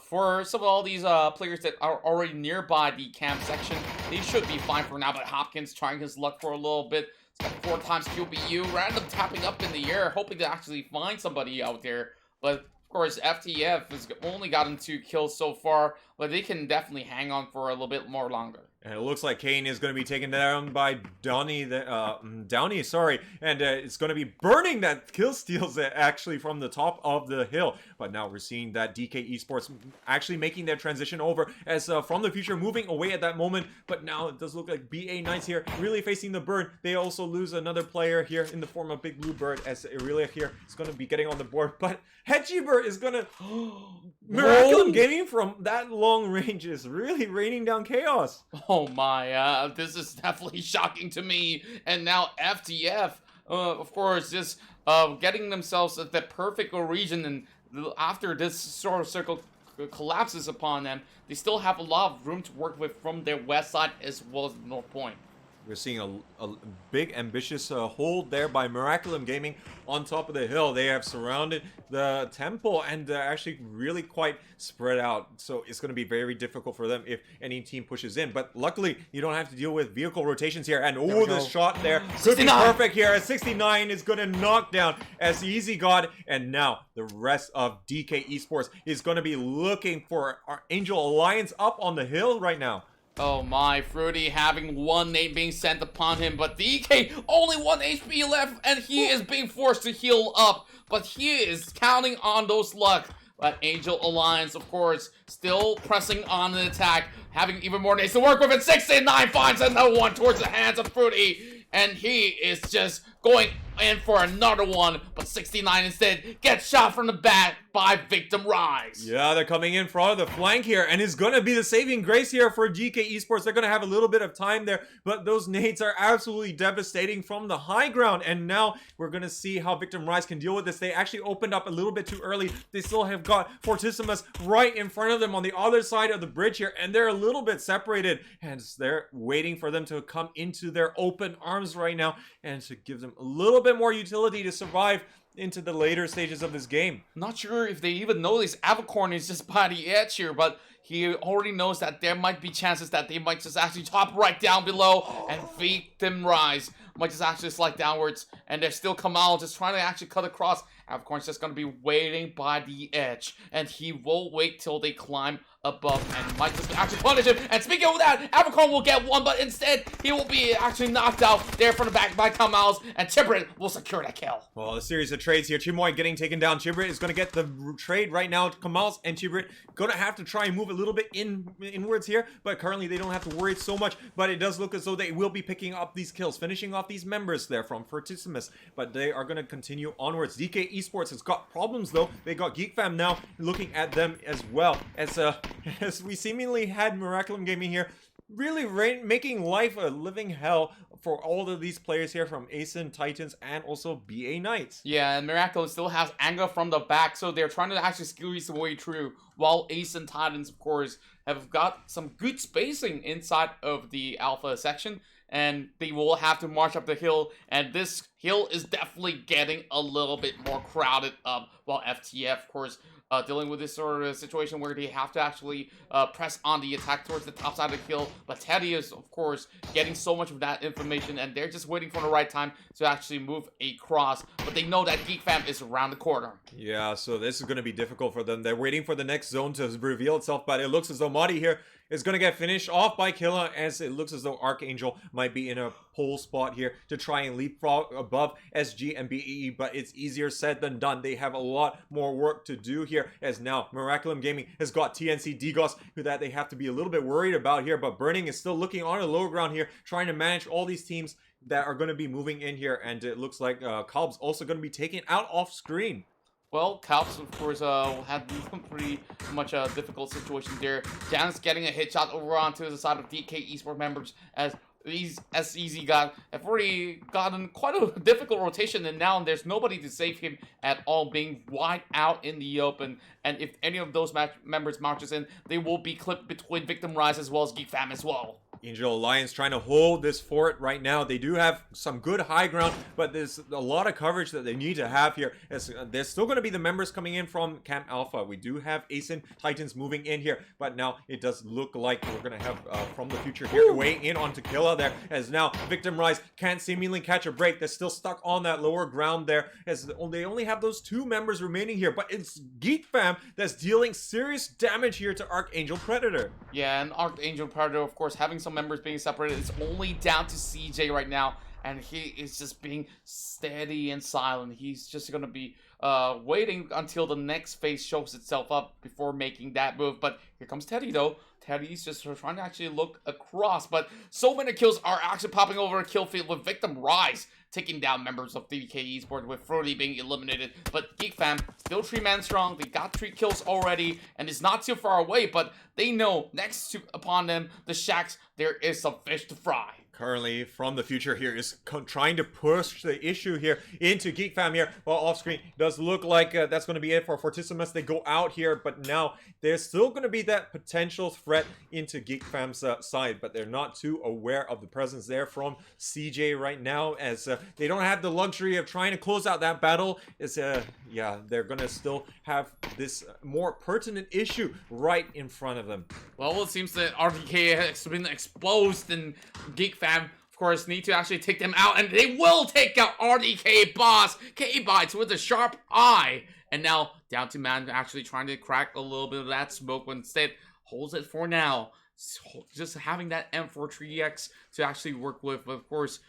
for some of all these players that are already nearby the camp section, they should be fine for now. But Hopkins trying his luck for a little bit. It's got 4 times QBU, random tapping up in the air, hoping to actually find somebody out there. But of course, FTF has only gotten 2 kills so far, but they can definitely hang on for a little bit more longer. And it looks like Kane is going to be taken down by Downey, sorry. And it's going to be burning that kill steals actually from the top of the hill. But now we're seeing that DK Esports actually making their transition over as From the Future moving away at that moment. But now it does look like BA Knights here really facing the burn. They also lose another player here in the form of Big Blue Bird, as Aurelia here is going to be getting on the board. But Hedgehog is going to... Miraculum Gaming from that long range is really raining down chaos. Oh my, this is definitely shocking to me. And now FTF, of course, just getting themselves at the perfect region, and after this sort of circle collapses upon them, they still have a lot of room to work with from their west side as well as the north point. We're seeing a big, ambitious hold there by Miraculum Gaming on top of the hill. They have surrounded the temple and actually really quite spread out. So it's going to be very difficult for them if any team pushes in. But luckily, you don't have to deal with vehicle rotations here. And oh, the shot there could be perfect here. At 69 is going to knock down as Easy God. And now the rest of DK Esports is going to be looking for our Angel Alliance up on the hill right now. Oh my, Fruity having 1 nade being sent upon him, but DK only 1 HP left, and he is being forced to heal up, but he is counting on those luck. But Angel Alliance, of course, still pressing on the attack, having even more nades to work with, and 69 finds another one towards the hands of Fruity, and he is just going in for another one, but 69 instead gets shot from the back by Victim Rise. Yeah, they're coming in front of the flank here, and it's going to be the saving grace here for GK Esports. They're going to have a little bit of time there, but those nades are absolutely devastating from the high ground, and now we're going to see how Victim Rise can deal with this. They actually opened up a little bit too early. They still have got Fortissimus right in front of them on the other side of the bridge here, and they're a little bit separated, and they're waiting for them to come into their open arms right now, and to give them a little bit more utility to survive into the later stages of this game. Not sure if they even notice Avicorn is just by the edge here, but he already knows that there might be chances that they might just actually top right down below, and Victim Rise might just actually slide downwards, and they still come out just trying to actually cut across. Avicorn's just going to be waiting by the edge, and he will wait till they climb above and might just actually punish him. And speaking of that, Avicorn will get 1, but instead he will be actually knocked out there from the back by Kamals, and Chibrit will secure that kill. Well, a series of trades here. Chimoy getting taken down. Chibrit is going to get the trade right now. Kamals and Chibrit going to have to try and move a little bit inwards here, but currently they don't have to worry so much. But it does look as though they will be picking up these kills, finishing off these members there from Fortissimus, but they are going to continue onwards. DK Esports has got problems though. They got Geek Fam now looking at them as well, as we seemingly had Miraculum Gaming here really making life a living hell for all of these players here from Asen Titans and also BA Knights. Yeah, and Miracle still has anger from the back, so they're trying to actually squeeze their way through, while Asen Titans, of course, have got some good spacing inside of the Alpha section, and they will have to march up the hill, and this hill is definitely getting a little bit more crowded up, while FTF, of course, dealing with this sort of situation where they have to actually press on the attack towards the top side of the kill. But Teddy is, of course, getting so much of that information, and they're just waiting for the right time to actually move across. But they know that Geek Fam is around the corner. Yeah, so this is going to be difficult for them. They're waiting for the next zone to reveal itself, but it looks as though Madi here is going to get finished off by Killa, as it looks as though Archangel might be in a pole spot here to try and leapfrog above SG and BEE, but it's easier said than done. They have a lot more work to do here, as now Miraculum Gaming has got TNC Digos, who that they have to be a little bit worried about here, but Burning is still looking on the lower ground here, trying to manage all these teams that are going to be moving in here, and it looks like Kalb's also going to be taken out off screen. Well, Kalps, of course, had pretty much a difficult situation there. Jan's getting a hit shot over onto the side of DK Esports members, as SEZ have already gotten quite a difficult rotation, and now there's nobody to save him at all, being wide out in the open. And if any of those members marches in, they will be clipped between Victim Rise as well as Geek Fam as well. Angel Alliance trying to hold this fort right now. They do have some good high ground, but there's a lot of coverage that they need to have here. There's still going to be the members coming in from Camp Alpha. We do have Asen Titans moving in here, but now it does look like we're going to have from the future here way in onto Killa there, as now Victim Rise can't seemingly catch a break. They're still stuck on that lower ground there, as they only have those two members remaining here, but it's Geek Fam that's dealing serious damage here to Archangel Predator. Yeah, and Archangel Predator, of course, having some members being separated. It's only down to CJ right now, and he is just being steady and silent. He's just going to be waiting until the next phase shows itself up before making that move. But here comes Teddy, though. Teddy's just trying to actually look across, but so many kills are actually popping over a kill field with Victim Rise taking down members of DK Esports, with Fruity being eliminated. But Geek Fam, still 3-man strong. They got 3 kills already, and it's not too far away, but they know next to upon them, the Shacks, there is some fish to fry. Currently, from the future here is trying to push the issue here into Geek Fam here, while off screen does look like that's going to be it for Fortissimus. They go out here, but now there's still going to be that potential threat into Geek Fam's side, but they're not too aware of the presence there from CJ right now, as they don't have the luxury of trying to close out that battle. Yeah, they're going to still have this more pertinent issue right in front of them. Well, it seems that RDK has been exposed, and Geek Fam, of course, need to actually take them out, and they will take out RDK boss K-Bites with a sharp eye. And now down to Man actually trying to crack a little bit of that smoke, but instead holds it for now. Just having that M43X to actually work with. But of course,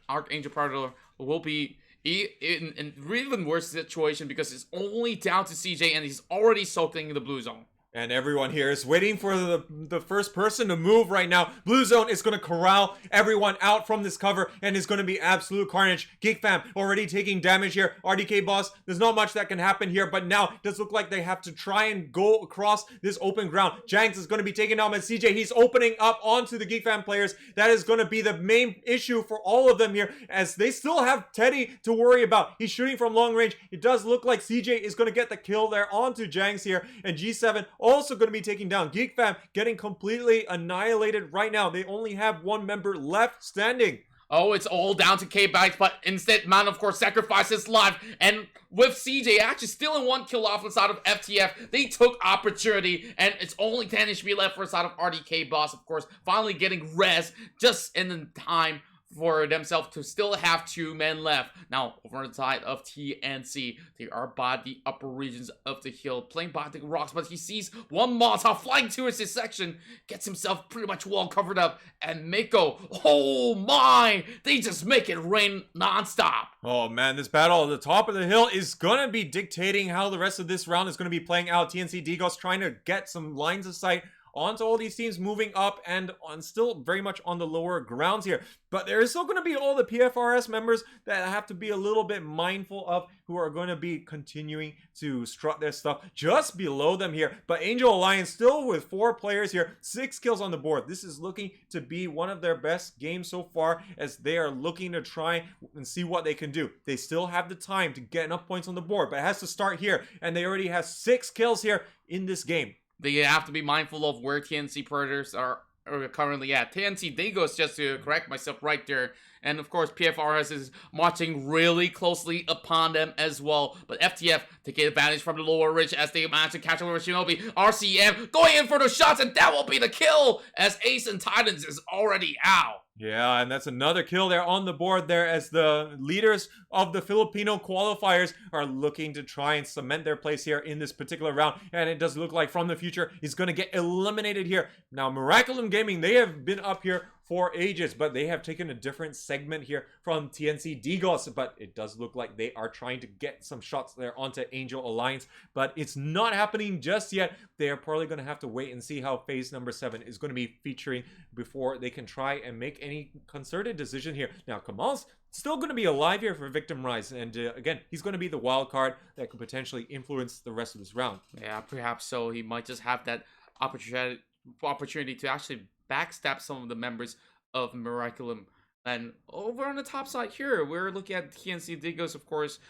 Archangel Predator will be in an even worse situation, because it's only down to CJ, and he's already soaking in the blue zone. And everyone here is waiting for the first person to move right now. Blue Zone is going to corral everyone out from this cover, and it's going to be absolute carnage. Geek Fam already taking damage here. RDK boss, there's not much that can happen here, but now it does look like they have to try and go across this open ground. Janks is going to be taken down by CJ. He's opening up onto the Geek Fam players. That is going to be the main issue for all of them here, as they still have Teddy to worry about. He's shooting from long range. It does look like CJ is going to get the kill there onto Janks here, and G7 also going to be taking down. Geek Fam getting completely annihilated right now. They only have one member left standing. Oh, it's all down to K-Bites, but instead, Man, of course, sacrifices his life. And with CJ actually stealing 1 kill off the side of FTF, they took opportunity, and it's only 10 HP left for the side of RDK boss, of course, finally getting res just in the time for themselves to still have 2 men left. Now, over on the side of TNC, they are by the upper regions of the hill, playing by the rocks, but he sees one Molotov flying towards his section, gets himself pretty much well covered up, and Mako, oh my, they just make it rain non-stop. Oh man, this battle at the top of the hill is gonna be dictating how the rest of this round is gonna be playing out. TNC Digos trying to get some lines of sight onto all these teams moving up and on still very much on the lower grounds here. But there is still going to be all the PFRS members that have to be a little bit mindful of, who are going to be continuing to strut their stuff just below them here. But Angel Alliance still with 4 players here, 6 kills on the board. This is looking to be one of their best games so far, as they are looking to try and see what they can do. They still have the time to get enough points on the board, but it has to start here, and they already have 6 kills here in this game. They have to be mindful of where TNC Predators are currently at. TNC Digos, just to correct myself right there. And of course, PFRS is watching really closely upon them as well. But FTF taking advantage from the lower ridge as they manage to catch over Shinobi. RCM going in for the shots, and that will be the kill as Ace and Titans is already out. Yeah, and that's another kill there on the board there as the leaders of the Filipino qualifiers are looking to try and cement their place here in this particular round. And it does look like From the Future is going to get eliminated here. Now, Miraculum Gaming, they have been up here for ages, but they have taken a different segment here from TNC Digos, but it does look like they are trying to get some shots there onto Angel Alliance, but it's not happening just yet. They are probably going to have to wait and see how phase number 7 is going to be featuring before they can try and make any concerted decision here. Now, Kamal's still going to be alive here for Victim Rise, and again, he's going to be the wild card that could potentially influence the rest of this round. Yeah, perhaps so. He might just have that opportunity to actually backstab some of the members of Miraculum. And over on the top side here, we're looking at TNC Digos, of course,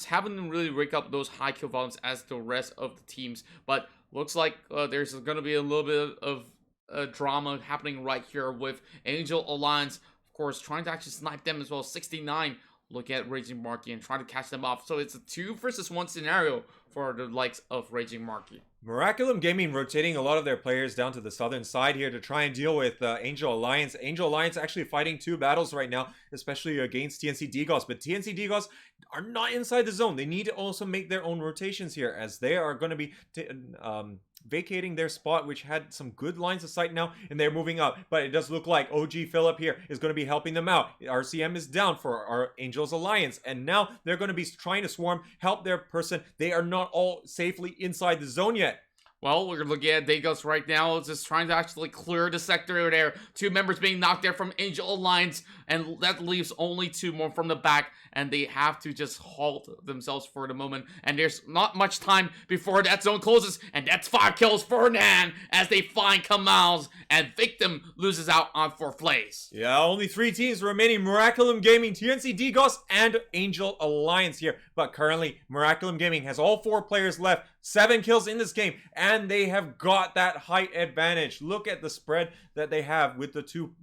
haven't really rake up those high kill volumes as the rest of the teams, but looks like there's going to be a little bit of drama happening right here with Angel Alliance, of course, trying to actually snipe them as well. 69 look at Raging Marky and try to catch them off. So it's a 2 versus 1 scenario for the likes of Raging Marky. Miraculum Gaming rotating a lot of their players down to the southern side here to try and deal with Angel Alliance. Angel Alliance actually fighting 2 battles right now, especially against TNC Digos. But TNC Digos are not inside the zone. They need to also make their own rotations here as they are going to be vacating their spot, which had some good lines of sight now, and they're moving up. But it does look like OG Philip here is going to be helping them out. RCM is down for our Angels Alliance, and now they're going to be trying to swarm, help their person. They are not all safely inside the zone yet. Well, we're looking at Dagos right now, just trying to actually clear the sector there. 2 members being knocked there from Angel Alliance, and that leaves only 2 more from the back, and they have to just halt themselves for the moment. And there's not much time before that zone closes, and that's 5 kills for Nan as they find Kamals, and Victim loses out on 4th place. Yeah, only 3 teams remaining: Miraculum Gaming, TNC Digos, and Angel Alliance here. But currently, Miraculum Gaming has all 4 players left. 7 kills in this game, and they have got that height advantage. Look at the spread that they have with the 2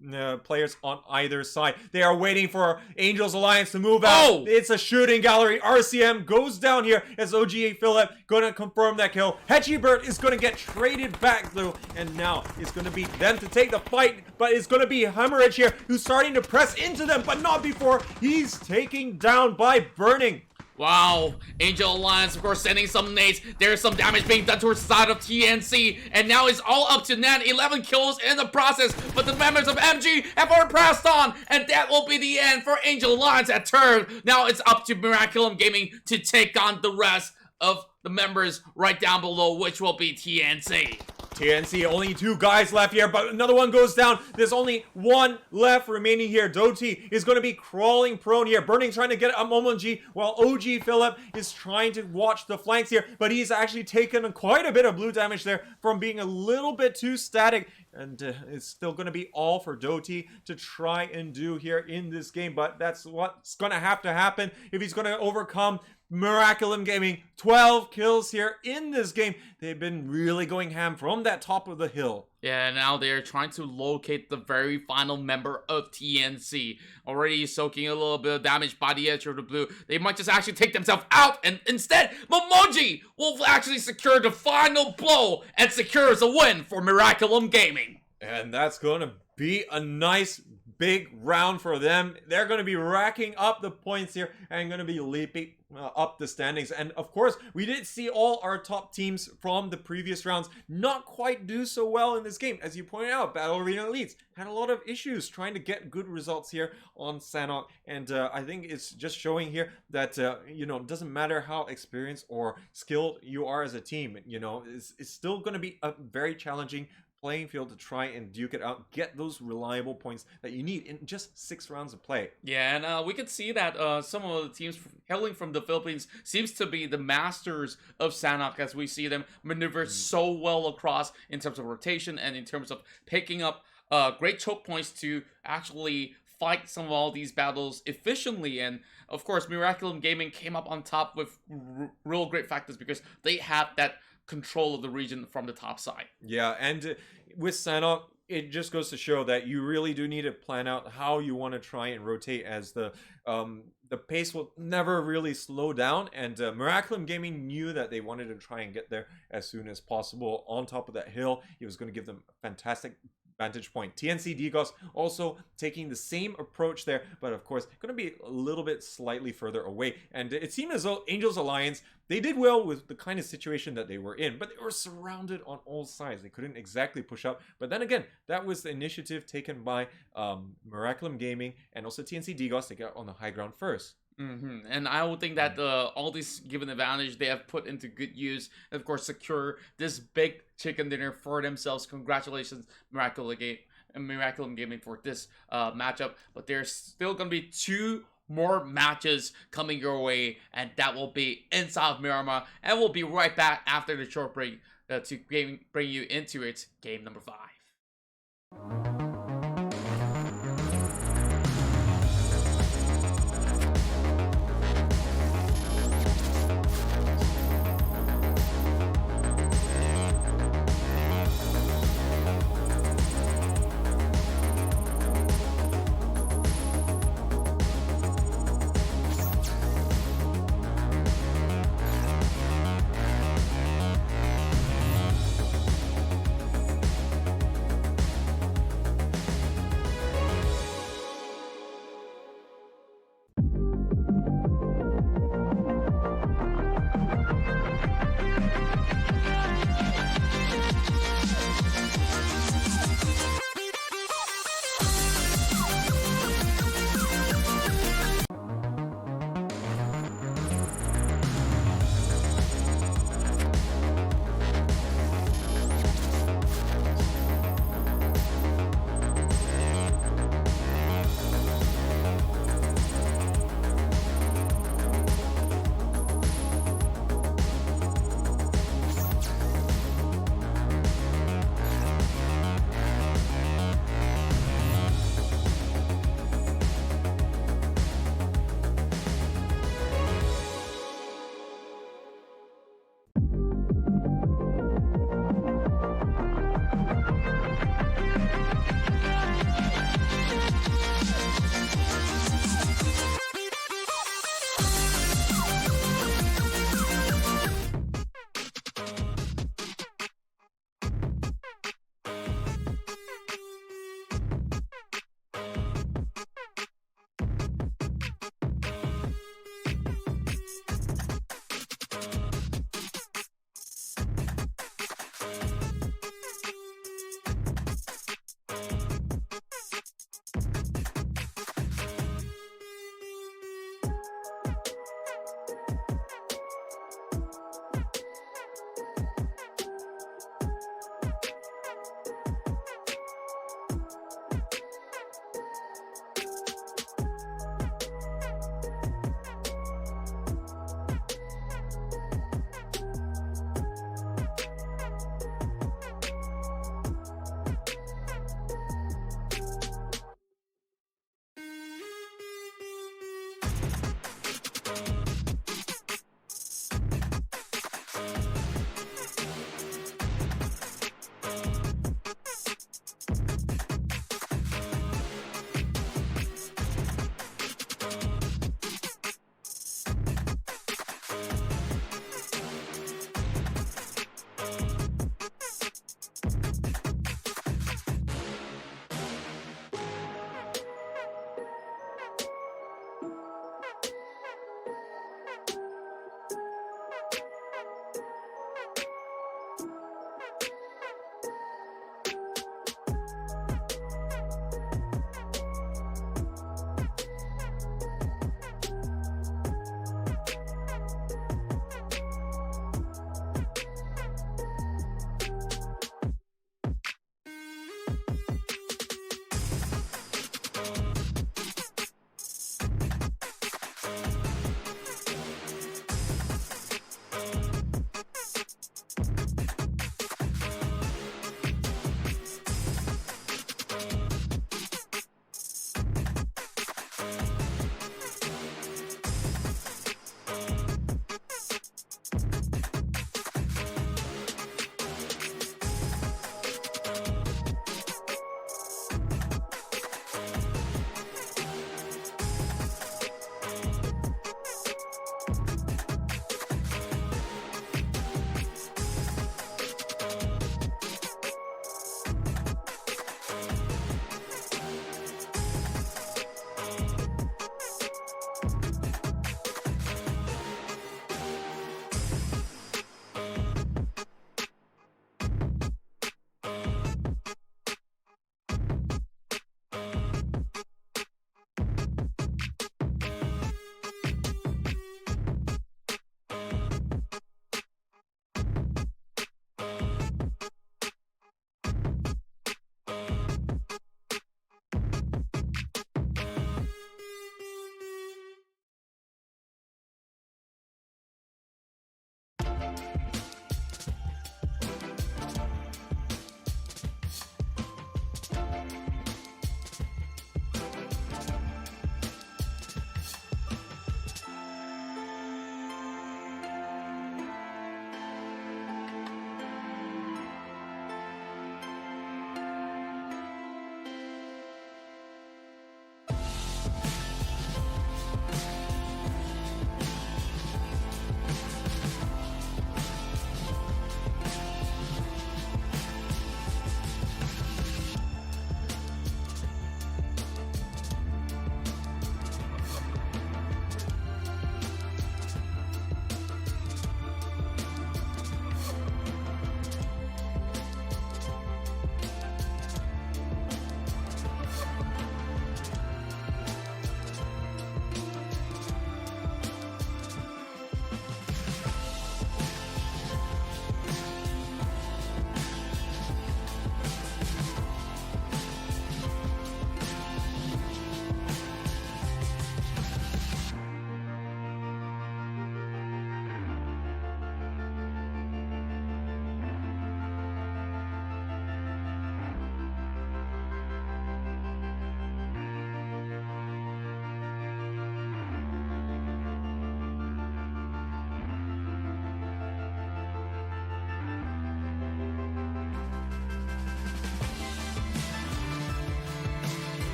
players on either side. They are waiting for Angels Alliance to move out. Oh! It's a shooting gallery. RCM goes down here as OGA Philip gonna confirm that kill. Hechibert is gonna get traded back though, and now it's gonna be them to take the fight, but it's gonna be Hemorrhage here who's starting to press into them, but not before he's taken down by Burning. Wow, Angel Alliance, of course, sending some nades. There's some damage being done towards the side of TNC, and now it's all up to Nan. 11 kills in the process, but the members of MG have already passed on, and that will be the end for Angel Alliance at turn. Now it's up to Miraculum Gaming to take on the rest of the members right down below, which will be TNC. TNC, only 2 guys left here, but another one goes down. There's only 1 left remaining here. Doti is going to be crawling prone here. Burning trying to get a Momonji, while OG Philip is trying to watch the flanks here, but he's actually taken quite a bit of blue damage there from being a little bit too static. And it's still going to be all for Doti to try and do here in this game, but that's what's going to have to happen if he's going to overcome Miraculum Gaming. 12 kills here in this game. They've been really going ham from that top of the hill. Yeah, now they're trying to locate the very final member of TNC. Already soaking a little bit of damage by the edge of the blue. They might just actually take themselves out, and instead, Momoji will actually secure the final blow and secures a win for Miraculum Gaming. And that's going to be a nice big round for them. They're going to be racking up the points here and going to be leaping up the standings. And of course, we did see all our top teams from the previous rounds not quite do so well in this game. As you pointed out, Battle Arena Elites had a lot of issues trying to get good results here on Sanhok. And I think it's just showing here that, you know, it doesn't matter how experienced or skilled you are as a team, you know, it's still going to be a very challenging playing field to try and duke it out, get those reliable points that you need in just 6 rounds of play. Yeah, and we can see that some of the teams hailing from the Philippines seems to be the masters of Sanhok, as we see them maneuver so well across in terms of rotation and in terms of picking up great choke points to actually fight some of all these battles efficiently. And of course, Miraculum Gaming came up on top with real great factors because they have that control of the region from the top side. Yeah, and with Sanhok, it just goes to show that you really do need to plan out how you want to try and rotate, as the pace will never really slow down. And Miraculum Gaming knew that they wanted to try and get there as soon as possible. On top of that hill, he was going to give them a fantastic vantage point. TNC Digos also taking the same approach there, but of course going to be a little bit slightly further away. And it seemed as though Angels Alliance, they did well with the kind of situation that they were in, but they were surrounded on all sides. They couldn't exactly push up. But then again, that was the initiative taken by Miraculum Gaming and also TNC Digos to get on the high ground first. And I would think that all these given advantage they have put into good use, and of course secure this big chicken dinner for themselves. Congratulations, Miraculum Gaming, for this matchup. But there's still gonna be 2 more matches coming your way, and that will be inside of Miramar. And we'll be right back after the short break to bring you into its game number 5.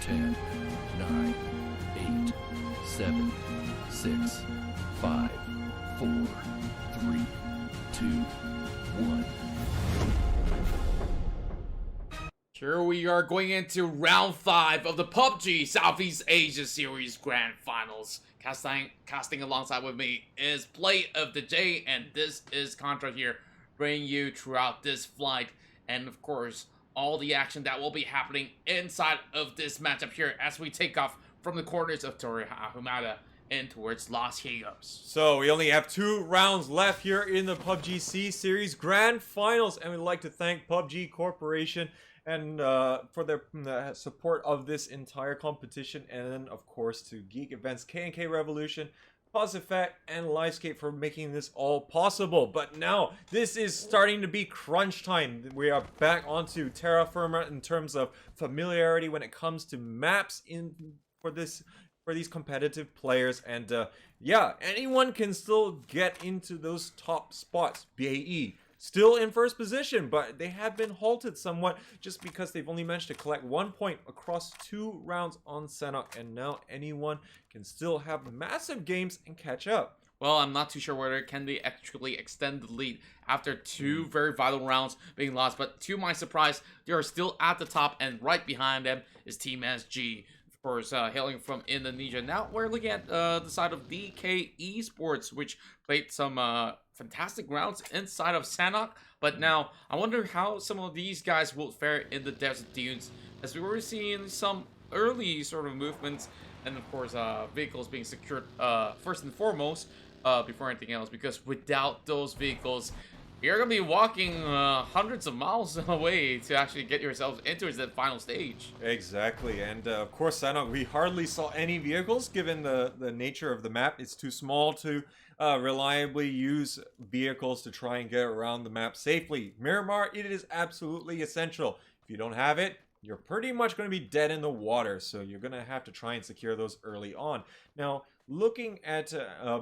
10, 9, 8, 7, 6, 5, 4, 3, 2, 1. Here we are going into round 5 of the PUBG Southeast Asia Series Grand Finals. Casting alongside with me is Play of the Day, and this is Qontra here, bringing you throughout this flight, and of course, all the action that will be happening inside of this matchup here as we take off from the corners of Torrehumada and towards Los Higos. So we only have 2 rounds left here in the PUBG C Series Grand Finals, and we'd like to thank PUBG Corporation and for their support of this entire competition, and then of course to Geek Events, K&K Revolution, Pause Effect, and Livescape for making this all possible. But now this is starting to be crunch time. We are back onto Terra Firma in terms of familiarity when it comes to maps for these competitive players, and yeah, anyone can still get into those top spots. BAE still in first position, but they have been halted somewhat just because they've only managed to collect 1 point across 2 rounds on Sanhok, and now anyone can still have massive games and catch up. Well, I'm not too sure whether can they actually extend the lead after 2 very vital rounds being lost, but to my surprise, they are still at the top, and right behind them is Team SG. Of course, hailing from Indonesia. Now we're looking at the side of DK Esports, which played some fantastic rounds inside of Sanhok, but now I wonder how some of these guys will fare in the desert dunes, as we were seeing some early sort of movements, and of course vehicles being secured first and foremost before anything else, because without those vehicles you're gonna be walking hundreds of miles away to actually get yourselves into that final stage. Exactly, and of course, Sanhok, we hardly saw any vehicles given the nature of the map. It's too small to reliably use vehicles to try and get around the map safely. Miramar, it is absolutely essential. If you don't have it, you're pretty much going to be dead in the water, so you're going to have to try and secure those early on. Now, looking at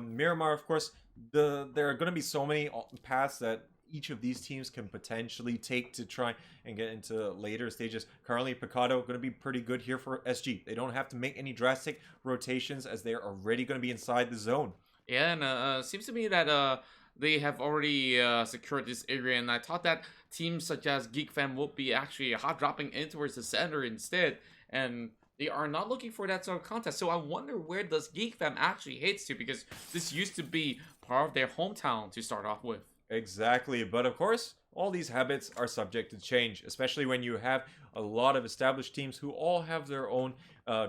Miramar, of course, there are going to be so many paths that each of these teams can potentially take to try and get into later stages. Currently, Picado going to be pretty good here for SG. They don't have to make any drastic rotations as they're already going to be inside the zone. Yeah, and seems to me that they have already secured this area, and I thought that teams such as Geek Fam would be actually hot dropping in towards the center instead, and they are not looking for that sort of contest. So I wonder where does Geek Fam actually heads to, because this used to be part of their hometown to start off with. Exactly, but of course, all these habits are subject to change, especially when you have a lot of established teams who all have their own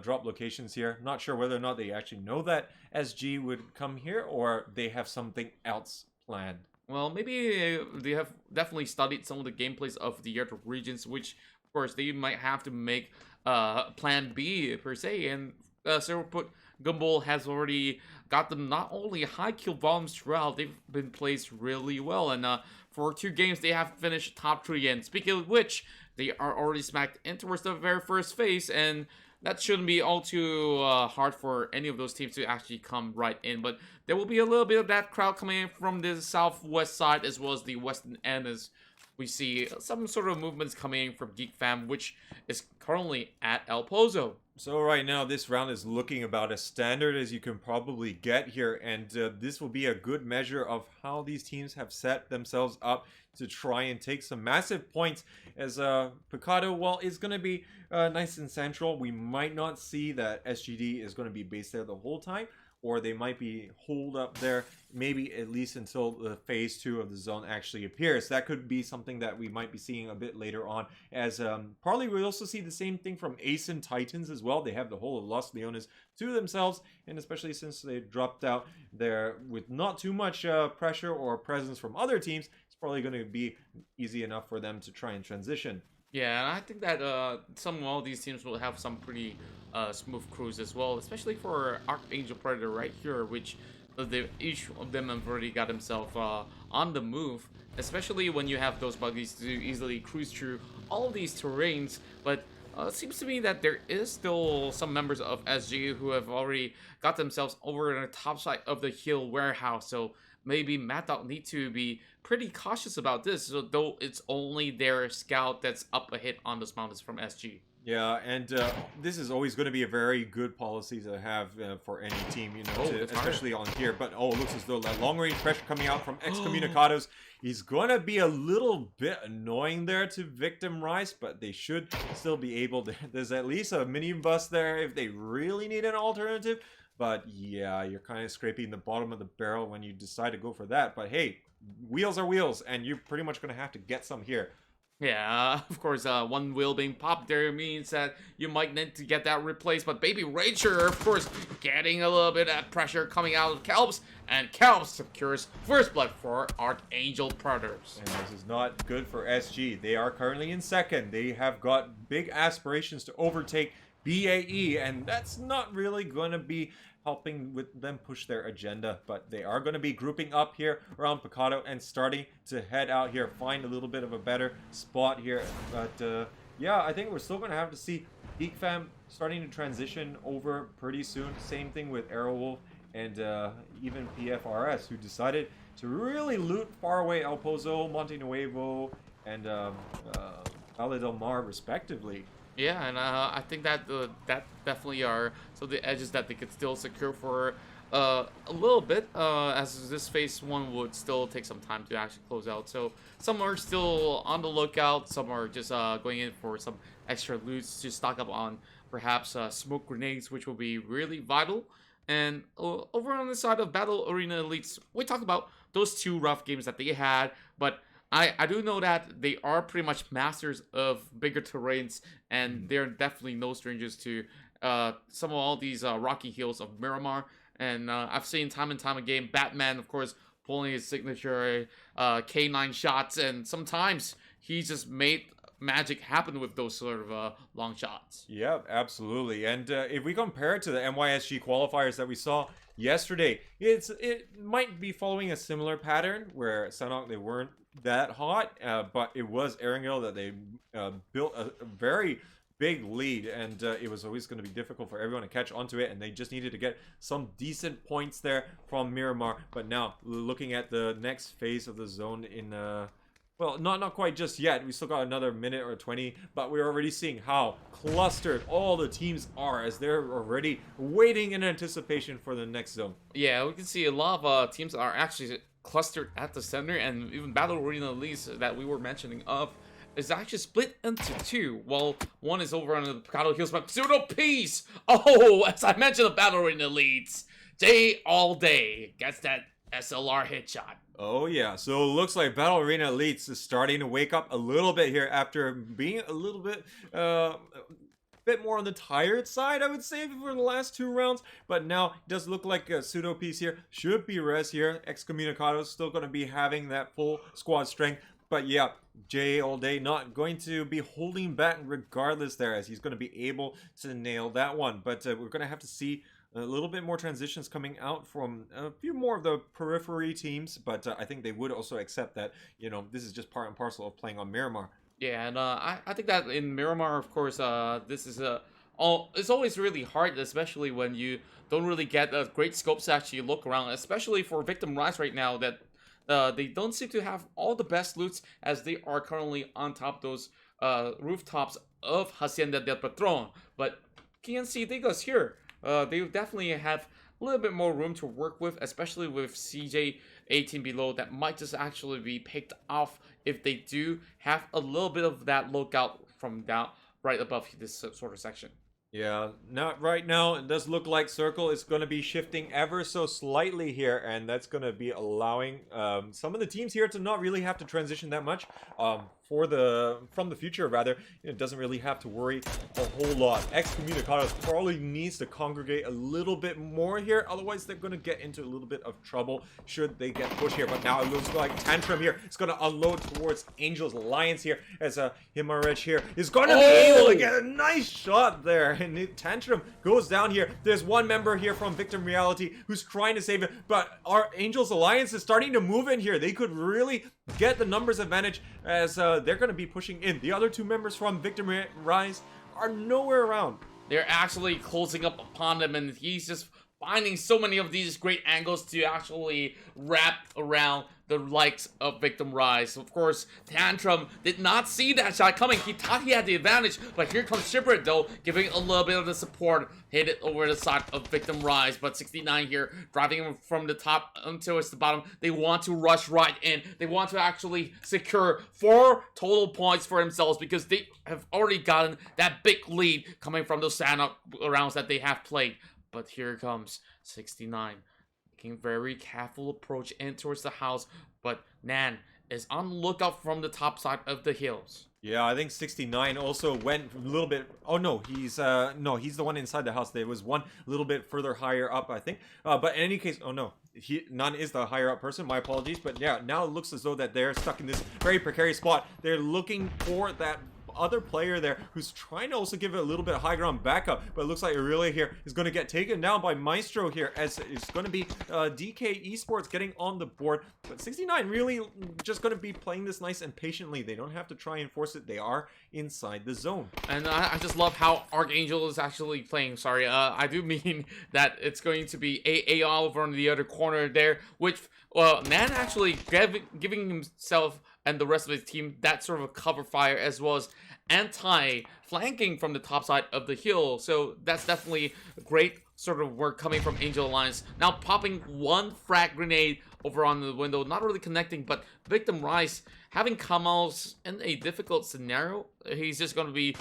drop locations here. Not sure whether or not they actually know that SG would come here, or they have something else planned. Well, maybe they have definitely studied some of the gameplays of the other regions, which, of course, they might have to make Plan B per se. And so put, Gumball has already got them not only high kill volumes throughout, they've been placed really well. And for 2 games, they have finished top 3. And speaking of which, they are already smacked in towards the very first phase, and that shouldn't be all too hard for any of those teams to actually come right in. But there will be a little bit of that crowd coming in from the southwest side as well as the western end, as we see some sort of movements coming in from Geek Fam, which is currently at El Pozo. So right now, this round is looking about as standard as you can probably get here, and this will be a good measure of how these teams have set themselves up to try and take some massive points. As Picado, well, is going to be nice and central. We might not see that SGD is going to be based there the whole time, or they might be holed up there, maybe at least until the phase 2 of the zone actually appears. That could be something that we might be seeing a bit later on, as probably we'll also see the same thing from Ace and Titans as well. They have the whole of Los Leones to themselves, and especially since they dropped out there with not too much pressure or presence from other teams, it's probably going to be easy enough for them to try and transition. Yeah, and I think that some of all these teams will have some pretty smooth crews as well, especially for Archangel Predator right here, which each of them have already got himself on the move, especially when you have those buggies to easily cruise through all these terrains. But it seems to me that there is still some members of SG who have already got themselves over on the top side of the hill warehouse, so maybe Mad Dog need to be pretty cautious about this, so though it's only their scout that's up ahead on those mountains from SG. Yeah, and this is always going to be a very good policy to have for any team, you know, especially on here. But it looks as though that long-range pressure coming out from Excommunicados is going to be a little bit annoying there to Victim Rice, but they should still be able to. There's at least a mini bus there if they really need an alternative. But yeah, you're kind of scraping the bottom of the barrel when you decide to go for that. But hey, wheels are wheels, and you're pretty much going to have to get some here. Yeah, of course, one wheel being popped there means that you might need to get that replaced, but Baby Ranger, of course, getting a little bit of pressure coming out of Kelps, and Kelps secures first blood for Archangel Predators. And this is not good for SG. They are currently in second. They have got big aspirations to overtake BAE, and that's not really going to be helping with them push their agenda, but they are going to be grouping up here around Picado and starting to head out here, find a little bit of a better spot here. But yeah, I think we're still going to have to see Geek Fam starting to transition over pretty soon. Same thing with Aerowolf and even PFRS, who decided to really loot faraway El Pozo, Monte Nuevo, and Valle del Mar respectively. Yeah, and I think that that definitely are so the edges that they could still secure for a little bit, as this phase 1 would still take some time to actually close out. So some are still on the lookout, some are just going in for some extra loots to stock up on perhaps smoke grenades, which will be really vital. And over on the side of Battle Arena Elites, we talked about those 2 rough games that they had, but I do know that they are pretty much masters of bigger terrains, and they're definitely no strangers to some of all these rocky hills of Miramar. And I've seen time and time again, Batman, of course, pulling his signature K9 shots, and sometimes he just made magic happen with those sort of long shots. Yeah, absolutely. And if we compare it to the NYSG qualifiers that we saw yesterday, it might be following a similar pattern where Sanhok, they weren't that hot, but it was Erangel that they built a very big lead, and it was always going to be difficult for everyone to catch onto it, and they just needed to get some decent points there from Miramar. But now, looking at the next phase of the zone in well, not quite just yet. We still got another minute or 20, but we're already seeing how clustered all the teams are as they're already waiting in anticipation for the next zone. Yeah, we can see a lot of teams are actually clustered at the center, and even Battle Arena Elites that we were mentioning of is actually split into 2, while one is over on the Picado Hills by Pseudo Peace. Oh, as I mentioned, the Battle Arena Elites, day all day gets that SLR headshot. Oh yeah, so it looks like Battle Arena Elites is starting to wake up a little bit here after being a little bit more on the tired side, I would say, for the last 2 rounds. But now it does look like a pseudo piece here should be res here. Excommunicado is still going to be having that full squad strength. But yeah, Jay all day not going to be holding back regardless there, as he's going to be able to nail that one. But we're going to have to see a little bit more transitions coming out from a few more of the periphery teams, but I think they would also accept that, you know, this is just part and parcel of playing on Miramar. Yeah, and I think that in Miramar, of course, this is it's always really hard, especially when you don't really get a great scope to actually look around, especially for Victim Rise right now, that they don't seem to have all the best loots, as they are currently on top of those rooftops of Hacienda del Patron. But KNC Digos here, they definitely have a little bit more room to work with, especially with CJ 18 below, that might just actually be picked off if they do have a little bit of that lookout from down right above this sort of section. Yeah, not right now. It does look like Circle is going to be shifting ever so slightly here, and that's going to be allowing some of the teams here to not really have to transition that much. From the future, rather, it doesn't really have to worry a whole lot. Excommunicados probably needs to congregate a little bit more here, otherwise they're going to get into a little bit of trouble should they get pushed here. But now it looks like Tantrum here is going to unload towards Angel's Alliance here, as Himarech here is going to be able to get a nice shot there, and Tantrum goes down here. There's one member here from Victim Reality who's trying to save it, but our Angel's Alliance is starting to move in here. They could really get the numbers advantage, as they're going to be pushing in. The other 2 members from Victim Rise are nowhere around. They're actually closing up upon them, and he's just finding so many of these great angles to actually wrap around the likes of Victim Rise. Of course, Tantrum did not see that shot coming. He thought he had the advantage, but here comes Shipwreck, though, giving a little bit of the support. Hit it over the side of Victim Rise, but 69 here, driving him from the top until it's the bottom. They want to rush right in. They want to actually secure 4 total points for themselves, because they have already gotten that big lead coming from those Sanhok rounds that they have played. But here comes 69. Taking very careful approach in towards the house, but Nan is on the lookout from the top side of the hills. Yeah, I think 69 also went a little bit. Oh no, he's the one inside the house. There was one a little bit further higher up, I think. But in any case, oh no, Nan is the higher up person. My apologies. But yeah, now it looks as though that they're stuck in this very precarious spot. They're looking for that other player there who's trying to also give it a little bit of high ground backup, but it looks like Aurelia here is going to get taken down by Maestro here, as it's going to be DK Esports getting on the board. But 69 really just going to be playing this nice and patiently. They don't have to try and force it. They are inside the zone. And I just love how Archangel is actually playing. Sorry, I do mean that it's going to be AA over on the other corner there, which Nan actually giving himself and the rest of his team that sort of a cover fire, as well as anti-flanking from the top side of the hill. So that's definitely great sort of work coming from Angel Alliance. Now popping 1 frag grenade over on the window, not really connecting, but Victim Rise having Kamals in a difficult scenario. He's just going to be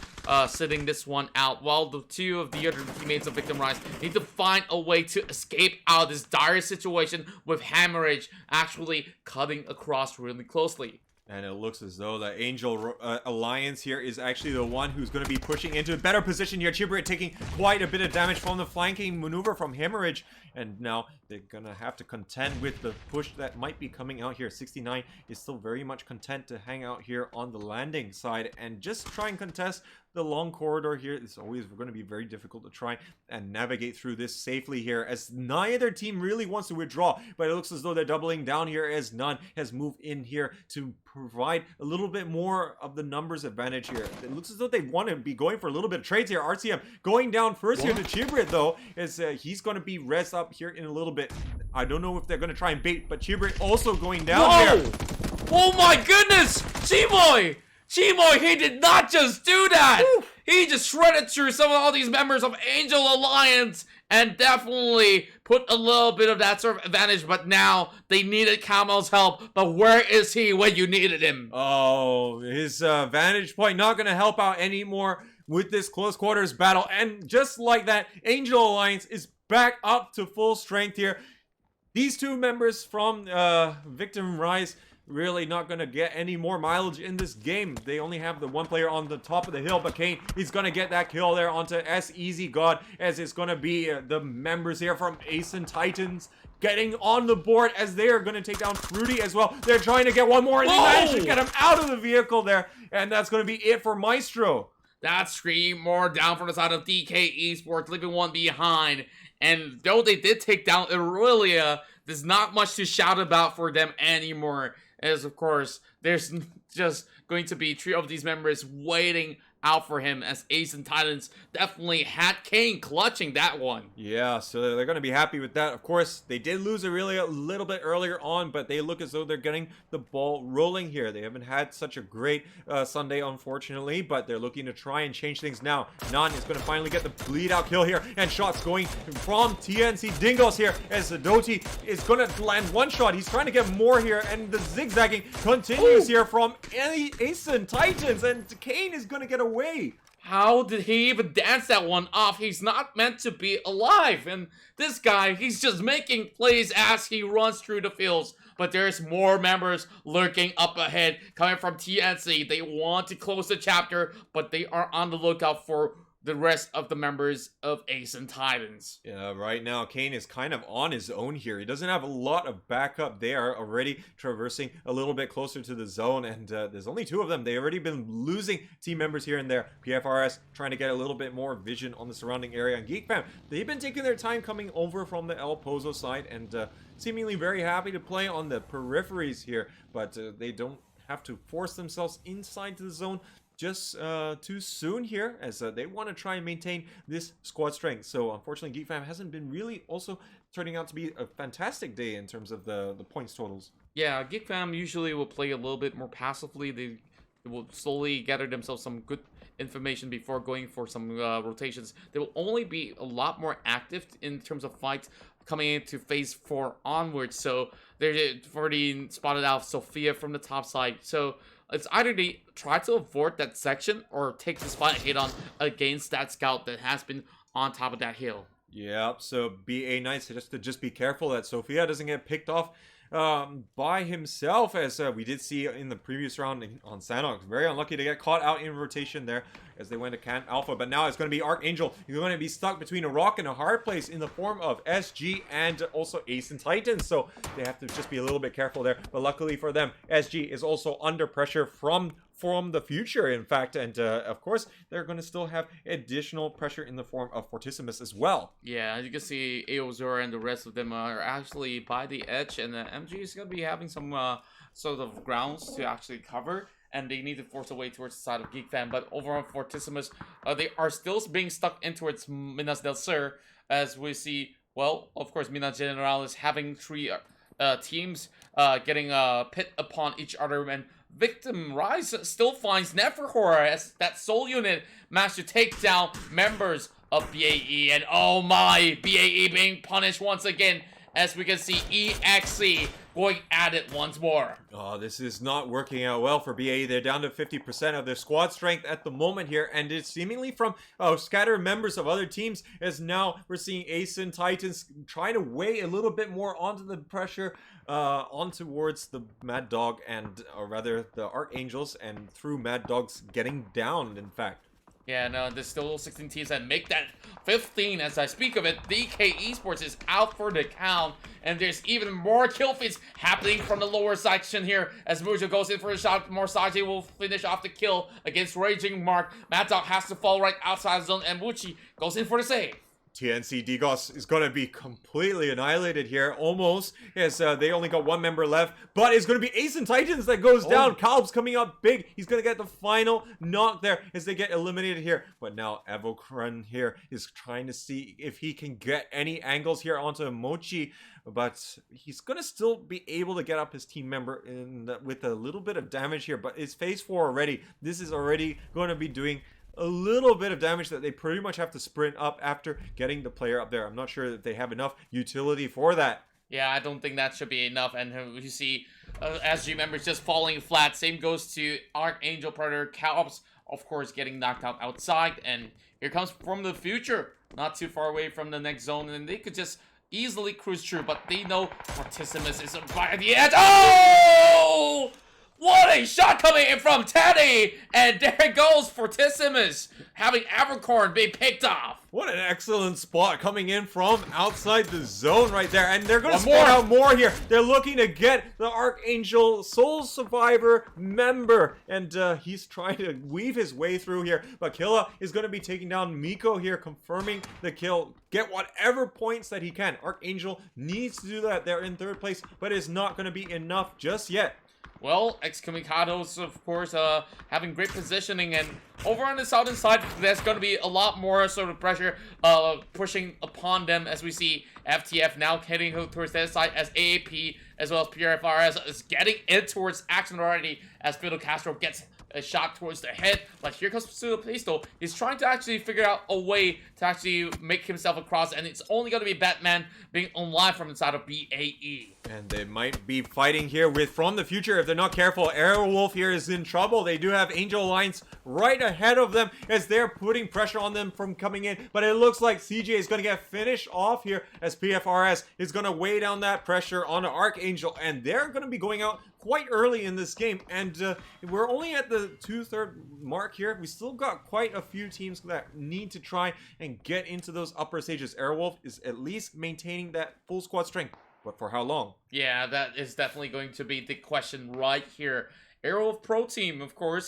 sitting this one out, while the 2 of the other teammates of Victim Rise need to find a way to escape out of this dire situation, with Haemorrhage actually cutting across really closely. And it looks as though the Angel Alliance here is actually the one who's going to be pushing into a better position here. Chibrit taking quite a bit of damage from the flanking maneuver from Haemorrhage. And now they're going to have to contend with the push that might be coming out here. 69 is still very much content to hang out here on the landing side and just try and contest the long corridor here. It's always going to be very difficult to try and navigate through this safely here, as neither team really wants to withdraw, but it looks as though they're doubling down here, as Nun has moved in here to provide a little bit more of the numbers advantage here. It looks as though they want to be going for a little bit of trades here. RCM going down first here to Chibrit, though, as he's going to be res up here in a little bit. I don't know if they're going to try and bait, but Chibrit also going down here. Oh my goodness! Chimoy! Chimoy, he did not just do that! Woo! He just shredded through some of all these members of Angel Alliance and definitely put a little bit of that sort of advantage, but now they needed Camel's help, but where is he when you needed him? Oh, his vantage point not going to help out anymore with this close quarters battle, and just like that, Angel Alliance is back up to full strength here. these two members from Victim Rise really not going to get any more mileage in this game. They only have the one player on the top of the hill, but Kane is going to get that kill there onto S Easy God, as it's going to be the members here from Ace and Titans getting on the board, as they are going to take down Fruity as well. They're trying to get one more, and they manage to get him out of the vehicle there, and that's going to be it for Maestro. That's 3 more down from the side of DK Esports, leaving one behind. And though they did take down Aurelia, there's not much to shout about for them anymore. As of course, there's just going to be 3 of these members waiting out for him, as Ace and Titans definitely had Kane clutching that one. Yeah, so they're going to be happy with that. Of course, they did lose Aurelia a little bit earlier on, but they look as though they're getting the ball rolling here. They haven't had such a great Sunday, unfortunately, but they're looking to try and change things now. Nan is going to finally get the bleed out kill here, and shots going from TNC Dingos here, as Doti is going to land one shot. He's trying to get more here, and the zigzagging continues here from Ace and Titans, and Kane is going to get away. How did he even dance that one off? He's not meant to be alive. And this guy, he's just making plays as he runs through the fields. But there's more members lurking up ahead coming from TNC. They want to close the chapter, but they are on the lookout for the rest of the members of Ace and Titans. Yeah, right now Kane is kind of on his own here. He doesn't have a lot of backup. They are already traversing a little bit closer to the zone, and there's only 2 of them. They've already been losing team members here and there. PFRS trying to get a little bit more vision on the surrounding area. And Geek Fam, they've been taking their time coming over from the El Pozo side, and seemingly very happy to play on the peripheries here, but they don't have to force themselves inside the zone just too soon here, as they want to try and maintain this squad strength. So unfortunately, Geek Fam hasn't been really also turning out to be a fantastic day in terms of the points totals. Yeah, Geek Fam usually will play a little bit more passively. They will slowly gather themselves some good information before going for some rotations. They will only be a lot more active in terms of fights coming into phase 4 onwards. So they've already spotted out Sophia from the top side. So it's either they try to avoid that section or take this fight head on against that scout that has been on top of that hill. Yeah, so BA Knights has to just be careful that Sophia doesn't get picked off by himself, as we did see in the previous round on Sanhok. Very unlucky to get caught out in rotation there as they went to Camp Alpha, but now it's going to be Archangel. He's going to be stuck between a rock and a hard place in the form of SG and also Ace and Titans, so they have to just be a little bit careful there. But luckily for them, SG is also under pressure from the future, in fact, and of course they're going to still have additional pressure in the form of Fortissimus as well. Yeah, as you can see, Aozora and the rest of them are actually by the edge, and MG is going to be having some sort of grounds to actually cover, and they need to force a way towards the side of Geek Fan. But overall, Fortissimus, they are still being stuck in towards Minas del Sur, as we see, well, of course, Minas General is having 3 teams getting pit upon each other, and Victim Rise still finds Neferhora as that sole unit managed to take down members of BAE. And oh my, BAE being punished once again, as we can see EXE going at it once more. Oh, this is not working out well for BAE. They're down to 50% of their squad strength at the moment here, and it's seemingly from scattered members of other teams, as now we're seeing Ace and Titans trying to weigh a little bit more onto the pressure on towards the Mad Dog, and or rather the Archangels, and through Mad Dog's getting down, in fact. Yeah, no, there's still 16 teams that make that 15 as I speak of it. DK Esports is out for the count, and there's even more kill feeds happening from the lower section here as Mujo goes in for a shot. Morsaji will finish off the kill against Raging Mark. Mad Dog has to fall right outside the zone, and Muchi goes in for the save. TNC Digos is going to be completely annihilated here, almost, as they only got 1 member left, but it's going to be Ace and Titans that goes down. Kalb's coming up big. He's going to get the final knock there as they get eliminated here, but now Evokran here is trying to see if he can get any angles here onto Mochi, but he's going to still be able to get up his team member with a little bit of damage here, but it's phase 4 already. This is already going to be doing a little bit of damage that they pretty much have to sprint up after getting the player up there. I'm not sure that they have enough utility for that. Yeah, I don't think that should be enough. And you see SG members just falling flat. Same goes to Archangel Predator. Calps, of course, getting knocked out outside. And here comes from the future, not too far away from the next zone. And they could just easily cruise through, but they know Fortissimus is right at the edge. Oh! What a shot coming in from Teddy! And there goes Fortissimus, having Abercorn be picked off. What an excellent spot coming in from outside the zone right there. And they're going to One spawn more. out more here. They're looking to get the Archangel Soul Survivor member. And he's trying to weave his way through here. But Killa is going to be taking down Miko here, confirming the kill. Get whatever points that he can. Archangel needs to do that. They're in third place, but it's not going to be enough just yet. Well, Excommunicados, of course, having great positioning, and over on the southern side, there's going to be a lot more sort of pressure pushing upon them, as we see FTF now heading towards their side, as AAP as well as PRFRS is getting in towards action already, as Fidel Castro gets a shot towards the head. But here comes Pseudo Pistol. He's trying to actually figure out a way to actually make himself across, and it's only going to be Batman being alive from inside of BAE. And they might be fighting here with From the Future if they're not careful. Airwolf here is in trouble. They do have Angel Alliance right ahead of them as they're putting pressure on them from coming in. But it looks like CJ is going to get finished off here as PFRS is going to weigh down that pressure on Archangel. And they're going to be going out quite early in this game. And we're only at the 2/3 mark here. We still got quite a few teams that need to try and get into those upper stages. Airwolf is at least maintaining that full squad strength. But for how long? Yeah, that is definitely going to be the question right here. Arrow of Pro Team, of course,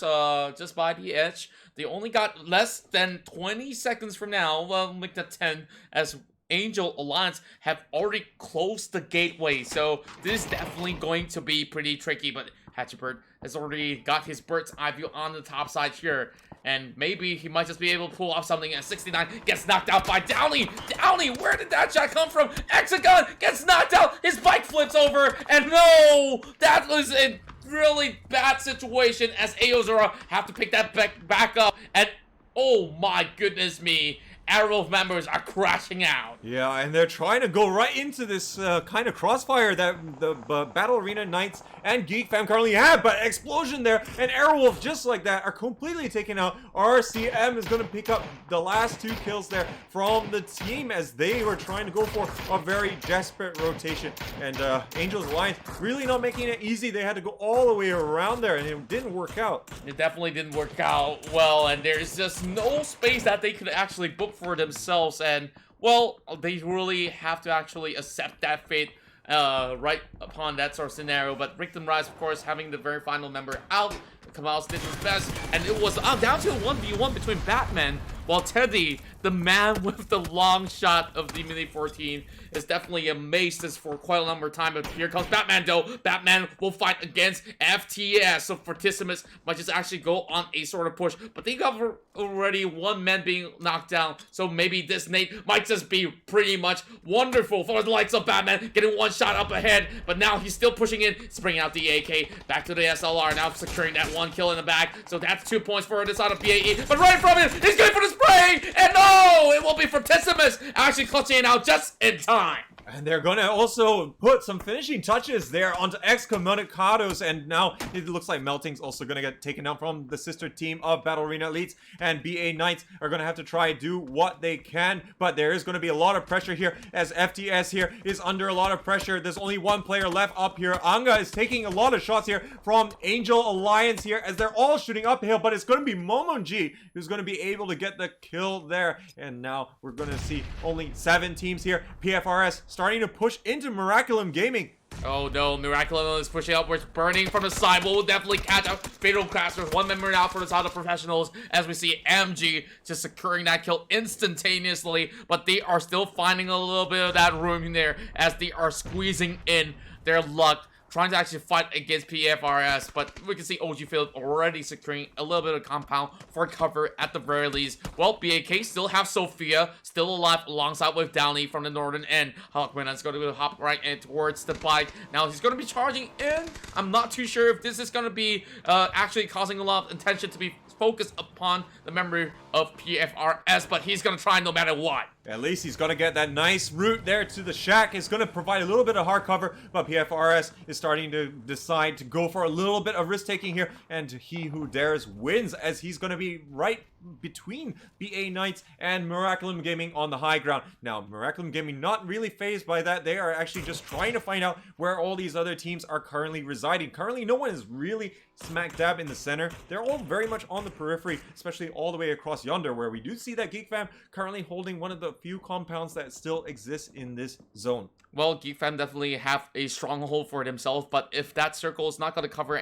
just by the edge. They only got less than 20 seconds from now. Well, make that 10, as Angel Alliance have already closed the gateway. So this is definitely going to be pretty tricky. But Hatchetbird has already got his bird's eye view on the top side here. And maybe he might just be able to pull off something at 69. Gets knocked out by Downey. Downey, where did that shot come from? Hexagon gets knocked out. His bike flips over. And no, that was a really bad situation as Aozora have to pick that back up. And oh my goodness me. Arrow members are crashing out. Yeah, and they're trying to go right into this kind of crossfire that the Battle Arena Knights and Geek fam currently have, but explosion there, and Airwolf just like that are completely taken out. RCM is going to pick up the last 2 kills there from the team as they were trying to go for a very desperate rotation. And Angels Alliance really not making it easy. They had to go all the way around there, and it didn't work out. It definitely didn't work out well, and there's just no space that they could actually book for themselves, and well, they really have to actually accept that fate right upon that sort of scenario. But Victim Rise, of course, having the very final member out, Kamals did his best, and it was down to a 1v1 between Batman, while Teddy, the man with the long shot of the Mini 14, is definitely amazed this for quite a number of time. But here comes Batman, though. Batman will fight against FTS, so Fortissimus might just actually go on a sort of push, but they got already 1 man being knocked down, so maybe this nade might just be pretty much wonderful for the likes of Batman, getting 1 shot up ahead. But now he's still pushing in, bringing out the AK, back to the SLR, now securing that 1 kill in the back, so that's 2 points for this side of BAE. But right from it, he's going for the spray, and no, it will be Fortissimus actually clutching it out just in time. And they're going to also put some finishing touches there onto Excommunicados, and now it looks like Melting's also going to get taken down from the sister team of Battle Arena Elites, and BA Knights are going to have to try and do what they can, but there is going to be a lot of pressure here as FTS here is under a lot of pressure. There's only 1 player left up here. Anga is taking a lot of shots here from Angel Alliance here as they're all shooting uphill, but it's going to be Momonji who's going to be able to get the kill there. And now we're going to see only 7 teams here. PFRS starting to push into Miraculum Gaming. Oh no, Miraculum is pushing upwards, burning from the side. Will definitely catch up. Fatal Casters, 1 member now for the side of Professionals, as we see MG just securing that kill instantaneously. But they are still finding a little bit of that room in there as they are squeezing in their luck, trying to actually fight against PFRS, but we can see OG Field already securing a little bit of compound for cover at the very least. Well, BAK still have Sophia still alive alongside with Downey from the northern end. Hawkman is going to hop right in towards the bike. Now he's going to be charging in. I'm not too sure if this is going to be actually causing a lot of attention to be focused upon the member of PFRS, but he's going to try no matter what. At least he's going to get that nice route there to the shack. It's going to provide a little bit of hard cover, but PFRS is starting to decide to go for a little bit of risk-taking here, and he who dares wins, as he's going to be right between BA Knights and Miraculum Gaming on the high ground. Now, Miraculum Gaming not really fazed by that. They are actually just trying to find out where all these other teams are currently residing. Currently, no one is really smack dab in the center. They're all very much on the periphery, especially all the way across yonder, where we do see that Geek Fam currently holding one of the few compounds that still exists in this zone. Well, Geek Fam definitely have a stronghold for themselves, but if that circle is not going to cover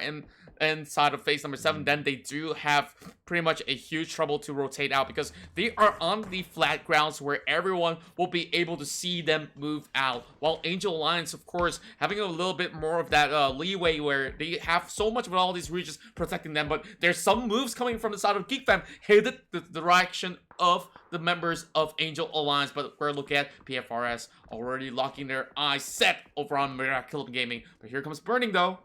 inside of phase number 7, then they do have pretty much a huge trouble to rotate out, because they are on the flat grounds where everyone will be able to see them move out, while Angel Alliance, of course, having a little bit more of that leeway where they have so much of all these regions protecting them, but there's some moves coming from the side of Geek Fam headed the direction of the members of Angel Alliance. But we're looking at PFRS already locking their eyes set over on Miraculum Gaming. But here comes Burning, though.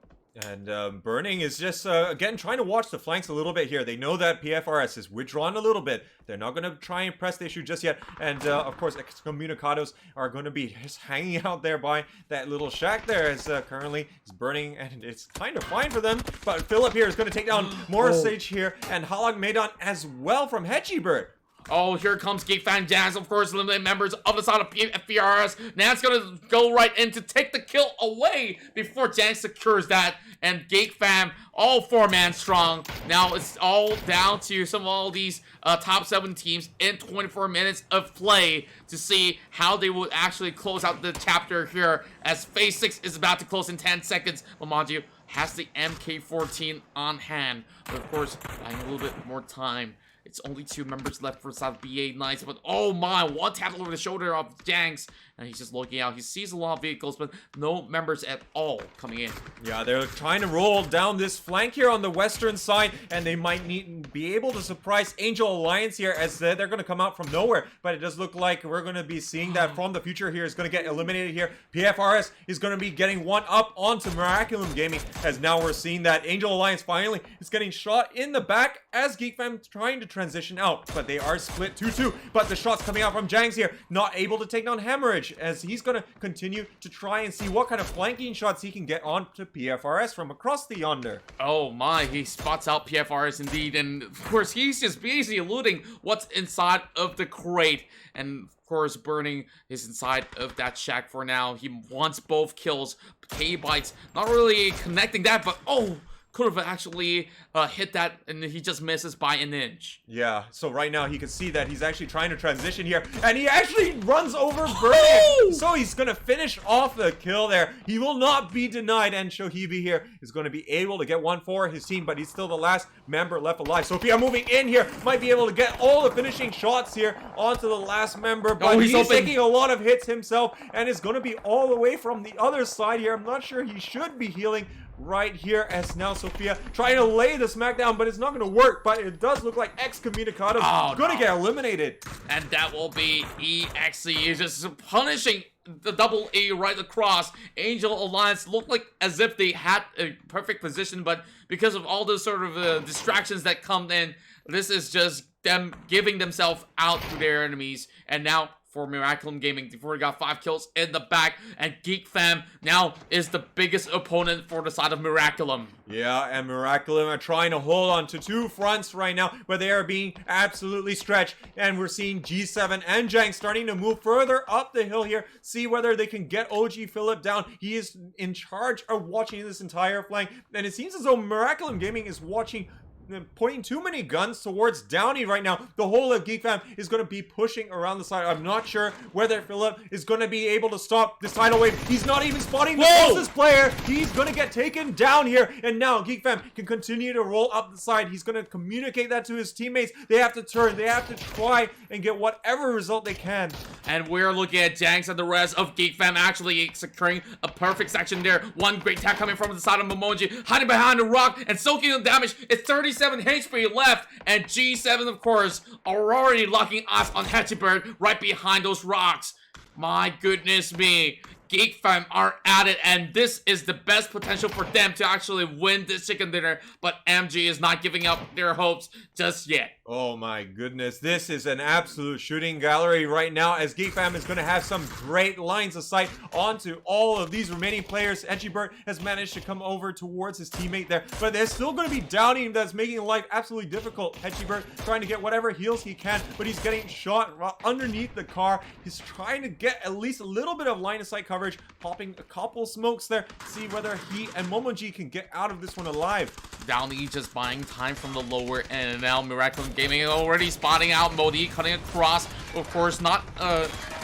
And Burning is just, again, trying to watch the flanks a little bit here. They know that PFRS is withdrawn a little bit. They're not going to try and press the issue just yet. And, of course, Excommunicados are going to be just hanging out there by that little shack there, as currently it's burning, and it's kind of fine for them. But Philip here is going to take down Morrisage here, and Halag Maidan as well from Hechibird. Oh, here comes Geek Fan Jazz, of course, eliminate members of the side of PFRS. Now it's gonna go right in to take the kill away before Jang secures that. And Geek Fam, all 4-man strong. Now it's all down to some of all these top 7 teams in 24 minutes of play to see how they would actually close out the chapter here, as phase 6 is about to close in 10 seconds. Lamanju has the MK14 on hand, but of course, buying a little bit more time. It's only 2 members left for South BA Knights, but oh my, one tap over the shoulder of Janks, and he's just looking out. He sees a lot of vehicles, but no members at all coming in. Yeah, they're trying to roll down this flank here on the western side, and they might be able to surprise Angel Alliance here, as they're going to come out from nowhere. But it does look like we're going to be seeing that from the future here is going to get eliminated here. PFRS is going to be getting one up onto Miraculum Gaming, as now we're seeing that Angel Alliance finally is getting shot in the back as Geek Fam trying to transition out. But they are split 2-2. But the shots coming out from Jangs here, not able to take down Hemorrhage, as he's going to continue to try and see what kind of flanking shots he can get onto PFRS from across the yonder. Oh my, he spots out PFRS indeed, and of course he's just busy looting what's inside of the crate. And of course, Burning is inside of that shack for now. He wants both kills. K-Bites not really connecting that, but oh, could have actually hit that, and he just misses by an inch. Yeah, so right now he can see that he's actually trying to transition here, and he actually runs over Burning. So he's going to finish off the kill there. He will not be denied, and Shohibi here is going to be able to get one for his team, but he's still the last member left alive. Sophia moving in here, might be able to get all the finishing shots here onto the last member, but he's taking a lot of hits himself, and is going to be all the way from the other side here. I'm not sure he should be healing right here, as now Sophia trying to lay the smackdown, but it's not going to work. But it does look like Excommunicados going to get eliminated. And that will be EXE. He's just punishing the double E right across. Angel Alliance looked like as if they had a perfect position, but because of all those sort of distractions that come in, this is just them giving themselves out to their enemies. And now for Miraculum Gaming, they've already got 5 kills in the back, and Geek Fam now is the biggest opponent for the side of Miraculum. Yeah, and Miraculum are trying to hold on to 2 fronts right now, but they are being absolutely stretched, and we're seeing G7 and Jang starting to move further up the hill here, see whether they can get OG Philip down. He is in charge of watching this entire flank, and it seems as though Miraculum Gaming is pointing too many guns towards Downey right now. The whole of Geek Fam is going to be pushing around the side. I'm not sure whether Philip is going to be able to stop this tidal wave. He's not even spotting the closest player. He's going to get taken down here, and now Geek Fam can continue to roll up the side. He's going to communicate that to his teammates. They have to turn. They have to try and get whatever result they can. And we're looking at Janks and the rest of Geek Fam actually securing a perfect section there. One great attack coming from the side of Momonji, hiding behind the rock and soaking the damage. It's 37 HP left, and G7, of course, are already locking eyes on Hatchibird right behind those rocks. My goodness me. Geek Fam are at it, and this is the best potential for them to actually win this chicken dinner, but MG is not giving up their hopes just yet. Oh my goodness, this is an absolute shooting gallery right now, as Geek Fam is going to have some great lines of sight onto all of these remaining players. Edgybird has managed to come over towards his teammate there, but there's still going to be Downey that's making life absolutely difficult. Edgybird trying to get whatever heals he can, but he's getting shot underneath the car. He's trying to get at least a little bit of line of sight coverage, popping a couple smokes there, see whether he and Momoji can get out of this one alive. Downey just buying time from the lower end, and now Miraculum Gaming already spotting out Modi, cutting across. Of course, not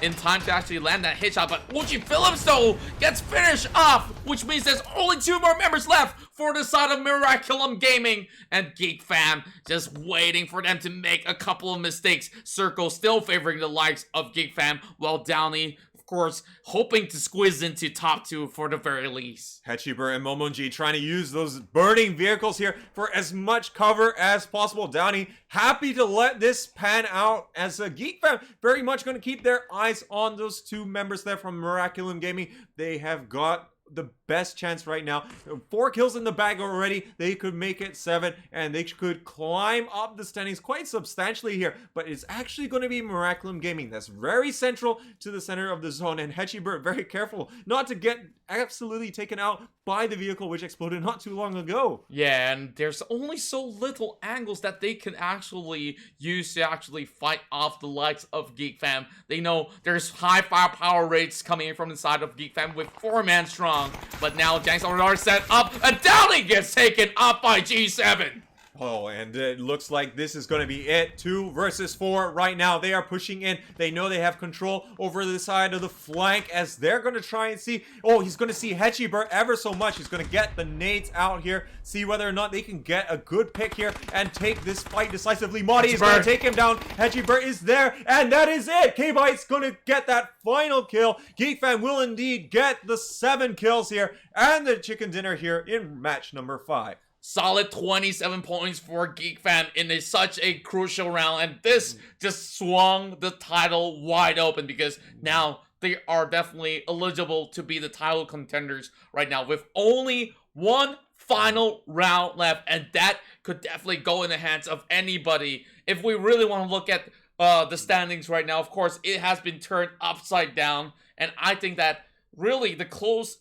in time to actually land that hit shot, but Uchi Phillips though gets finished off, which means there's only 2 more members left for the side of Miraculum Gaming, and Geek Fam just waiting for them to make a couple of mistakes. Circle still favoring the likes of Geek Fam, while Downey, of course, hoping to squeeze into top 2 for the very least. Hechiber and Momonji trying to use those burning vehicles here for as much cover as possible. Downey happy to let this pan out, as a Geek Fam very much going to keep their eyes on those 2 members there from Miraculum Gaming. They have got the best chance right now. 4 kills in the bag already. They could make it 7, and they could climb up the standings quite substantially here. But it's actually going to be Miraculum Gaming that's very central to the center of the zone, and Hechibert very careful not to get absolutely taken out by the vehicle which exploded not too long ago. Yeah, and there's only so little angles that they can actually use to actually fight off the likes of Geek Fam. They know there's high firepower rates coming in from the side of Geek Fam with 4-man strong. But now Janks are set up, and Downey gets taken up by G7. Oh, and it looks like this is going to be it. 2 versus 4 right now. They are pushing in. They know they have control over the side of the flank, as they're going to try and see. Oh, he's going to see Hechibert ever so much. He's going to get the nades out here, see whether or not they can get a good pick here and take this fight decisively. Modi is going to take him down. Hechibert is there, and that is it. K-Bite's going to get that final kill. Geek Fan will indeed get the 7 kills here and the chicken dinner here in match number 5. Solid 27 points for Geek Fam in such a crucial round, and this just swung the title wide open, because now they are definitely eligible to be the title contenders right now, with only 1 final round left, and that could definitely go in the hands of anybody. If we really want to look at the standings right now, of course, it has been turned upside down, and I think that really the close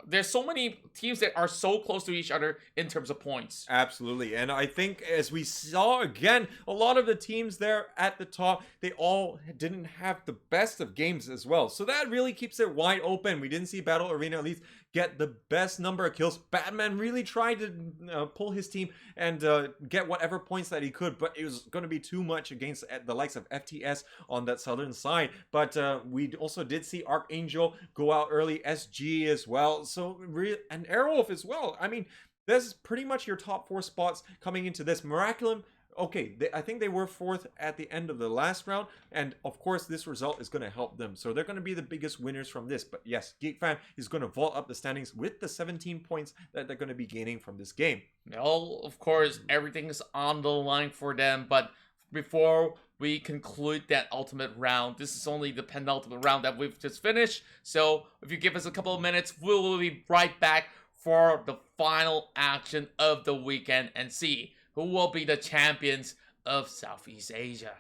there's so many teams that are so close to each other in terms of points. Absolutely. And I think, as we saw again, a lot of the teams there at the top, they all didn't have the best of games as well. So that really keeps it wide open. We didn't see Battle Arena at least get the best number of kills. Batman really tried to pull his team and get whatever points that he could, but it was going to be too much against the likes of FTS on that southern side. But we also did see Archangel go out early, SG as well, so and Airwolf as well. I mean, this is pretty much your top 4 spots coming into this. Miraculum, okay, I think they were 4th at the end of the last round, and of course this result is going to help them, so they're going to be the biggest winners from this. But yes, Geek Fan is going to vault up the standings with the 17 points that they're going to be gaining from this game. Well, of course, everything is on the line for them, but before we conclude that ultimate round, this is only the penultimate round that we've just finished, so if you give us a couple of minutes, we'll be right back for the final action of the weekend and see who will be the champions of Southeast Asia.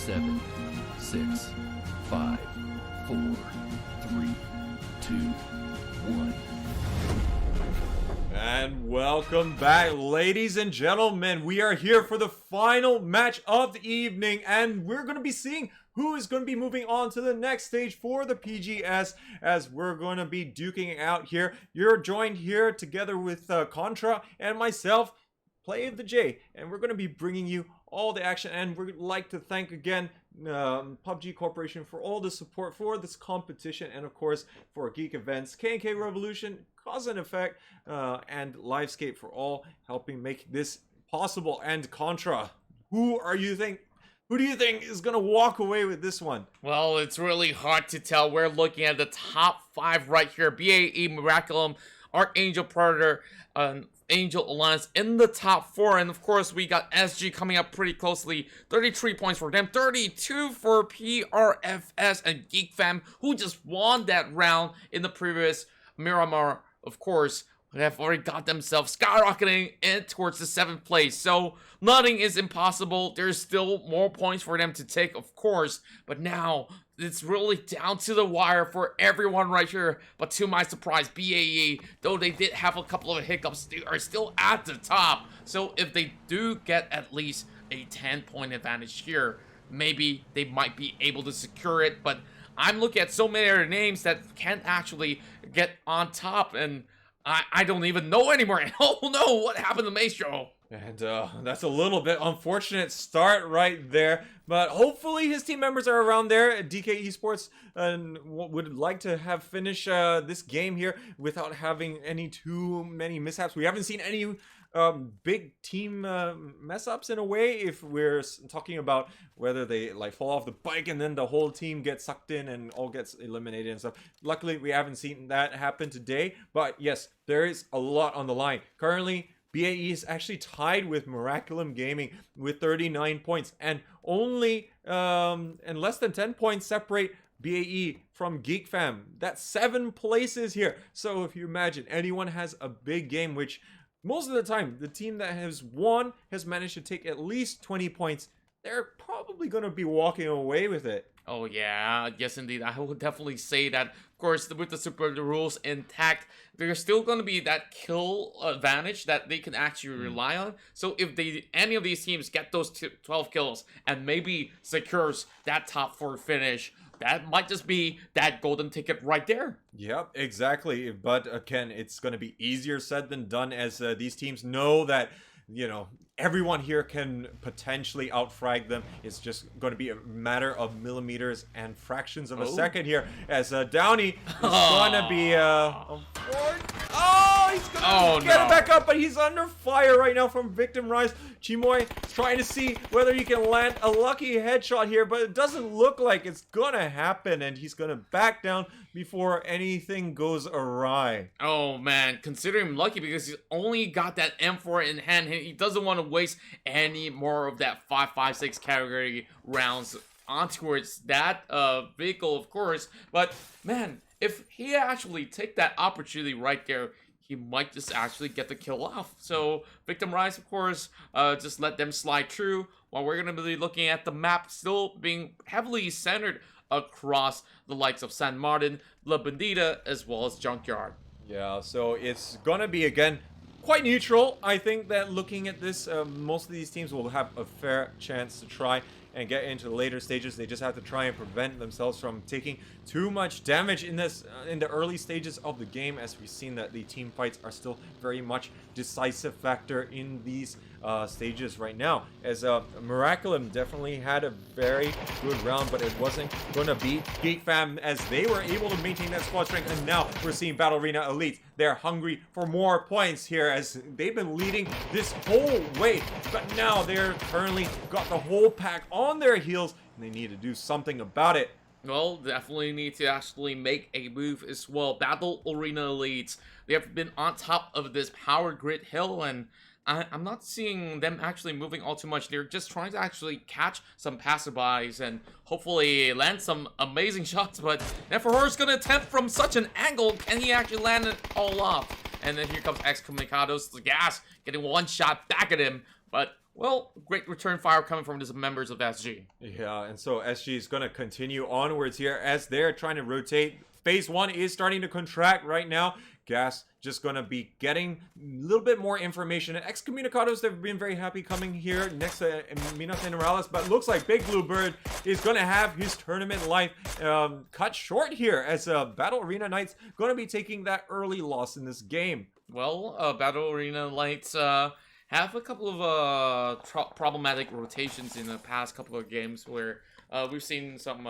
7, 6, 5, 4, 3, 2, 1. And welcome back, ladies and gentlemen. We are here for the final match of the evening, and we're going to be seeing who is going to be moving on to the next stage for the PGS, as we're going to be duking out here. You're joined here together with Qontra and myself, Play of the J, and we're going to be bringing you all the action. And we'd like to thank again PUBG Corporation for all the support for this competition, and of course for Geek Events, K&K Revolution, Cause and Effect, and Livescape for all helping make this possible. And Qontra, who do you think is gonna walk away with this one? Well, it's really hard to tell. We're looking at the top 5 right here. BAE, Miraculum, Archangel Predator, Angel Alliance in the top 4, and of course we got SG coming up pretty closely. 33 points for them, 32 for PRFS and Geek Fam, who just won that round in the previous Miramar. Of course, they have already got themselves skyrocketing in towards the 7th place. So nothing is impossible. There's still more points for them to take, of course, but now it's really down to the wire for everyone right here. But to my surprise, BAE, though they did have a couple of hiccups, they are still at the top. So if they do get at least a 10-point advantage here, maybe they might be able to secure it. But I'm looking at so many other names that can't actually get on top, and I don't even know anymore. Oh no, what happened to Maestro? And that's a little bit unfortunate start right there. But hopefully his team members are around there at DK Esports and would like to have finished this game here without having any too many mishaps. We haven't seen any big team mess ups in a way, if we're talking about whether they like fall off the bike and then the whole team gets sucked in and all gets eliminated and stuff. Luckily we haven't seen that happen today, but yes, there is a lot on the line. Currently BAE is actually tied with Miraculum Gaming with 39 points, and only and less than 10 points separate BAE from Geek Fam. That's 7 places here. So if you imagine anyone has a big game, which most of the time the team that has won has managed to take at least 20 points, they're probably going to be walking away with it. Oh yeah, yes indeed. I would definitely say that, of course, with the super rules intact, there's still going to be that kill advantage that they can actually rely on. So if any of these teams get those 12 kills and maybe secures that top 4 finish, that might just be that golden ticket right there. Yep, exactly. But again, it's going to be easier said than done, as these teams know that, you know, everyone here can potentially outfrag them. It's just going to be a matter of millimeters and fractions of a second here, as Downey is going to be he's going to get it back up, but he's under fire right now from Victim Rise. Chimoy is trying to see whether he can land a lucky headshot here, but it doesn't look like it's going to happen, and he's going to back down before anything goes awry. Oh man, consider him lucky because he's only got that M4 in hand. He doesn't want to waste any more of that 5.56 category rounds on towards that vehicle, of course. But man, if he actually take that opportunity right there, he might just actually get the kill off. So Victim Rise, of course, just let them slide through, while we're going to be looking at the map still being heavily centered across the likes of San Martin, La Bandita, as well as Junkyard. Yeah, so it's gonna be, again, quite neutral. I think that looking at this, most of these teams will have a fair chance to try and get into the later stages. They just have to try and prevent themselves from taking too much damage in this in the early stages of the game, as we've seen that the team fights are still very much decisive factor in these stages right now, as Miraculum definitely had a very good round, but it wasn't gonna beat Geek Fam, as they were able to maintain that squad strength. And now we're seeing Battle Arena Elite. They're hungry for more points here, as they've been leading this whole way, but now they're currently got the whole pack on their heels, and they need to do something about it. Well, definitely need to actually make a move as well. Battle Arena Elites, they have been on top of this power grid hill, and I'm not seeing them actually moving all too much. They're just trying to actually catch some passerbys and hopefully land some amazing shots, but Neferhor's gonna attempt from such an angle. Can he actually land it all off? And then here comes Excommunicados, the gas, getting one shot back at him, but Well, great return fire coming from the members of SG. Yeah, and so SG is going to continue onwards here as they're trying to rotate. Phase 1 is starting to contract right now. Gas just going to be getting a little bit more information. Excommunicados, they've been very happy coming here next to Minas and Morales, but looks like Big Blue Bird is going to have his tournament life cut short here as Battle Arena Knights going to be taking that early loss in this game. Well, Battle Arena Lights have a couple of problematic rotations in the past couple of games where we've seen some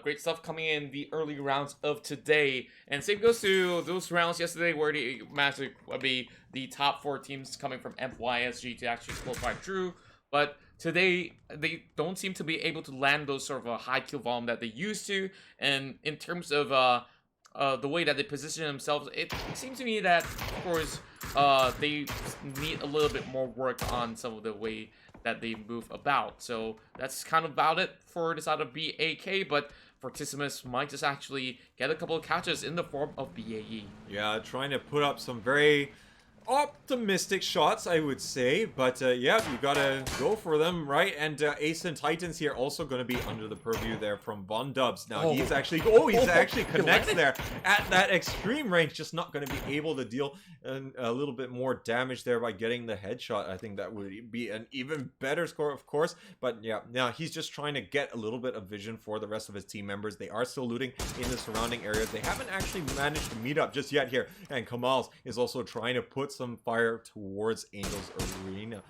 great stuff coming in the early rounds of today. And same goes to those rounds yesterday where they managed to be the top 4 teams coming from FYSG to actually qualify through. But today, they don't seem to be able to land those sort of a high kill volume that they used to. And in terms of the way that they position themselves, it seems to me that, of course, they need a little bit more work on some of the way that they move about. So that's kind of about it for this out of BAK, but Fortissimus might just actually get a couple of catches in the form of BAE. Yeah, trying to put up some very optimistic shots, I would say, but yeah, you gotta go for them, right? And Ace and Titans here also gonna be under the purview there from Von Dubs. Now he's actually connects there at that extreme range, just not gonna be able to deal a little bit more damage there by getting the headshot. I think that would be an even better score, of course, but yeah, now he's just trying to get a little bit of vision for the rest of his team members. They are still looting in the surrounding areas. They haven't actually managed to meet up just yet here, and Kamals is also trying to put some fire towards Angel's Arena.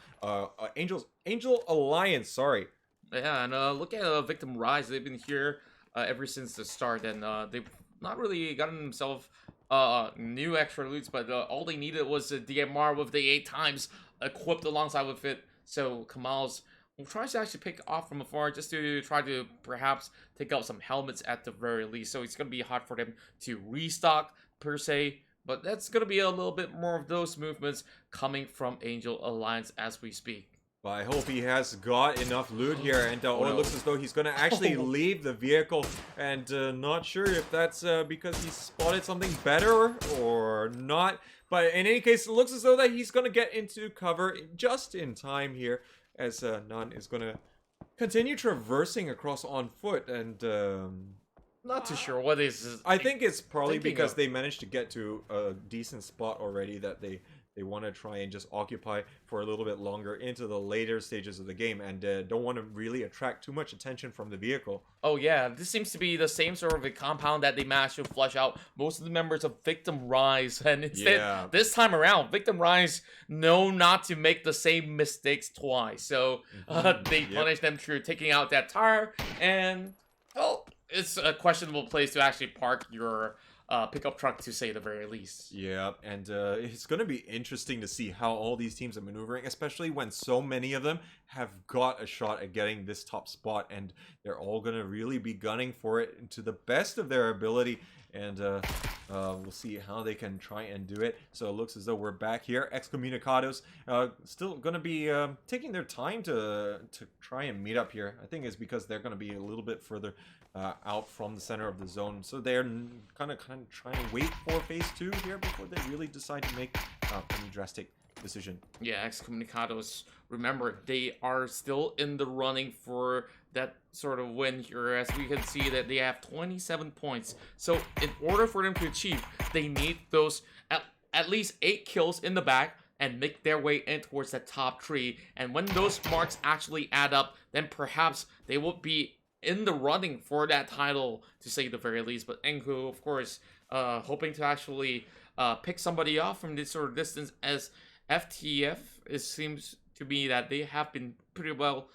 Angel Alliance, sorry. Yeah, and look at Victim Rise. They've been here ever since the start, and they've not really gotten themselves new extra loots, but all they needed was a DMR with the 8 times equipped alongside with it. So Kamals will try to actually pick off from afar just to try to perhaps take out some helmets at the very least. So it's going to be hard for them to restock per se. But that's going to be a little bit more of those movements coming from Angel Alliance as we speak. But I hope he has got enough loot here, and it looks as though he's going to actually leave the vehicle, and not sure if that's because he spotted something better or not. But in any case, it looks as though that he's going to get into cover just in time here, as Nan is going to continue traversing across on foot, and not too sure what is. I think it's probably because they managed to get to a decent spot already that they want to try and just occupy for a little bit longer into the later stages of the game, and don't want to really attract too much attention from the vehicle. Oh yeah, this seems to be the same sort of a compound that they managed to flush out most of the members of Victim Rise, and instead this time around, Victim Rise know not to make the same mistakes twice, so they punish them through taking out that tire, and well, it's a questionable place to actually park your pickup truck, to say the very least. Yeah, and it's going to be interesting to see how all these teams are maneuvering, especially when so many of them have got a shot at getting this top spot, and they're all going to really be gunning for it to the best of their ability. And we'll see how they can try and do it. So it looks as though we're back here. Excommunicados still going to be taking their time to try and meet up here. I think it's because they're going to be a little bit further out from the center of the zone. So they're kind of trying to wait for phase 2 here before they really decide to make any drastic decision. Yeah, Excommunicados, remember, they are still in the running for that sort of win here, as we can see that they have 27 points. So in order for them to achieve, they need those at least 8 kills in the back and make their way in towards the top 3. And when those marks actually add up, then perhaps they will be in the running for that title, to say the very least. But Enku, of course, hoping to actually pick somebody off from this sort of distance, as FTF, it seems to be that they have been pretty well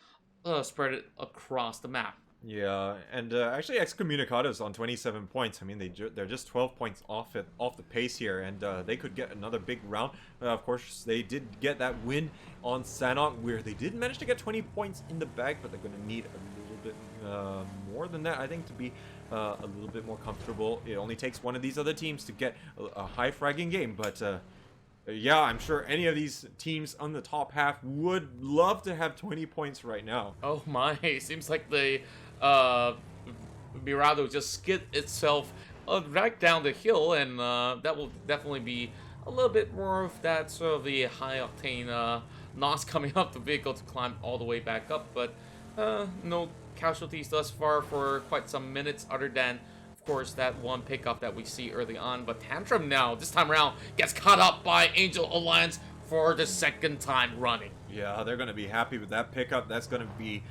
spread it across the map. Yeah, and actually Excommunicados on 27 points. I mean, they're just 12 points off the pace here, and they could get another big round. Of course, they did get that win on Sanhok, where they did manage to get 20 points in the bag, but they're going to need a little bit more than that, I think, to be a little bit more comfortable. It only takes one of these other teams to get a high fragging game, but yeah, I'm sure any of these teams on the top half would love to have 20 points right now. Oh my, it seems like the Mirado just skid itself right down the hill, and that will definitely be a little bit more of that sort of the high octane Nos coming up the vehicle to climb all the way back up, but no casualties thus far for quite some minutes, other than, of course, that one pickup that we see early on. But Tantrum now, this time around, gets caught up by Angel Alliance for the second time running. Yeah, they're going to be happy with that pickup. That's going to be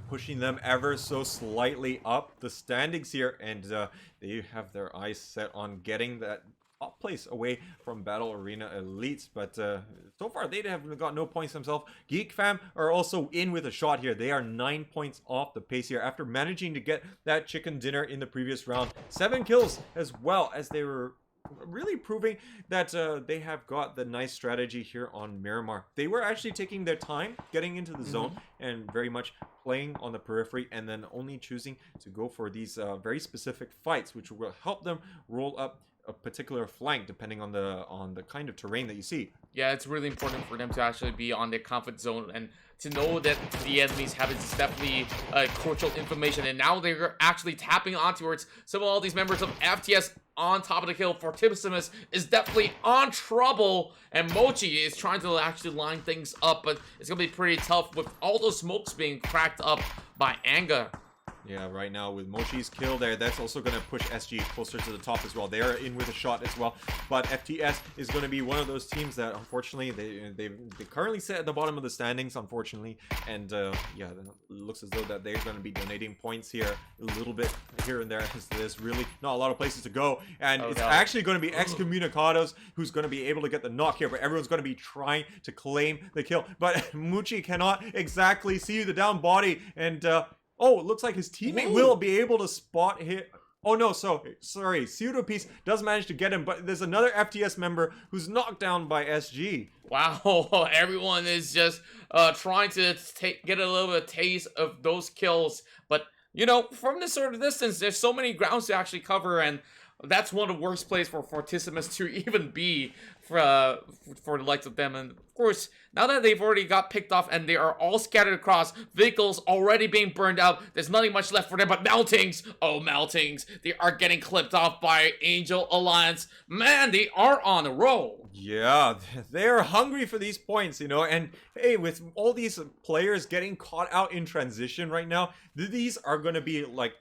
pushing them ever so slightly up the standings here, and they have their eyes set on getting that top place away from Battle Arena Elites, but so far they have got no points themselves. Geek Fam are also in with a shot here. They are 9 points off the pace here after managing to get that chicken dinner in the previous round. 7 kills as well, as they were really proving that they have got the nice strategy here on Miramar. They were actually taking their time getting into the zone and very much playing on the periphery, and then only choosing to go for these very specific fights, which will help them roll up a particular flank depending on the kind of terrain that you see. Yeah, it's really important for them to actually be on their comfort zone and to know that the enemies have is definitely crucial information, and now they're actually tapping onto it. Some of all these members of FTS on top of the hill. Fortissimus is definitely on trouble, and Mochi is trying to actually line things up, but it's gonna be pretty tough with all those smokes being cracked up by Anga. Yeah, right now with Mochi's kill there, that's also going to push SG closer to the top as well. They're in with a shot as well, but FTS is going to be one of those teams that unfortunately they currently sit at the bottom of the standings, unfortunately, and yeah, it looks as though that they're going to be donating points here a little bit here and there, as there's really not a lot of places to go, and it's actually going to be Excommunicados who's going to be able to get the knock here, but everyone's going to be trying to claim the kill, but Mochi cannot exactly see the down body, and oh, it looks like his teammate will be able to spot him. Oh no, sorry, Pseudopiece does manage to get him, but there's another FTS member who's knocked down by SG. Wow, everyone is just trying to get a little bit of taste of those kills, but you know, from this sort of distance, there's so many grounds to actually cover, and that's one of the worst places for Fortissimus to even be for the likes of them. And of course, now that they've already got picked off and they are all scattered across, vehicles already being burned out, there's nothing much left for them but Meltings. Oh, Meltings, they are getting clipped off by Angel Alliance. Man, they are on a roll. Yeah, they're hungry for these points, you know, and hey, with all these players getting caught out in transition right now, these are going to be like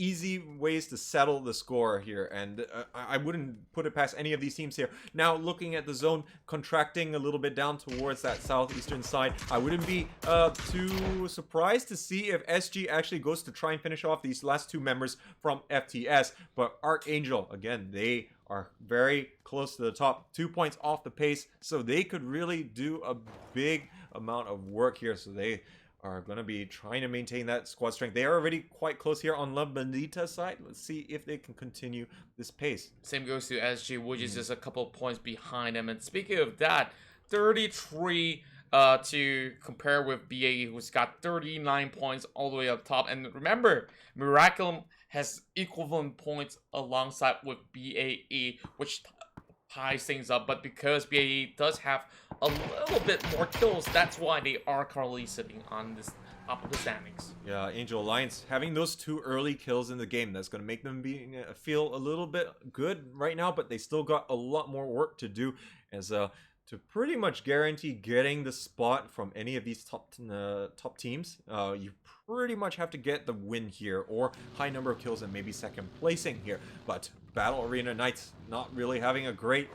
easy ways to settle the score here, and I wouldn't put it past any of these teams here. Now, looking at the zone contracting a little bit down towards that southeastern side, I wouldn't be too surprised to see if SG actually goes to try and finish off these last two members from FTS, but Archangel, again, they are very close to the top, 2 points off the pace, so they could really do a big amount of work here, so they are going to be trying to maintain that squad strength. They are already quite close here on La Bonita's side. Let's see if they can continue this pace. Same goes to SG, which is just a couple of points behind them. And speaking of that, 33 to compare with BAE, who's got 39 points all the way up top. And remember, Miraculum has equivalent points alongside with BAE, which ties things up, but because BAE does have a little bit more kills, that's why they are currently sitting on this top of the standings. Yeah, Angel Alliance having those 2 early kills in the game, that's going to make them feel a little bit good right now, but they still got a lot more work to do as to pretty much guarantee getting the spot from any of these top teams. You pretty much have to get the win here, or high number of kills and maybe second placing here. But Battle Arena Knights not really having a great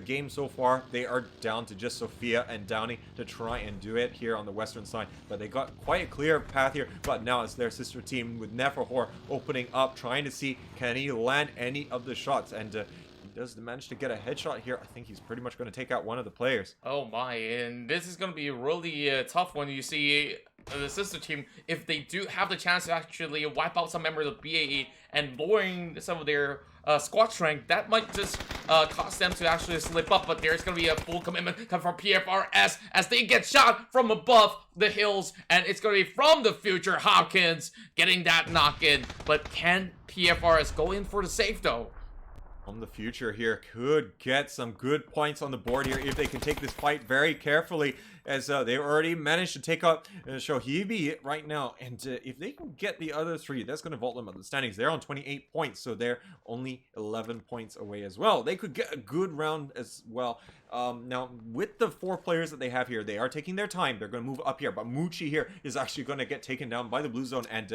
game so far. They are down to just Sophia and Downey to try and do it here on the western side, but they got quite a clear path here. But now it's their sister team with Neferhor opening up, trying to see can he land any of the shots, and he does manage to get a headshot here. I think he's pretty much going to take out one of the players. Oh my, and this is going to be really tough when you see the sister team, if they do have the chance to actually wipe out some members of BAE and lowering some of their squad strength, that might just cause them to actually slip up. But there's going to be a full commitment coming from PFRS as they get shot from above the hills, and it's going to be from the future Hopkins getting that knock in. But can PFRS go in for the safe though? From the future here could get some good points on the board here if they can take this fight very carefully, as they already managed to take out Shohibi right now, and if they can get the other three, that's going to vault them up the standings. They're on 28 points, so they're only 11 points away as well. They could get a good round as well. Now, with the 4 players that they have here, they are taking their time. They're going to move up here, but Muchi here is actually going to get taken down by the blue zone, and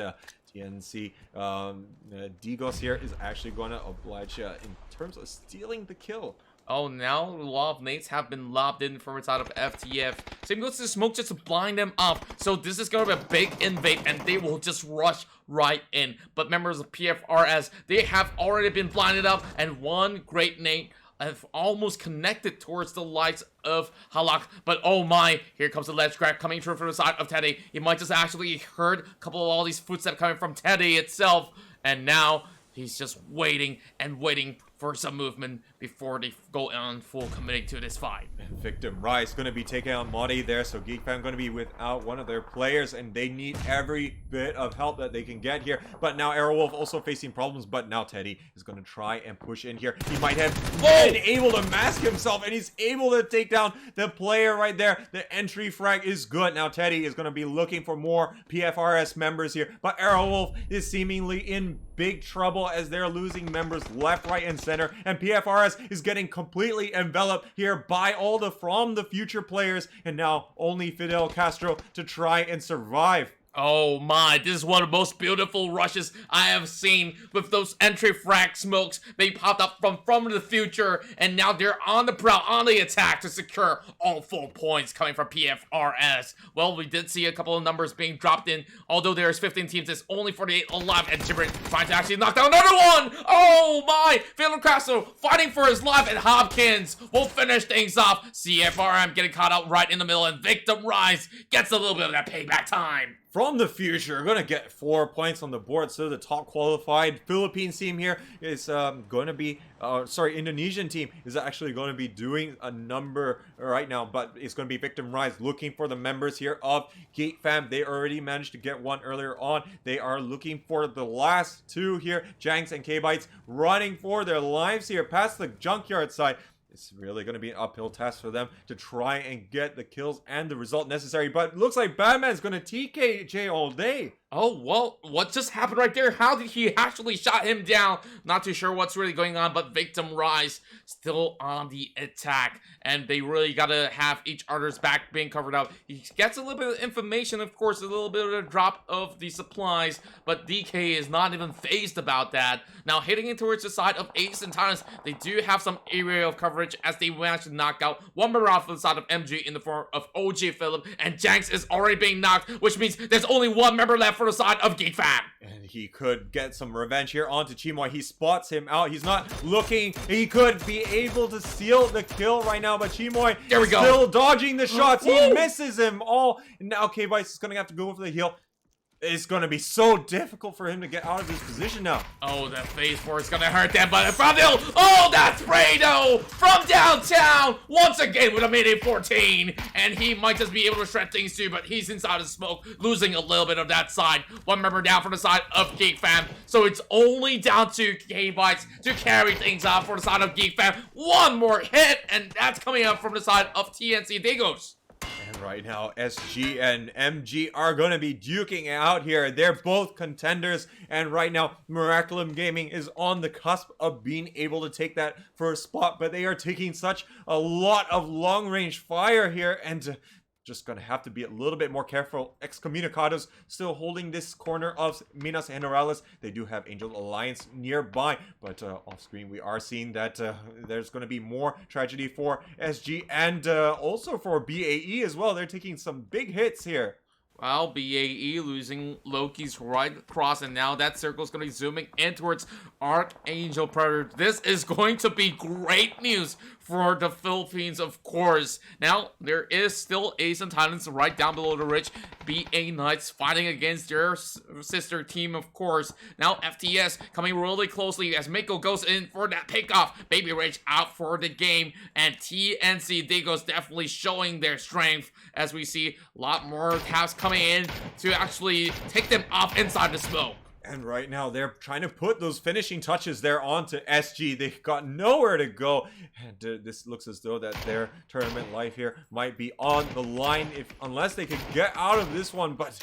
TNC Digos here is actually going to oblige in terms of stealing the kill. Oh, now a lot of nades have been lobbed in from inside of FTF. Same goes to smoke just to blind them up. So this is going to be a big invade, and they will just rush right in. But members of PFRS, they have already been blinded up, and one great nade have almost connected towards the lights of Halak. But oh my, here comes the ledge grab coming through from the side of Teddy. He might just actually heard a couple of all these footsteps coming from Teddy itself. And now he's just waiting and waiting for some movement before they go on full committing to this fight. Victim Rise going to be taking out Modi there, so Geek Fam going to be without one of their players, and they need every bit of help that they can get here. But now Aerowolf also facing problems, but now Teddy is going to try and push in here. He might have been able to mask himself, and he's able to take down the player right there. The entry frag is good. Now Teddy is going to be looking for more PFRS members here, but Aerowolf is seemingly in big trouble as they're losing members left, right, and center, and PFRS is getting completely enveloped here by all the From the Future players, and now only Fidel Castro to try and survive. Oh my, this is one of the most beautiful rushes I have seen with those entry frag smokes being popped up from the future, and now they're on the prowl, on the attack to secure all full points coming from PFRS. Well, we did see a couple of numbers being dropped in, although there's 15 teams, there's only 48 alive, and Gibran trying to actually knock down another one! Oh my! Fidel Castro fighting for his life, and Hopkins will finish things off. CFRM getting caught out right in the middle, and Victim Rise gets a little bit of that payback time. From the future, going to get 4 points on the board. So the top qualified Philippines team here is going to be, Indonesian team is actually going to be doing a number right now, but it's going to be Victim Rise looking for the members here of Geek Fam. They already managed to get one earlier on. They are looking for the last 2 here. Janks and K-Bytes running for their lives here past the junkyard side. It's really going to be an uphill task for them to try and get the kills and the result necessary. But it looks like Batman's going to TKJ all day. Oh, well, what just happened right there? How did he actually shot him down? Not too sure what's really going on, but Victim Rise still on the attack. And they really got to have each other's back being covered up. He gets a little bit of information, of course, a little bit of a drop of the supplies, but DK is not even phased about that. Now, hitting in towards the side of Ace and Titus, they do have some area of coverage as they manage to knock out one member off the side of MG in the form of OG Philip, and Janks is already being knocked, which means there's only one member left for the side of Geek Fam. And he could get some revenge here onto Chimoy. He spots him out. He's not looking. He could be able to seal the kill right now, but Chimoy is still dodging the shots. He misses him all. And now K-Vice is going to have to go for the heal. It's going to be so difficult for him to get out of his position now. Oh, that phase 4 is going to hurt them, but from the... Oh, that's Fredo from downtown once again with a mid 14. And he might just be able to shred things too, but he's inside of smoke, losing a little bit of that side. One member down from the side of Geek Fam. So it's only down to K-Bytes to carry things out for the side of Geek Fam. One more hit, and that's coming up from the side of TNC Digos. And right now, SG and MG are going to be duking out here. They're both contenders. And right now, Miraculum Gaming is on the cusp of being able to take that first spot. But they are taking such a lot of long-range fire here. And just going to have to be a little bit more careful. Excommunicados still holding this corner of Minas Generales. They do have Angel Alliance nearby, but off screen we are seeing that there's going to be more tragedy for SG and also for BAE as well. They're taking some big hits here. Well, BAE losing Loki's right across, and now that circle is going to be zooming in towards Archangel Predator. This is going to be great news for the Philippines, of course. Now, there is still Ace and Titans right down below the ridge. BA Knights fighting against their sister team, of course. Now, FTS coming really closely as Mako goes in for that pickoff. Baby Rage out for the game, and TNC Digos definitely showing their strength as we see a lot more tabs coming in to actually take them off inside the smoke. And right now, they're trying to put those finishing touches there onto SG. They got nowhere to go. And this looks as though that their tournament life here might be on the line unless they could get out of this one. But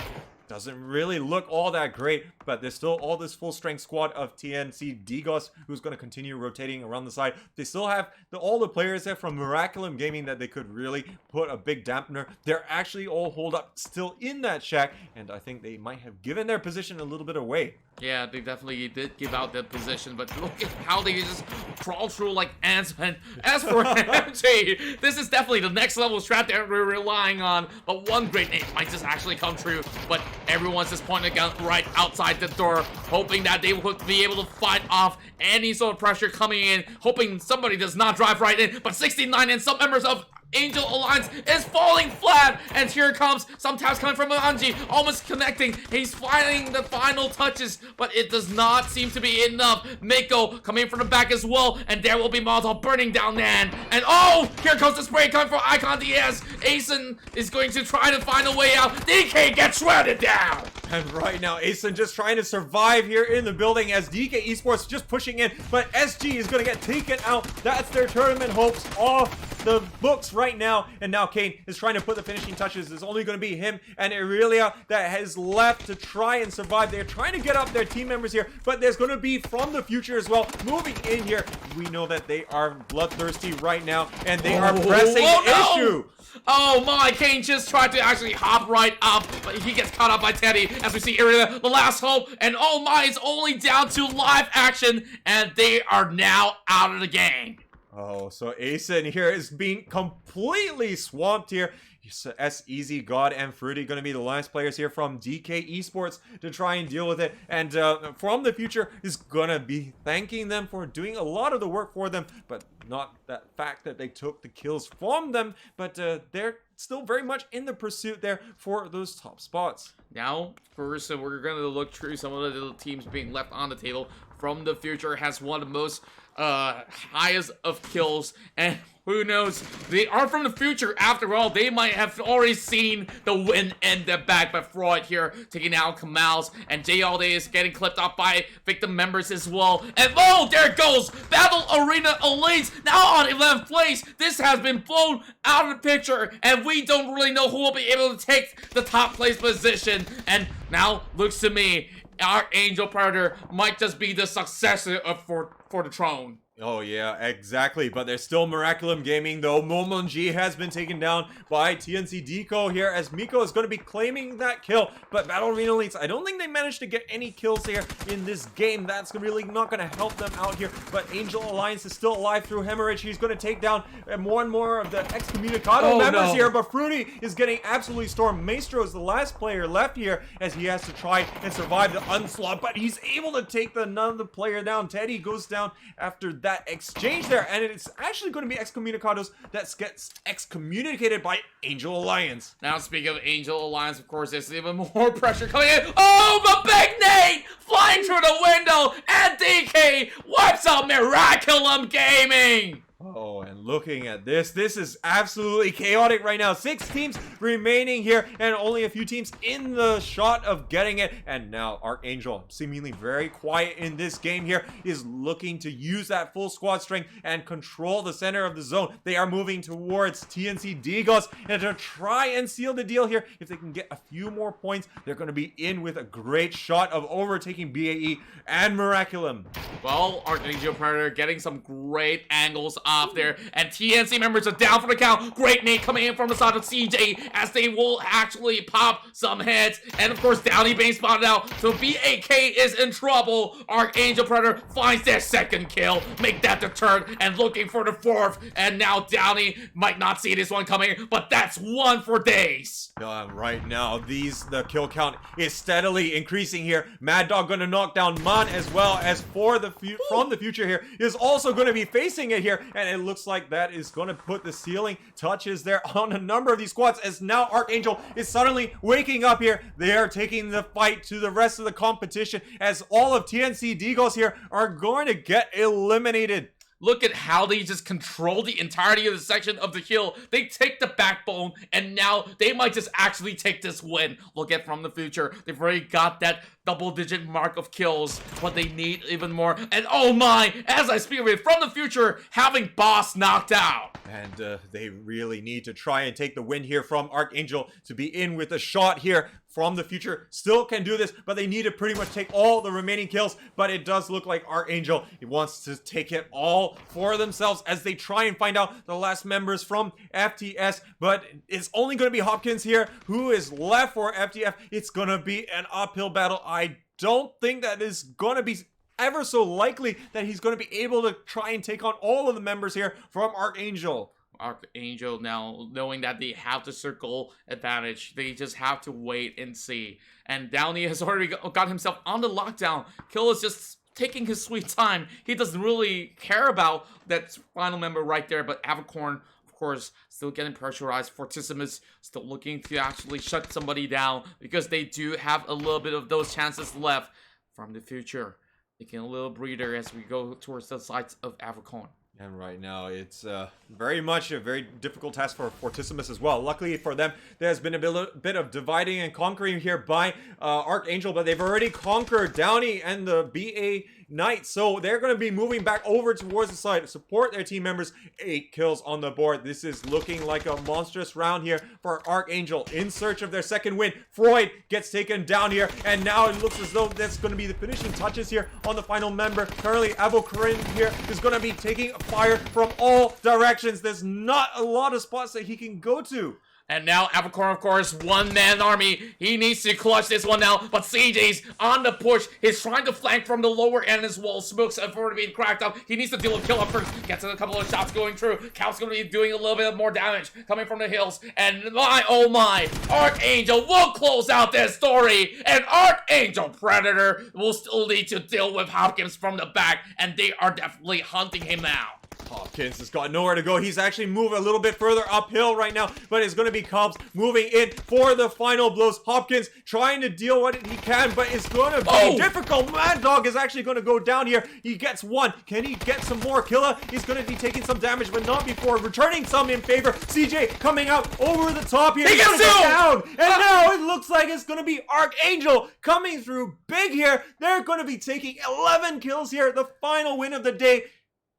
doesn't really look all that great, but there's still all this full strength squad of TNC Digos who's going to continue rotating around the side. They still have all the players there from Miraculum Gaming that they could really put a big dampener. They're actually all holed up still in that shack, and I think they might have given their position a little bit away. Yeah, they definitely did give out the position, but look at how they just crawl through like ants. And as for MJ, this is definitely the next level strat that we're relying on. But one great name might just actually come true. But everyone's just pointing a gun right outside the door, hoping that they would be able to fight off any sort of pressure coming in, hoping somebody does not drive right in. But 69 and some members of Angel Alliance is falling flat, and here comes some taps coming from Anji, almost connecting. He's finding the final touches, but it does not seem to be enough. Mako coming from the back as well, and there will be Molotov burning down Nan. And oh, here comes the spray coming from Icon DS. Asen is going to try to find a way out. DK gets shredded down. And right now, Asen just trying to survive here in the building as DK Esports just pushing in, but SG is going to get taken out. That's their tournament hopes off the books right now. And now Kane is trying to put the finishing touches. It's only going to be him and Aurelia that has left to try and survive. They're trying to get up their team members here, but there's going to be from the future as well moving in here. We know that they are bloodthirsty right now, and they are pressing the issue. Oh my, Kane just tried to actually hop right up, but he gets caught up by Teddy as we see Aurelia, the last hope, and oh my, it's only down to live action, and they are now out of the game. Oh, so Asen here is being completely swamped here. So S-Easy, God, and Fruity going to be the last players here from DK Esports to try and deal with it. And From the Future is going to be thanking them for doing a lot of the work for them, but not that fact that they took the kills from them. But they're still very much in the pursuit there for those top spots. Now, first, we're going to look through some of the little teams being left on the table. From the Future has one of the most highest of kills, and who knows, they are from the future after all. They might have already seen the win in the back, but Freud here taking out Kamals, and Jay All Day is getting clipped off by victim members as well. And oh, there it goes, Battle Arena Elites now on 11th place. This has been blown out of the picture, and we don't really know who will be able to take the top place position. And now looks to me, our Angel Predator might just be the successor of for the throne. Oh yeah, exactly. But there's still Miraculum Gaming, though. Momonji has been taken down by TNC Deco here, as Miko is going to be claiming that kill. But Battle Arena Elites, I don't think they managed to get any kills here in this game. That's really not going to help them out here. But Angel Alliance is still alive through Hemorrhage. He's going to take down more and more of the Excommunicado members here. But Fruity is getting absolutely stormed. Maestro is the last player left here, as he has to try and survive the onslaught. But he's able to take another player down. Teddy goes down after that exchange there, and it's actually going to be Excommunicados that gets excommunicated by Angel Alliance. Now, speaking of Angel Alliance, of course, there's even more pressure coming in. Oh, the big Nate flying through the window, and DK wipes out Miraculum Gaming. Oh, and looking at this is absolutely chaotic right now. 6 teams remaining here, and only a few teams in the shot of getting it. And now Archangel, seemingly very quiet in this game here, is looking to use that full squad strength and control the center of the zone. They are moving towards TNC Digos, and to try and seal the deal here, if they can get a few more points, they're going to be in with a great shot of overtaking BAE and Miraculum. Well, Archangel Predator getting some great angles off there, and TNC members are down for the count. Great Nate coming in from the side of CJ, as they will actually pop some heads, and of course Downey being spotted out, so BAK is in trouble. Archangel Predator finds their second kill, make that the third, and looking for the fourth, and now Downey might not see this one coming, but that's one for days. Right now, the kill count is steadily increasing here. Mad Dog gonna knock down Man, as well as from the future here is also going to be facing it here, and it looks like that is going to put the ceiling touches there on a number of these squads, as now Archangel is suddenly waking up here. They are taking the fight to the rest of the competition, as all of TNC Digos here are going to get eliminated. Look at how they just control the entirety of the section of the hill. They take the backbone, and now they might just actually take this win. Look at From the Future. They've already got the double-digit mark of kills, but they need even more. And oh my, as I speak of it, from the future, having Boss knocked out. And they really need to try and take the win here from Archangel to be in with a shot here from the future. Still can do this, but they need to pretty much take all the remaining kills. But it does look like Archangel wants to take it all for themselves as they try and find out the last members from FTS. But it's only going to be Hopkins here who is left for FTF. It's going to be an uphill battle. I don't think that is going to be ever so likely that he's going to be able to try and take on all of the members here from Archangel. Archangel now, knowing that they have the circle advantage, they just have to wait and see. And Downey has already got himself on the lockdown. Kill is just taking his sweet time. He doesn't really care about that final member right there, but Avicorn, of course, still getting pressurized. Fortissimus still looking to actually shut somebody down because they do have a little bit of those chances left from the future. Taking a little breather as we go towards the sides of Avicorn. And right now, it's very much a very difficult task for Fortissimus as well. Luckily for them, there has been a bit of dividing and conquering here by Archangel, but they've already conquered Downey and the BA Knight. So they're going to be moving back over towards the side to support their team members. 8 kills on the board. This is looking like a monstrous round here for Archangel in search of their second win. Freud gets taken down here, and now it looks as though that's going to be the finishing touches here on the final member. Currently, Avocarin here is going to be taking fire from all directions. There's not a lot of spots that he can go to. And now Avicorn, of course, one-man army. He needs to clutch this one now, but CJ's on the push. He's trying to flank from the lower end as well. Smokes have already been cracked up. He needs to deal with kill up first. Gets a couple of shots going through. Count's going to be doing a little bit more damage coming from the hills. And my, oh my, Archangel will close out this story. And Archangel Predator will still need to deal with Hopkins from the back. And they are definitely hunting him now. Hopkins has got nowhere to go. He's actually moving a little bit further uphill right now, but it's going to be Cubs moving in for the final blows. Hopkins trying to deal what he can, but it's going to be difficult. Mad Dog is actually going to go down here. He gets one. Can he get some more? Killa is going to be taking some damage, but not before returning some in favor. CJ coming out over the top here. He gets down, and now it looks like it's going to be Archangel coming through big here. They're going to be taking 11 kills here, the final win of the day.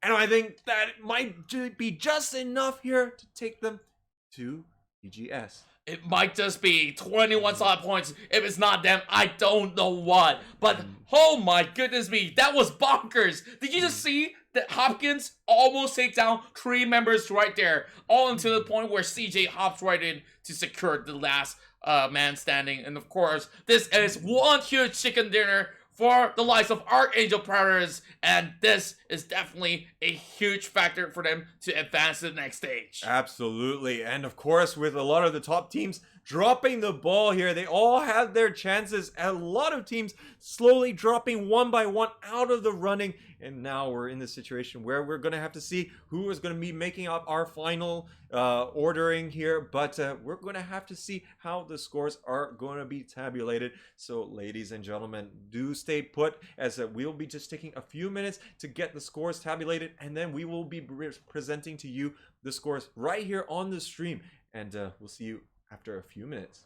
And I think that it might be just enough here to take them to EGS. It might just be 21 solid points. If it's not them, I don't know what. But oh my goodness me, that was bonkers. Did you just see that Hopkins almost take down 3 members right there? All until the point where CJ hops right in to secure the last man standing. And of course, this is one huge chicken dinner for the likes of Archangel Predators, and this is definitely a huge factor for them to advance to the next stage. Absolutely, and of course, with a lot of the top teams dropping the ball here, they all had their chances. A lot of teams slowly dropping one by one out of the running, and now we're in this situation where we're going to have to see who is going to be making up our final ordering here, but we're going to have to see how the scores are going to be tabulated. So ladies and gentlemen, do stay put, as we'll be just taking a few minutes to get the scores tabulated, and then we will be presenting to you the scores right here on the stream, and we'll see you after a few minutes.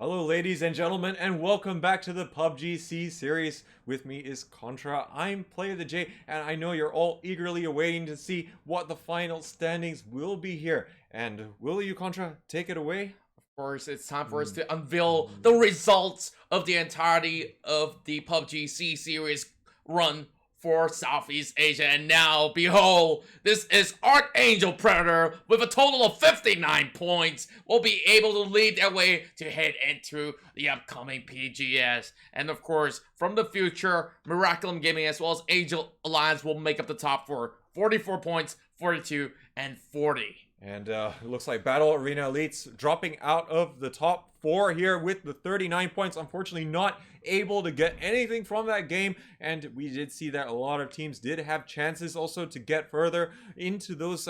Hello, ladies and gentlemen, and welcome back to the PUBG C series. With me is Qontra. I'm Player the J, and I know you're all eagerly awaiting to see what the final standings will be here. And will you, Qontra, take it away? Of course, it's time for us to unveil the results of the entirety of the PUBG C series run for Southeast Asia. And now, behold, this is Archangel Predator with a total of 59 points. Will be able to lead their way to head into the upcoming PGS. And of course, from the future, Miraculum Gaming as well as Angel Alliance will make up the top four. 44 points, 42, and 40. And it looks like Battle Arena Elites dropping out of the top four here with the 39 points. Unfortunately, not able to get anything from that game. And we did see that a lot of teams did have chances also to get further into those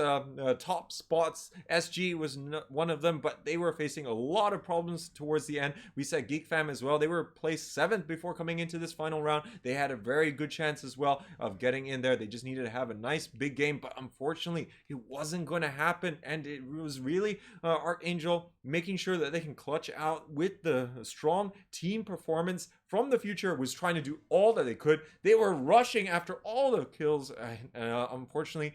top spots. SG was one of them, but they were facing a lot of problems towards the end. We said Geek Fam as well. They were placed 7th before coming into this final round. They had a very good chance as well of getting in there. They just needed to have a nice big game, but unfortunately, it wasn't going to happen. And it was really Archangel making sure that they can clutch out with the strong team performance from the future, was trying to do all that they could. They were rushing after all the kills. Unfortunately,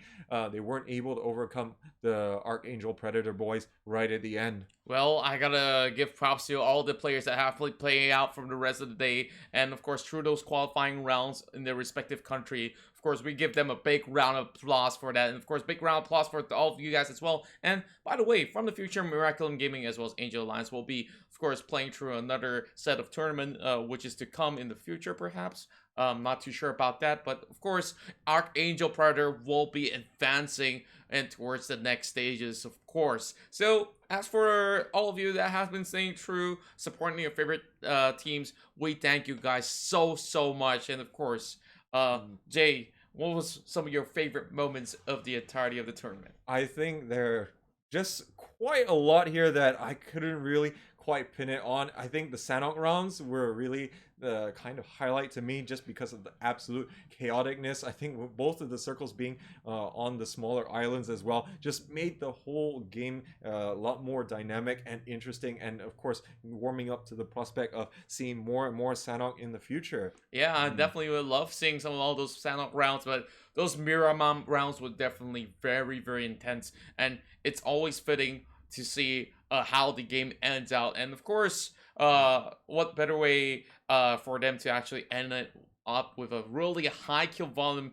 they weren't able to overcome the Archangel Predator boys right at the end. Well, I gotta give props to all the players that have played out from the rest of the day. And of course, through those qualifying rounds in their respective country, of course, we give them a big round of applause for that. And of course, big round of applause for all of you guys as well. And by the way, from the future, Miraculum Gaming as well as Angel Alliance will be, of course, playing through another set of tournament, which is to come in the future, perhaps. Not too sure about that, but of course, Archangel Predator will be advancing and towards the next stages, of course. So, as for all of you that have been staying true, supporting your favorite teams, we thank you guys so much. And of course, Jay, what was some of your favorite moments of the entirety of the tournament? I think there are just quite a lot here that I couldn't really quite pin it on. I think the Sanhok rounds were really the kind of highlight to me, just because of the absolute chaoticness. I think both of the circles being on the smaller islands as well just made the whole game a lot more dynamic and interesting, and of course warming up to the prospect of seeing more and more Sanhok in the future. Yeah, I definitely would love seeing some of all those Sanhok rounds, but those Miramar rounds were definitely very intense, and it's always fitting to see how the game ends out. And of course, what better way for them to actually end it up with a really high kill volume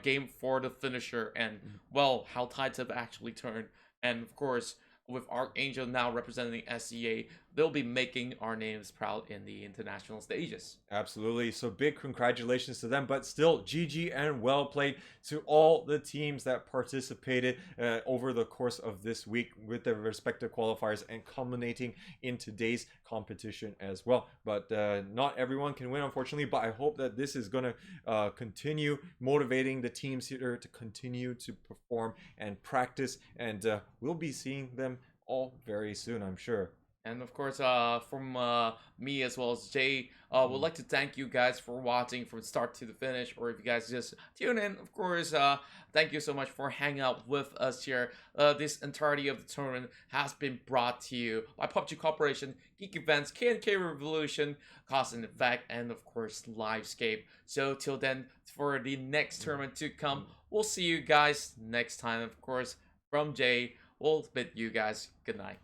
game for the finisher, and well, how tides have actually turned. And of course, with Archangel now representing SEA, they'll be making our names proud in the international stages. Absolutely. So big congratulations to them, but still GG and well played to all the teams that participated over the course of this week with their respective qualifiers and culminating in today's competition as well. But not everyone can win, unfortunately, but I hope that this is going to continue motivating the teams here to continue to perform and practice, and we'll be seeing them all very soon, I'm sure. And of course, from me as well as Jay, would like to thank you guys for watching from start to the finish, or if you guys just tune in, of course, thank you so much for hanging out with us here. This entirety of the tournament has been brought to you by PUBG Corporation, Geek Events, K&K Revolution, Cause and Effect, and of course, Livescape. So till then, for the next tournament to come, we'll see you guys next time. Of course, from Jay, we'll bid you guys good night.